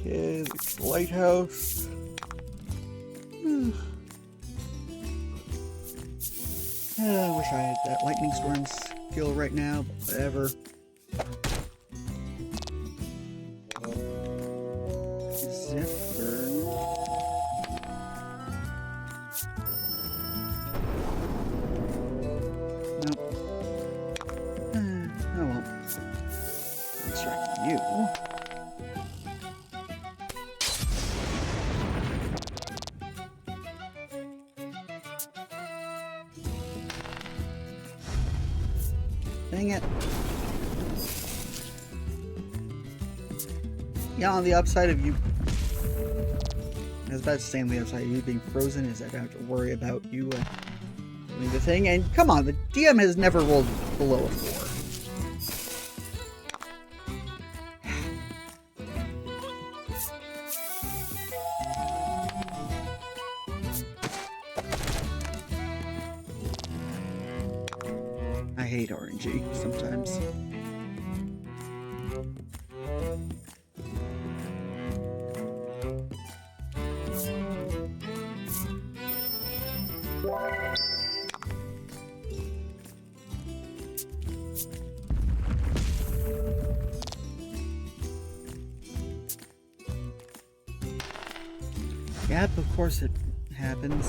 Okay, the lighthouse. I wish I had that lightning storm skill right now, but whatever. Zephyr. Nope. Oh well. Extract you. Dang it. Yeah, on the upside of you... I was about to say on the upside of you being frozen is I don't have to worry about you doing the thing. And come on, the DM has never rolled below a 4. I hate RNG sometimes. Yep, of course it happens.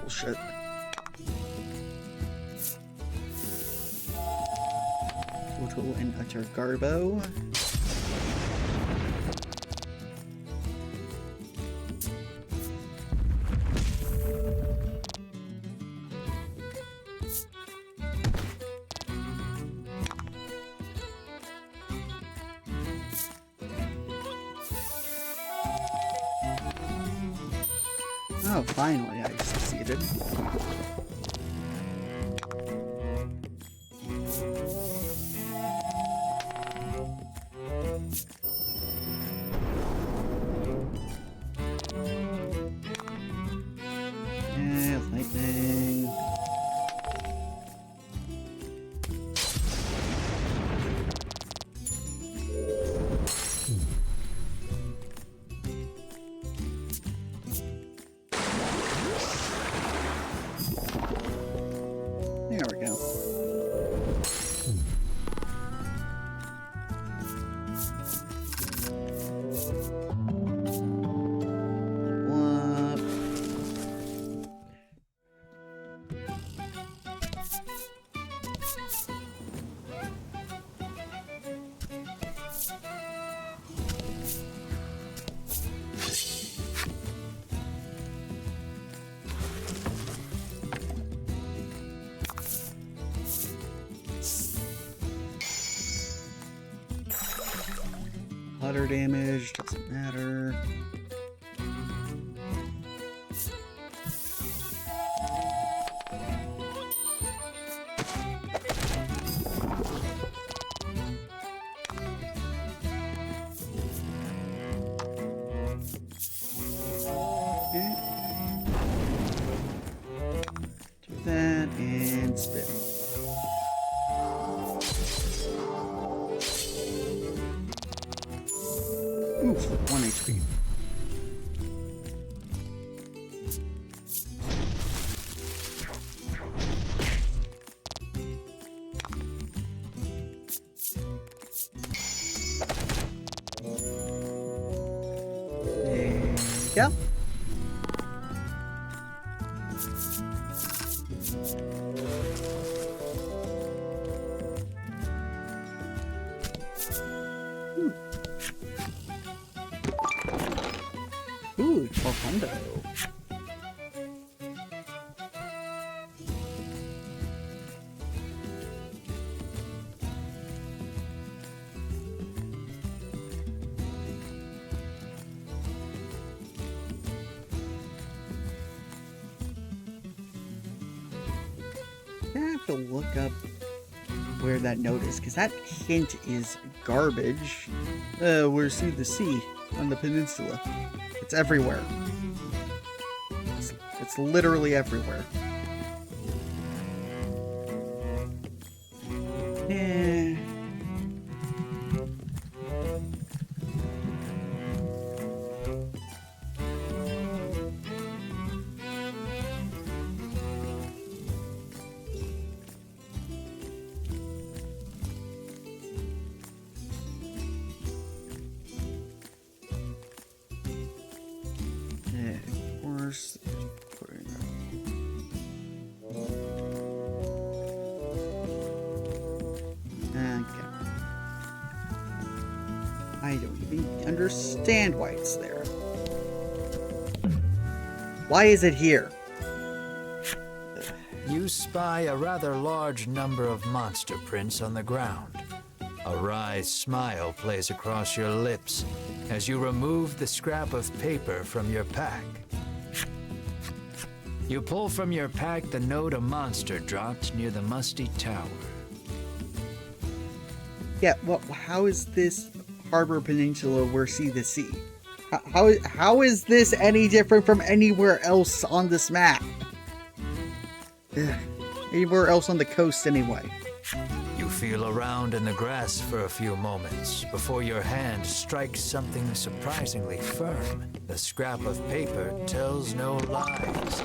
bullshit. Total and utter garbo. Oh, finally, I succeeded. Yeah, lightning. There we go. What? Clutter damage, doesn't matter. Okay. Do that and spin. Oof, 1 HP. There we go. Ooh, 1200. I have to look up where that note is, because that hint is garbage. We're see the sea on the peninsula. It's everywhere. It's literally everywhere. Yeah. Of course. Okay. I don't even understand why it's there. Why is it here? You spy a rather large number of monster prints on the ground. A wry smile plays across your lips as you remove the scrap of paper from your pack. You pull from your pack the note a monster dropped near the musty tower. Yeah, well, how is this Harbor Peninsula where see the sea? How is this any different from anywhere else on this map? Ugh. Anywhere else on the coast, anyway. You feel around in the grass for a few moments before your hand strikes something surprisingly firm. The scrap of paper tells no lies.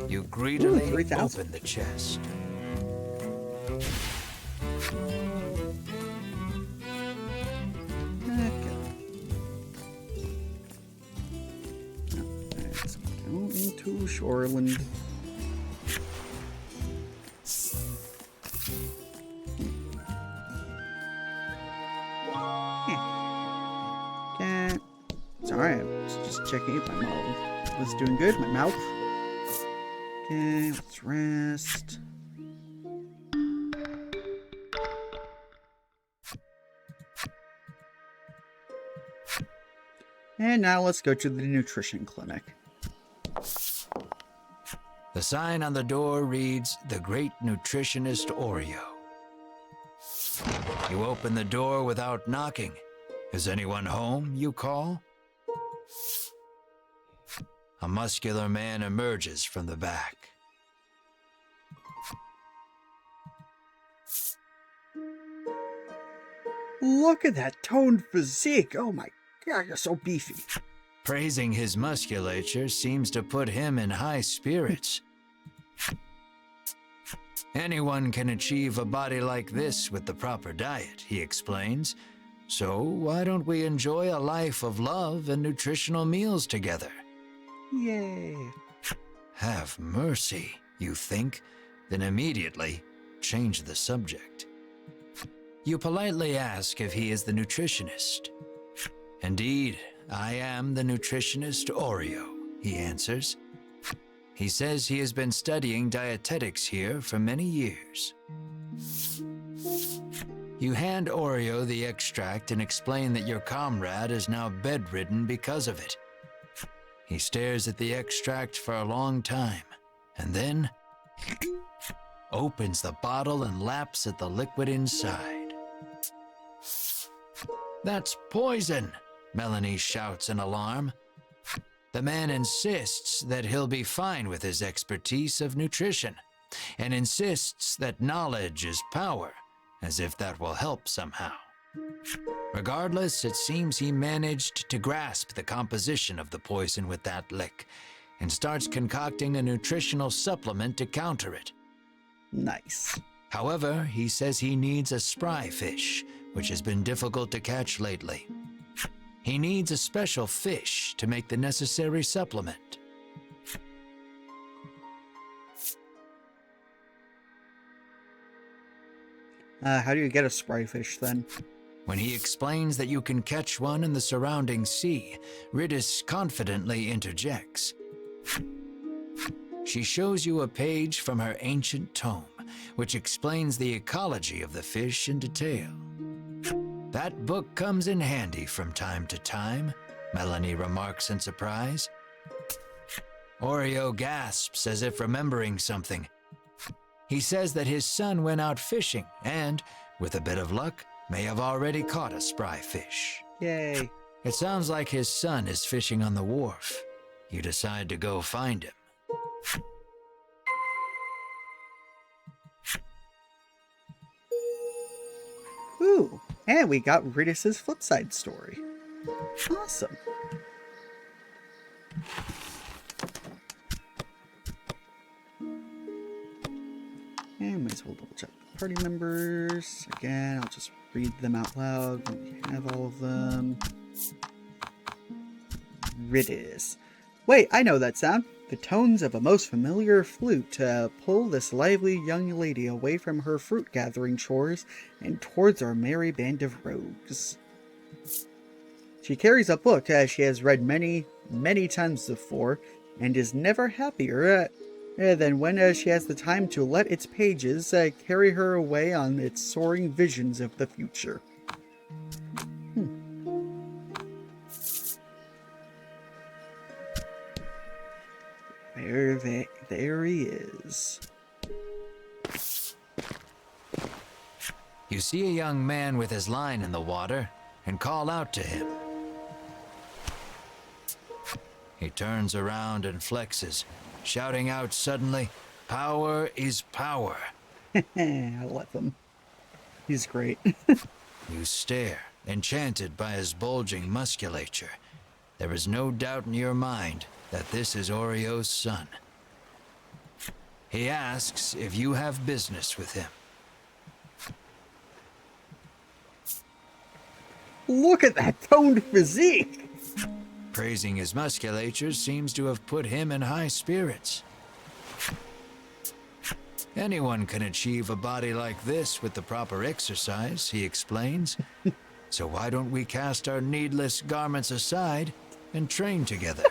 You greedily open the chest. Let's go into Shoreland. Alright, just checking if my mouth was doing good. My mouth. Okay, let's rest. And now let's go to the nutrition clinic. The sign on the door reads, "The Great Nutritionist Oreo." You open the door without knocking. "Is anyone home?" you call. A muscular man emerges from the back. Look at that toned physique. Oh my god, you're so beefy. Praising his musculature seems to put him in high spirits. Anyone can achieve a body like this with the proper diet, he explains. So why don't we enjoy a life of love and nutritional meals together? Yay. Have mercy, you think, then immediately change the subject. You politely ask if he is the nutritionist. "Indeed, I am the nutritionist Oreo," he answers. He says he has been studying dietetics here for many years. You hand Oreo the extract and explain that your comrade is now bedridden because of it. He stares at the extract for a long time, and then opens the bottle and laps at the liquid inside. "That's poison," Melanie shouts in alarm. The man insists that he'll be fine with his expertise of nutrition, and insists that knowledge is power, as if that will help somehow. Regardless, it seems he managed to grasp the composition of the poison with that lick, and starts concocting a nutritional supplement to counter it. Nice. However, he says he needs a spry fish, which has been difficult to catch lately. He needs a special fish to make the necessary supplement. How do you get a spry fish then? When he explains that you can catch one in the surrounding sea, Riddis confidently interjects. She shows you a page from her ancient tome, which explains the ecology of the fish in detail. "That book comes in handy from time to time," Melanie remarks in surprise. Oreo gasps as if remembering something. He says that his son went out fishing and, with a bit of luck, may have already caught a spry fish. Yay. It sounds like his son is fishing on the wharf. You decide to go find him. Ooh, and we got Riddis's flipside story. Awesome. And might as well double check the party members. Again, I'll just read them out loud. We have all of them. Riddis. Wait, I know that sound. The tones of a most familiar flute pull this lively young lady away from her fruit-gathering chores and towards our merry band of rogues. She carries a book she has read many, many times before, and is never happier than when she has the time to let its pages carry her away on its soaring visions of the future. There he is. You see a young man with his line in the water and call out to him. He turns around and flexes, shouting out suddenly, "Power is power." I love him. He's great. You stare, enchanted by his bulging musculature. There is no doubt in your mind that this is Oreo's son. He asks if you have business with him. Look at that toned physique! Praising his musculature seems to have put him in high spirits. Anyone can achieve a body like this with the proper exercise, he explains. So why don't we cast our needless garments aside and train together.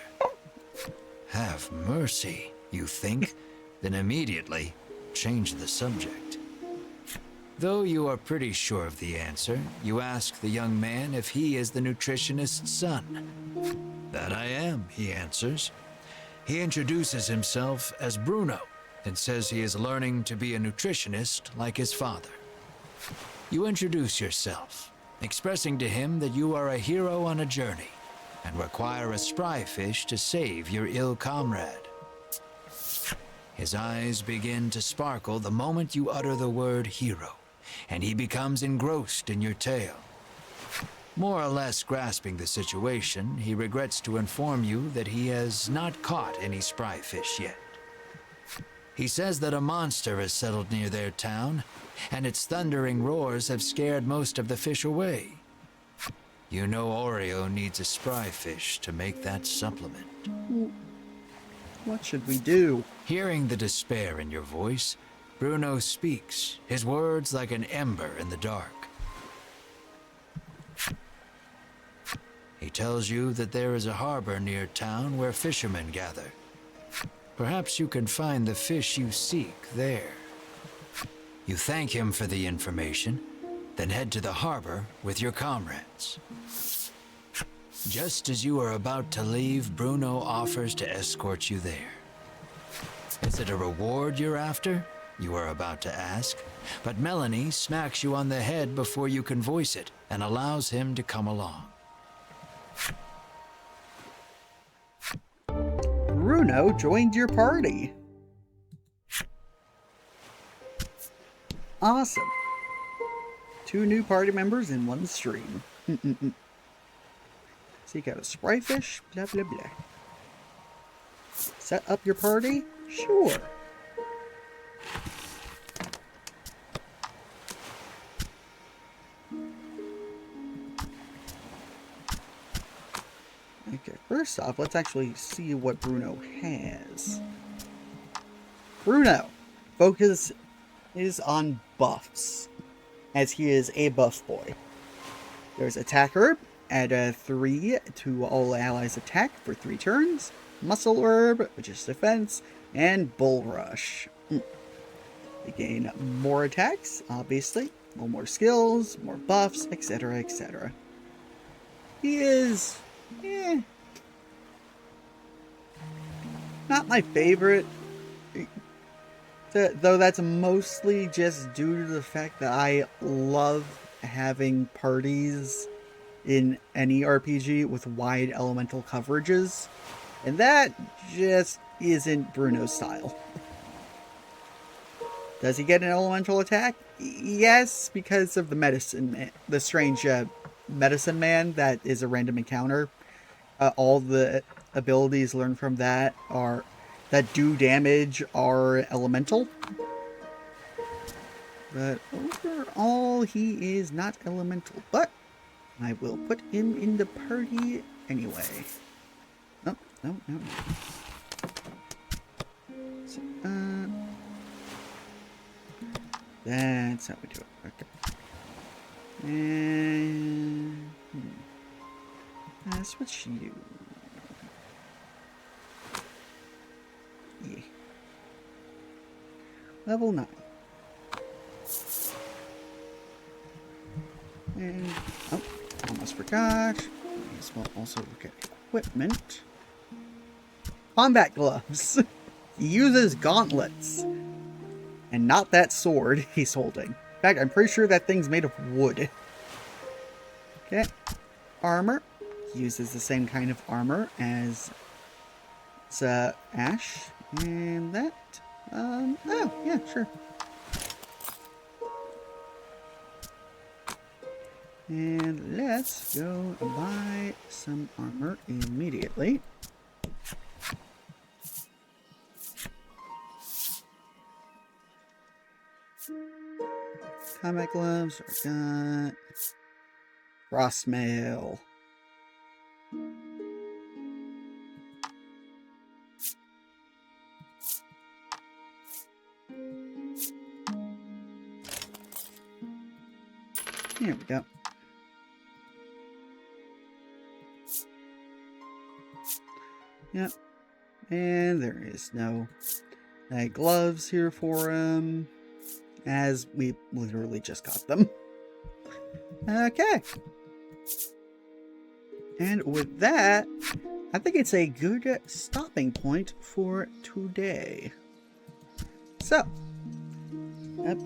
Have mercy, you think, then immediately change the subject. Though you are pretty sure of the answer, you ask the young man if he is the nutritionist's son. That I am, he answers. He introduces himself as Bruno and says he is learning to be a nutritionist like his father. You introduce yourself, expressing to him that you are a hero on a journey and require a spry fish to save your ill comrade. His eyes begin to sparkle the moment you utter the word hero, and he becomes engrossed in your tale. More or less grasping the situation, he regrets to inform you that he has not caught any spry fish yet. He says that a monster has settled near their town, and its thundering roars have scared most of the fish away. You know Oreo needs a spry fish to make that supplement. What should we do? Hearing the despair in your voice, Bruno speaks, his words like an ember in the dark. He tells you that there is a harbor near town where fishermen gather. Perhaps you can find the fish you seek there. You thank him for the information, then head to the harbor with your comrades. Just as you are about to leave, Bruno offers to escort you there. Is it a reward you're after? You are about to ask, but Melanie smacks you on the head before you can voice it and allows him to come along. Bruno joined your party. Awesome. 2 new party members in one stream. Seek out a spry fish, blah blah blah. Set up your party? Sure. Okay, first off, let's actually see what Bruno has. Bruno! Focus is on buffs, as he is a buff boy. There's Attack Herb, add a 3 to all allies attack for 3 turns. Muscle Herb, which is defense, and Bull Rush. You gain more attacks, obviously, a little more skills, more buffs, etc., etc. He is... not my favorite, though that's mostly just due to the fact that I love having parties in any RPG with wide elemental coverages, and that just isn't Bruno's style. Does he get an elemental attack? Yes, because of the strange medicine man that is a random encounter. All the abilities learned from that do damage are elemental. But overall, he is not elemental. But I will put him in the party anyway. Oh, no. So, that's how we do it. Okay. And... switch you. Yeah. Level 9. And, oh, almost forgot. May as well also look at equipment. Combat gloves. He uses gauntlets. And not that sword he's holding. In fact, I'm pretty sure that thing's made of wood. Okay. Armor. He uses the same kind of armor as Ash. And that. Oh, yeah, sure. And let's go buy some armor immediately. Combat gloves, I got frost mail. Here we go. Yep. And there is no gloves here for him, as we literally just got them. Okay. And with that, I think it's a good stopping point for today. So, up.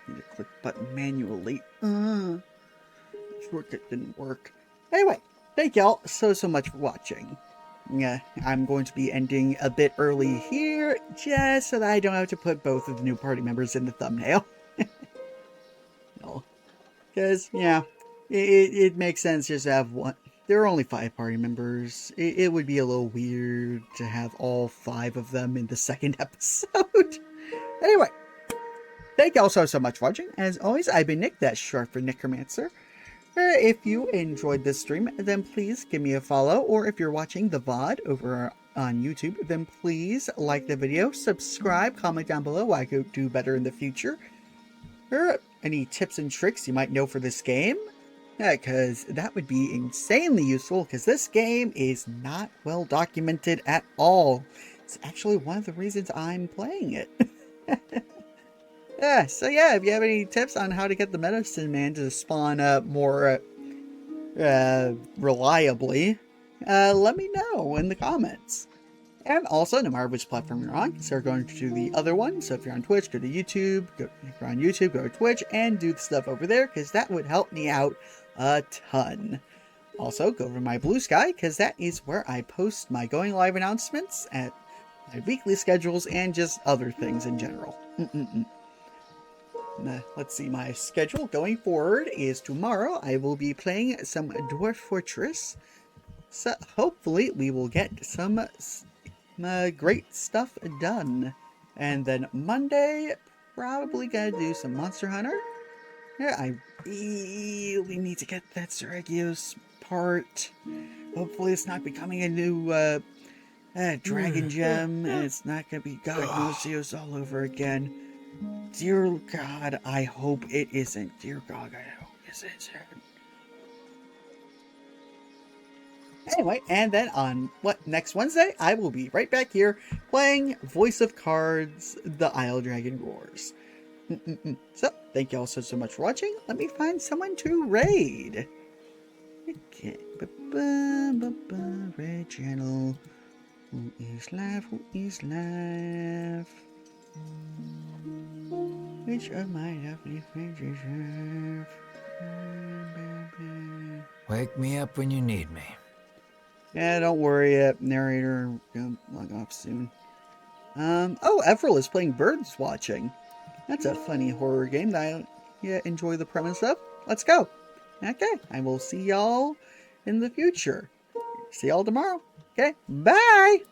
Need to click button manually. Shortcut didn't work. Anyway, thank y'all so much for watching. Yeah, I'm going to be ending a bit early here, just so that I don't have to put both of the new party members in the thumbnail. No. Because, yeah, it makes sense just to have one. There are only 5 party members. It would be a little weird to have all 5 of them in the second episode. Anyway, thank y'all so much for watching. As always, I've been Nick, that's short for Necromancer. If you enjoyed this stream, then please give me a follow, or if you're watching the VOD over on YouTube, then please like the video, subscribe, comment down below what I could do better in the future, or any tips and tricks you might know for this game, because that would be insanely useful, because this game is not well documented at all. It's actually one of the reasons I'm playing it. Yeah, so yeah, if you have any tips on how to get the Medicine Man to spawn more reliably, let me know in the comments. And also, no matter which platform you're on, consider going to the other one. So if you're on Twitch, go to YouTube. If you're on YouTube, go to Twitch and do the stuff over there, because that would help me out a ton. Also, go over to my Blue Sky, because that is where I post my going live announcements, at my weekly schedules, and just other things in general. Let's see, my schedule going forward is tomorrow I will be playing some Dwarf Fortress, so hopefully we will get some great stuff done. And then Monday, probably gonna do some Monster Hunter. Yeah, I really need to get that Seragios part. Hopefully it's not becoming a new Dragon Gem, and it's not gonna be God knows all over again. Dear God, I hope it isn't. Dear God, I hope it isn't. Anyway, and then on next Wednesday, I will be right back here playing Voice of Cards, The Isle Dragon Roars. So, thank you all so much for watching. Let me find someone to raid. Okay, raid channel. Who is live? Who is live? Which of my lovely friends is live? Wake me up when you need me. Yeah, don't worry, narrator, gonna log off soon. Oh, Everil is playing Birds Watching. That's a funny horror game that I enjoy the premise of. Let's go. Okay, I will see y'all in the future. See y'all tomorrow. Okay, bye!